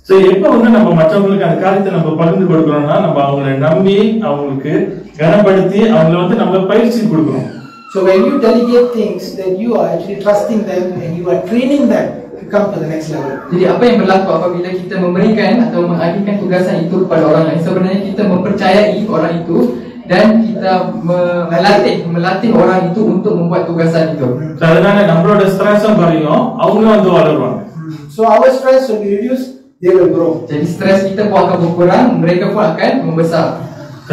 So எப்போ வந்து நம்ம மற்றவங்களுக்கு அந்த காரியத்தை நம்ம பகிர்ந்து கொடுக்கறோம்னா நம்ம அவங்களை நம்பி அவங்களுக்கு கனப்படுத்தி அவங்களை வந்து நம்ம பயிற்சி கொடுக்கணும். So when you delegate things, then you are actually trusting them and you are training them to come to the next level. Jadi apa yang berlaku apabila kita memberikan atau mengalihkan tugasan itu kepada orang lain, sebenarnya kita mempercayai orang itu dan kita melatih orang itu untuk membuat tugasan itu. அதனால நம்மளோட ஸ்ட்ரெஸ்ஸும் குறையும், அவங்களும் வந்து வளருவாங்க. So our stress will be reduced, they will grow. Jadi stres kita pun akan berkurang, mereka pun akan membesar.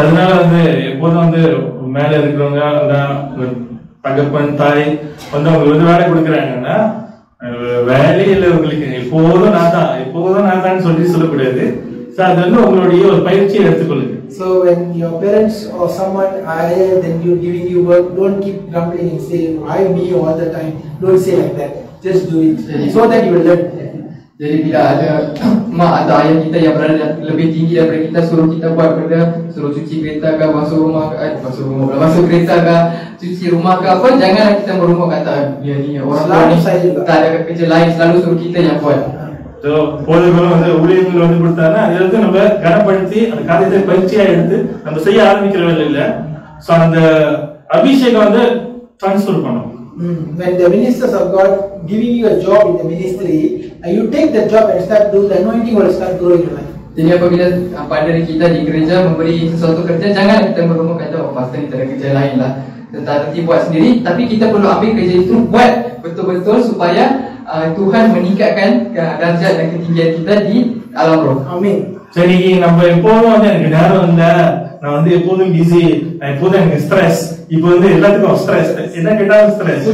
அதனால வந்து எப்போதும் வந்து மேல இருக்கிறவங்க தகப்பன் தாய் வந்து அவங்களுக்கு வந்து வேலை கொடுக்குறாங்கன்னா வேலையில் உங்களுக்கு எப்போதும் நான் தான் சொல்லக்கூடாது. ஸோ அது வந்து உங்களுடைய ஒரு பயிற்சியை எடுத்துக்கொள்ளுங்க. So when your parents or someone are higher than you giving you work, don't keep grumbling and say why me all the time. Don't say like that. Just do it so that you will learn. Jadi bila ada mak atau ayah kita yang berada lebih tinggi daripada kita, suruh kita buat benda, suruh cuci kereta ke, basuh kereta ke, cuci rumah ke apa, janganlah kita merumah kata dia ni orang tua ni tak ada kerja lain, selalu suruh kita yang buat. So போதகரும் வந்து ஊழியர்கள் வந்து கொடுத்தாங்கன்னா அதை வந்து நம்ம கனப்படுத்தி அந்த காரியத்தை பயிற்சியா எடுத்து நம்ம செய்ய ஆரம்பிக்கிற வேலை இல்லை. ஸோ அந்த அபிஷேகம் வந்து டிரான்ஸ்ஃபர் பண்ணும். When the ministers of God giving you a job in the ministry, you take the job and start do the anointing will start growing in life. Jadi apabila padri kita di gereja memberi sesuatu kerja, jangan kita merumah kata pastor ni tak ada kerja lain lah, nanti buat sendiri. Tapi kita perlu ambil kerja itu, buat betul-betul supaya Tuhan meningkatkan darjat dan ketinggian kita di alam roh. Amin. சரி, நம்ம எப்போதும் வந்து எனக்கு நேரம் இல்லை, நான் வந்து எப்போதும் பிஸி, நான் எப்போதும் எனக்கு ஸ்ட்ரெஸ், இப்போ வந்து எல்லாத்துக்கும் ஸ்ட்ரெஸ், என்ன கேட்டாலும் ஸ்ட்ரெஸ்,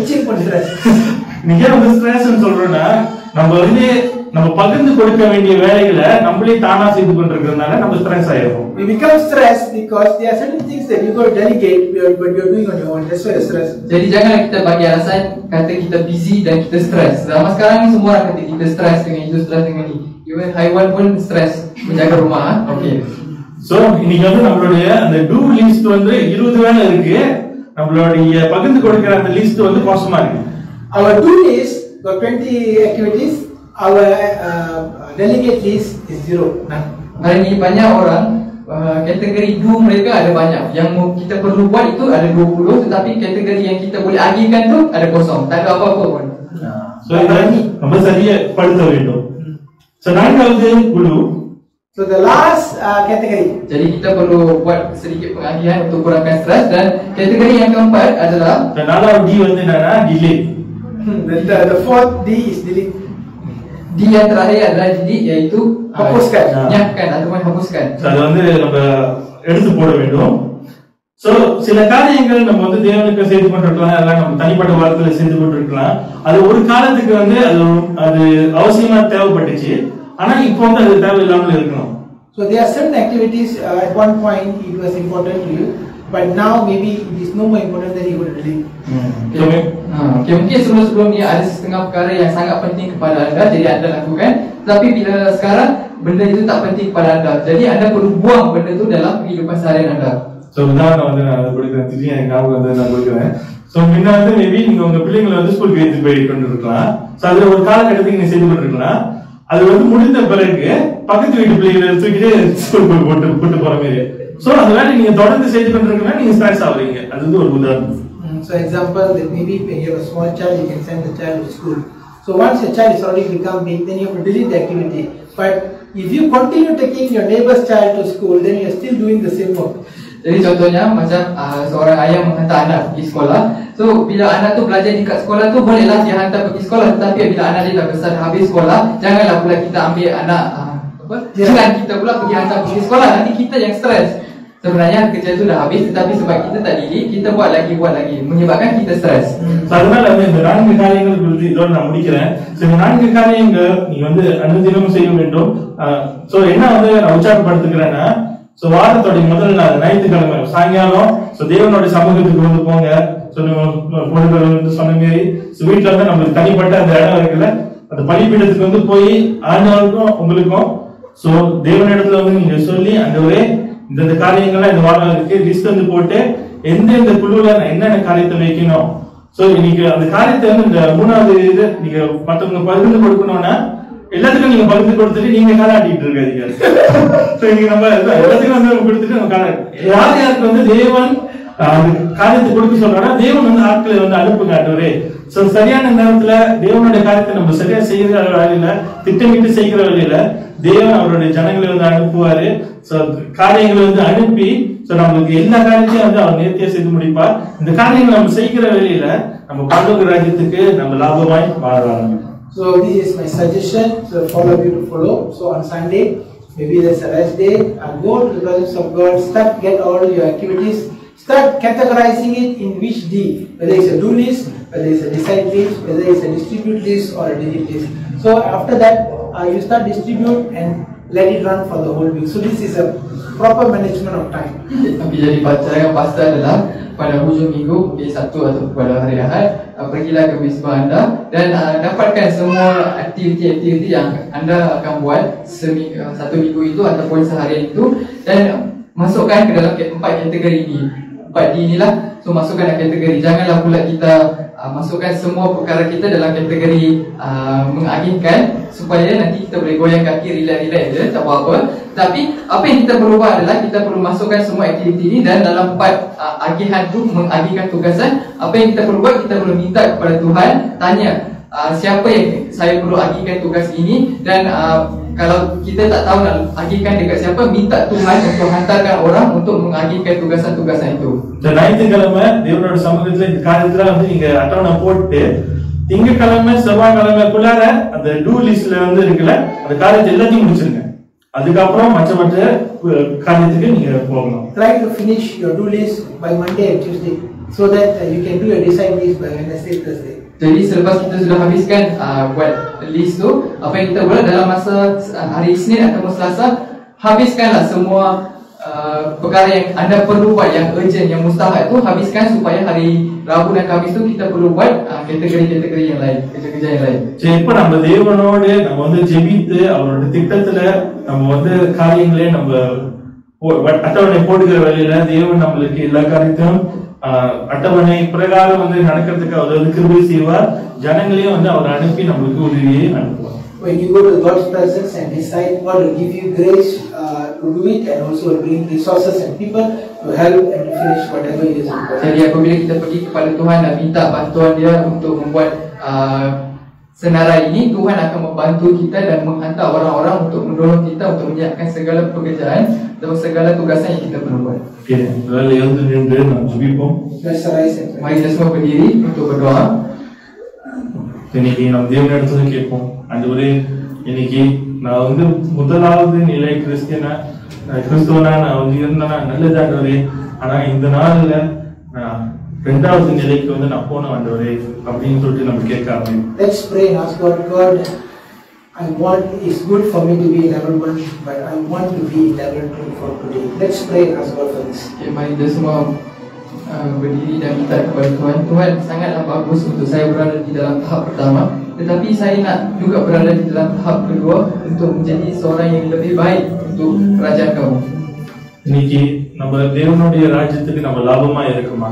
ஸ்ட்ரெஸ். நீங்க வந்து ஸ்ட்ரெஸ் சொல்றேன்னா நம்ம வந்து நம்ம பகிர்ந்து கொடுக்க வேண்டிய வேலைகளை நம்மளே தானா செய்து கொண்டிருக்கிறதுனால நம்ம ஸ்ட்ரெஸ் ஆயிடும். We become stressed because there are certain things that you got to delegate, but you're doing on your own. That's why you're stressed. Jadi janganlah kita bagi alasan kata kita busy dan kita stres. Zaman sekarang ni semua orang kata kita stres dengan itu, stres dengan ni. Even haiwan pun stres menjaga rumah. Okay. So இன்னைக்கு வந்து நம்மளுடைய அந்த do list வந்து 20 வேலை இருக்கு. நம்மளுடைய பகிர்ந்து கொடுக்கிற அந்த லிஸ்ட் வந்து மோசமா இருக்கு. Our do list got 20 activities. Our delegate list is 0. None. Hari ni banyak orang kategori do mereka ada banyak. Yang kita perlu buat itu ada 20, tetapi kategori yang kita boleh agihkan tu ada kosong. Tak ada apa-apa pun. So ini நம்ம சரியா படுத்த வேண்டும். So நான்காவது குழு. So the last category. Jadi kita perlu buat sedikit pengagihan untuk kurangkan stres, dan kategori yang keempat adalah நாலாவது D வந்து என்னன்னா delay. The fourth D is delete. D yang terakhir adalah delete, iaitu hapuskan. Nyahkan ataupun hapuskan. அது வந்து நம்ம எடுத்து போட வேண்டும். சோ சில காரியங்கள் நம்ம வந்து தேவனுக்கு செய்து கொண்டிருக்கலாம், அதெல்லாம் நம்ம தனிப்பட்ட வாழ்க்கையில செய்து கொண்டிருக்கலாம். அது ஒரு காலத்துக்கு வந்து அது அவசியமா தேவைப்பட்டுச்சு, ஆனா இப்போ வந்து அது தேவையில்லாமல் இருக்கணும். So there are certain activities at one point it was important to you, but now maybe it is no more important than you would delete. Okay, mungkin sebelum ni ada setengah perkara yang sangat penting kepada anda, jadi anda lakukan. Tapi bila sekarang benda itu tak penting kepada anda, jadi anda perlu buang benda itu dalam kehidupan seharian anda. So உதாரணம் வந்து நான் கொடுக்குறேன், திடீர்னு எனக்கு ஞாபகம் வந்து நான் கொடுக்குறேன். ஸோ முன்ன வந்து மேபி நீங்க உங்க பிள்ளைங்களை வந்து ஸ்கூலுக்கு எடுத்து போய் கொண்டு இருக்கலாம். ஸோ அதுல ஒரு காலகட்டத்துக்கு நீங்க செய்து கொண்டிருக்கலாம். அது வந்து முடிந்த பிறகு பக்கத்து வீட்டு பிள்ளைகளை தூக்கிட்டு ஸ்கூலுக்கு கூட்டு போற மாதிரி. ஸோ அந்த வேலை நீங்க தொடர்ந்து செய்து கொண்டிருக்கலாம், நீங்க ஸ்ட்ரெஸ் ஆகுறீங்க. அது வந்து ஒரு உதாரணம். So example that maybe when you have a small child, you can send the child to school. So once your child is already become big, then you have to delete the activity. But if you continue taking your neighbor's child to school, then you are still doing the same work. Jadi contohnya macam seorang ayah menghantar anak pergi sekolah. So bila anak tu belajar dekat sekolah tu, bolehlah dia hantar pergi sekolah. Tetapi bila anak dia dah besar, habis sekolah, janganlah pula kita ambil anak jangan kita pula pergi hantar pergi sekolah. Nanti kita yang stres. Sebenarnya kerja tu dah habis, tetapi sebab kita tak delete, kita buat lagi, menyebabkan kita stres. அதனால வந்து இந்த 4 காரியங்கள் குறித்து இதோட நான் முடிக்கிறேன். இந்த 4 காரியங்கள் நீ வந்து அனுதினமும் செய்ய வேண்டும். சோ என்ன வந்து நான் உற்சாகப்படுத்துகிறேன்னா, சோ வாரத்தோட முதல் நாள் ஞாயிற்றுக்கிழமை சாயங்காலம் சோ தேவனோட சமூகத்துக்கு வந்து போங்க. சோ பொழுதுகள் வந்து சொன்ன மாதிரி வீட்டுல வந்து நம்மளுக்கு தனிப்பட்ட அந்த இடம் இருக்குல்ல, அந்த பலிபீடத்துக்கு வந்து போய் ஆண்டவருக்கும் உங்களுக்கும் சோ தேவனிடத்துல வந்து நீங்க சொல்லி ஆண்டவரே இந்த காரியங்கள்லாம் இந்த வாரம் இருக்கு லிஸ்ட் வந்து போட்டு எந்தெந்த குழுல என்னென்ன காரியத்தை வைக்கணும். சோ இன்னைக்கு அந்த காரியத்தை வந்து இந்த 3வது இது நீங்க மற்றவங்க பகிர்ந்து கொடுக்கணும்னா எல்லாத்துக்கும் நீங்க பகிர்ந்து கொடுத்துட்டு நீங்க காலாட்டிட்டு இருக்காதீங்க. சோ இன்னைக்கு நம்ம எல்லாத்துக்கும் வந்து கொடுத்துட்டு நம்ம யார் யாருக்கு வந்து தேவன் காரியத்தை கொடுக்க சொல்றாங்க, தேவன் வந்து ஆட்களை வந்து அனுப்புங்க ஆண்டவரே. சோ சரியான நேரத்துல தேவனுடைய காரியத்தை நம்ம சரியா செய்கிற வேலையில, திட்டமிட்டு செய்கிற வேலையில தேவன் அவருடைய ஜனங்களை வந்து அனுப்புவாரு. சோ காரியங்களை வந்து அனுப்பி சோ நமக்கு எல்லா காரியத்தையும் வந்து அவர் நேர்த்தியா செய்து முடிப்பார். இந்த காரியங்களை நம்ம செய்கிற வேலையில நம்ம பரலோக ராஜ்யத்துக்கு நம்ம லாபமாய் வாழலாம். So this is my suggestion for all of you to follow. So on Sunday, maybe there's a rest day, go to the presence of God, start get all your activities, start categorizing it in which D, whether it's a do list, whether it's a decide list, whether it's a distribute list or a delete list. So after that, you start distribute and let it run for the whole week. So this is a proper management of time. Okay, jadi cara pastor adalah pada hujung minggu, mungkin Sabtu atau pada hari Ahad, pergilah ke wisma anda dan dapatkan semua aktiviti-aktiviti yang anda akan buat satu minggu itu ataupun seharian itu, dan masukkan ke dalam 4 kategori ini. 4D inilah, so masukkan kategori. Janganlah pula kita masukkan semua perkara kita dalam kategori mengagihkan, supaya nanti kita boleh goyang kaki, relax-relax je, tak apa-apa. Tapi apa yang kita perlu buat adalah kita perlu masukkan semua aktiviti ini, dan dalam 4 agihan tu, mengagihkan tugasan, apa yang kita perlu buat, kita perlu minta kepada Tuhan, tanya siapa yang saya perlu agihkan tugas ini, dan kalau kita tak tahu nak agihkan dekat siapa, minta Tuhan untuk hantarkan orang untuk mengagihkan tugasan-tugasan itu. இந்த ஞாயிற்றுக்கிழமை தேவனோட சமூகத்துல இந்த காரியத்துல வந்து நீங்க அட்டவணை போட்டு திங்கட்கிழமை செவ்வாய்க்கிழமைக்குள்ளார அந்த டூ லிஸ்ட்ல வந்து இருக்குல்ல, அந்த காரியத்தை எல்லாத்தையும் முடிச்சிருங்க. அதுக்கப்புறம் மற்ற காரியத்துக்கு நீங்க போகணும். Try to finish your do list by Monday and Tuesday, so that you can do your decide list by Wednesday, Thursday. Jadi selepas kita sudah habiskan buat list tu, apa yang kita buat dalam masa hari Isnin atau Selasa, habiskanlah semua perkara yang anda perlu buat, yang urgent, yang mustahak tu habiskan, supaya hari Rabu dan Khamis tu kita perlu buat kategori-kategori yang lain, kerja-kerja yang lain. சரி, இப்ப நம்ம தேவனோட நம்ம வந்து ஜெபித்து அவரோட திட்டத்துல நம்ம வந்து காரியங்களே நம்ம அட்டவணை போடுகிற வேலையில தேவன் நம்மளுக்கு எல்லா காரியத்தையும் அட்டவணை பிரகாரம் வந்து நடக்கிறதுக்கு அவர் வந்து கிருபை செய்வார். ஜனங்களையும் வந்து அவர் அனுப்பி நம்மளுக்கு உதவியை அனுப்புவார். When you go to God's presence and decide, God will give you grace to do it, and also will bring resources and people to help and to finish whatever it is important. Jadi apabila kita pergi kepada Tuhan dan minta bantuan dia untuk membuat senarai ini, Tuhan akan membantu kita dan menghantar orang-orang untuk mendorong kita untuk menyiapkan segala pekerjaan dan segala tugasan yang kita perlu buat. Okay, lalu எழுந்து நின்று நாம் ஜெபிப்போம். Let's arise and pray. Mari kita semua berdiri untuk berdoa. இன்னைக்கு நம்ம தேவனிடத்துல கேட்போம், ஆண்டவரே, இன்னைக்கு நான் வந்து முதலாவது நிலை கிறிஸ்துவனா நான் வந்து இருந்தேன்னா நல்லது ஆண்டவரே. ஆனா இந்த நாள்ல நான் இரண்டாவது நிலைக்கு வந்து நான் போன ஆண்டவரே அப்படின்னு சொல்லிட்டு நம்ம கேட்க ஆரம்பிக்கும். Let's pray and ask God, God, it's good for me to be in level 1, but I want to be in level 2 for today. Let's pray and ask God for this. Okay, mari kita semua berdiri dan minta kepada Tuhan. Tuhan, sangatlah bagus untuk saya berada di dalam tahap pertama, tetapi saya nak juga berada di dalam tahap kedua untuk menjadi seorang yang lebih baik untuk kerajaan kamu. இன்னைக்கு நம்ம தேவனுடைய ராஜ்யத்துக்கு நம்ம லாபமா இருக்குமா?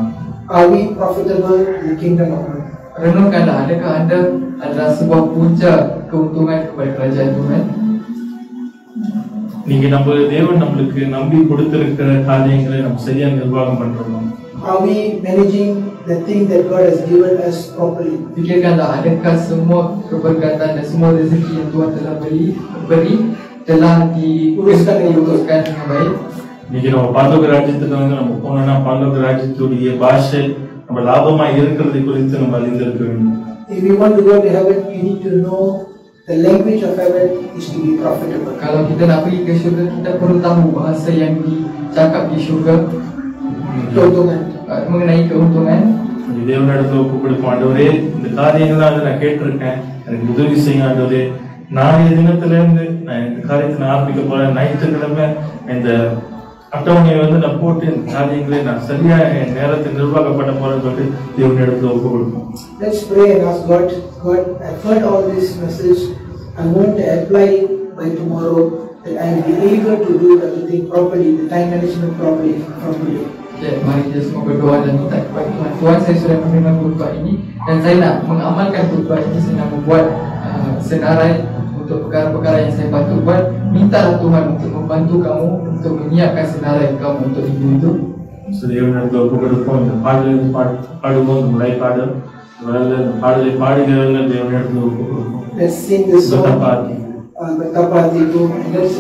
Are we profitable in the kingdom of God? Renungkanlah, adakah anda adalah sebuah punca keuntungan kepada kerajaan Tuhan? நீங்க நம்ம தேவன் நம்மளுக்கு நம்பி கொடுத்திருக்கிற காரியங்களை நம்ம சரியா நிர்வாகம் பண்றோமா? Are we managing the thing that God has given us properly? Fikirkanlah, adakah semua keberkatan dan semua rezeki yang Tuhan telah beri telah diuruskan dengan baik? இன்னைக்கு நம்ம பரலோக ராஜ்யத்துக்கு வந்து நம்ம போனோம்னா பரலோக ராஜ்யத்துடைய பாஷை நம்ம லாபமா இருக்கிறது குறித்து நம்ம அறிந்திருக்க வேண்டும். If we want to go to heaven, you need to know the language of heaven is to be profitable. Kalau kita nak pergi ke syurga, kita perlu tahu bahasa yang dicakap di syurga, Keuntungan. mengenai keuntungan. தேவனிடத்துல ஒப்பு கொடுப்போம். ஆண்டவரே, இந்த காரியங்கள்லாம் வந்து நான் கேட்டிருக்கேன், எனக்கு உதவி செய்யுங்க ஆண்டவரே. நாளைய தினத்துல இருந்து நான் இந்த காரியத்தை நான் ஆரம்பிக்க போறேன். ஞாயிற்றுக்கிழமை இந்த அட்டவணையை வந்து நான் போட்டு இந்த காரியங்களை நான் சரியா என் நேரத்தை நிர்வாகப்பட போறேன்னு சொல்லிட்டு தேவனிடத்துல ஒப்பு கொடுப்போம். Let's pray and ask God, God, I've heard all this message. I want to apply it by tomorrow, that I will be able to do everything properly, the time management properly from today. Okay, mari kita semua berdoa dan minta kepada Tuhan. Tuhan, saya sudah menerima khutbah ini dan saya nak mengamalkan khutbah ini. Saya nak membuat senarai untuk perkara-perkara yang saya patut buat. Mintalah Tuhan untuk membantu kamu untuk menyiapkan senarai kamu untuk ibu itu. தேவனிடத்துல ஒப்பு கொடுப்போம். இந்த பாடுவோம், இந்த முறை பாடல் பாடலை பாடுகிறவங்க தேவனிடத்துல ஒப்பு கொடுப்போம். Let's sing this song, Betapati Go, and let's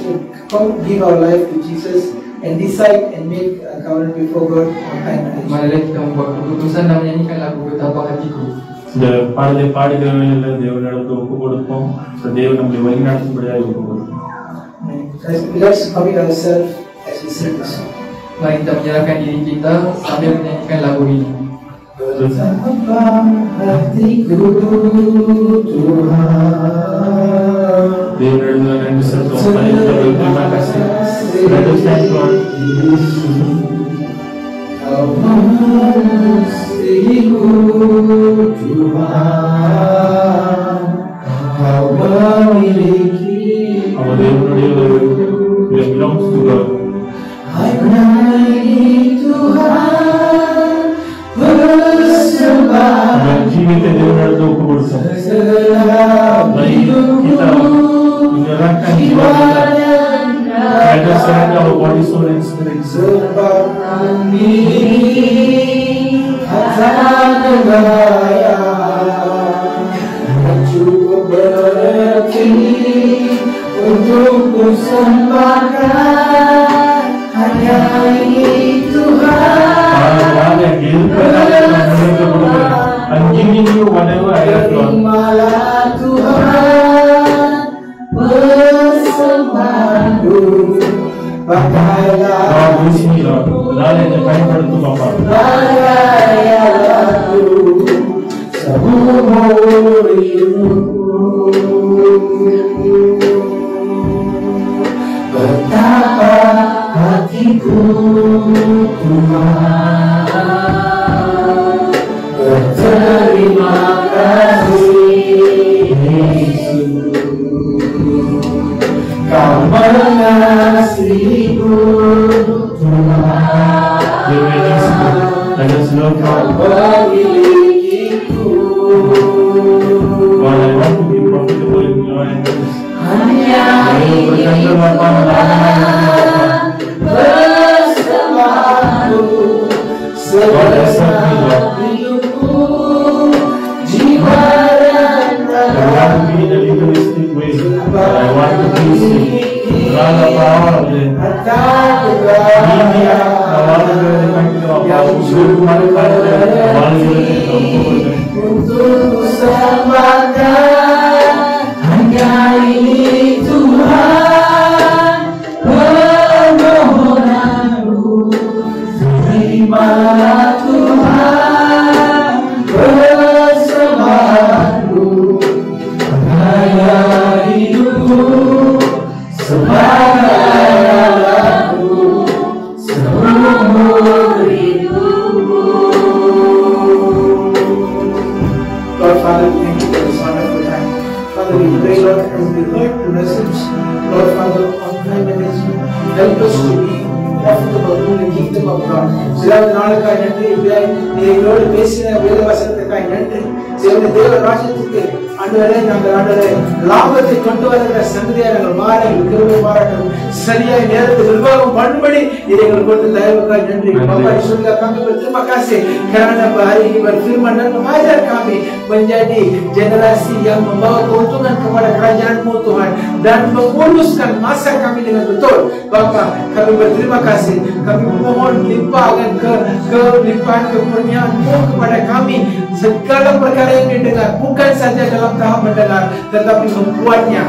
come give our life to Jesus and decide and make a covenant before God on time management. Mari kita membuat keputusan dan menyanyikan lagu Betapa Hatiku. இந்த பாடலை பாடுகிறவங்க தேவனிடத்துல ஒப்பு கொடுப்போம். தேவன் நம்மளை வழிநடத்தும்படியாக ஒப்பு கொடுப்போம். Let's commit ourselves as we sing this song. Mari kita menyerahkan diri kita sambil menyanyikan lagu ini. Betapa hatiku Tuhan, தேவனிடத்துல நன்றி செலுத்துவோம். terima kasih. Let us thank God. Kau mengasihiku Tuhan, Kau memiliki our தேவனுடைய we belongs to God. I menaiki Tuhan, bersembah Dan jiwa தேவனிடத்துல ஒப்பு கொடுப்போம். Mari kita menyerahkan jiwa kita. Let us surrender our body, soul and spirit. Sebab kami kata gaya cukup berarti untuk persembahkan hanya ini Tuhan. I'm giving you whatever I have, Lord. Terimalah Tuhan persembahanku, pakailah God, use me, Lord. Lord, என்னை பயன்படுத்தும் அப்பா. pakailah aku seumur hidupku. Betapa hatiku Tuhan berterima kasih Yesus, Kau mengasihiku Tuhan, Kau memilikiku. Lord, I want to be profitable in your hands. Hanya ingin bersamamu selama hidupku, jiwa dan I want to be in a legalistic way. I want to be sick. Rala power. Untuk selamatkan hanya ini Tuhan permohonanku, terimalah Tuhan persembahanku, hanya hidupku sebagai lagu seumur hidupku. Lord Father, thank you for this wonderful time. Father, we pray, Lord, as we heard the message, Lord Father, on time management, help us to be profitable in the kingdom of God. Selamat நாளுக்காய் நன்றி. நீ எங்களோடு பேசின வேத வசனத்துக்காய் நன்றி. தேவ ராஜ்யத்துக்கு ஆண்டவரே, நாங்கள் ஆண்டவரே லாபத்தை கொண்டு வருகிற சந்ததியை நாங்கள் மாற கிருபை பாராட்டும். சரியாய் நேரத்தில் நிர்வாகம் பண்ணும்படி நீ எங்களுக்கு கொடுத்த தயவுக்காய் நன்றி. बाबा Ishwar kami berterima kasih karena hari ini berfirman dan mengajar kami menjadi generasi yang membawa keuntungan kepada kerajaan-Mu Tuhan dan menguruskan masa kami dengan betul. Bapa, kami berterima kasih. Kami memohon limpahkan kelimpahan kekurniaan-Mu kepada kami. Segala perkara yang didengar bukan saja dalam tahap mendengar, tetapi membuatnya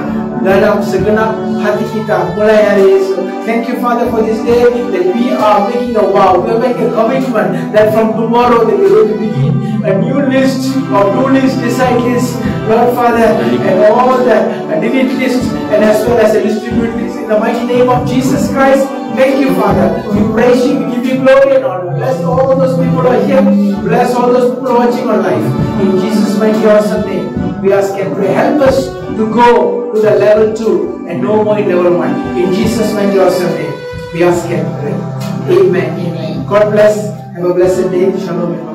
dalam segenap hati kita mulai hari Yesus. Thank you, Father, for this day that we are making a vow, we are making a commitment that from tomorrow that we are going to begin a new list of do-list, decide-list, Lord Father, and all that, a delete list, and as well as a distribute list. In the mighty name of Jesus Christ, thank you, Father. We praise you, we give you glory and honor. Bless all those people who are here. Bless all those people who are watching online. In Jesus' mighty awesome name, we ask and pray. Help us to go to the level 2 and no more in level 1. In Jesus' mighty awesome name, we ask and pray. Amen. God bless. Have a blessed day. Shalom.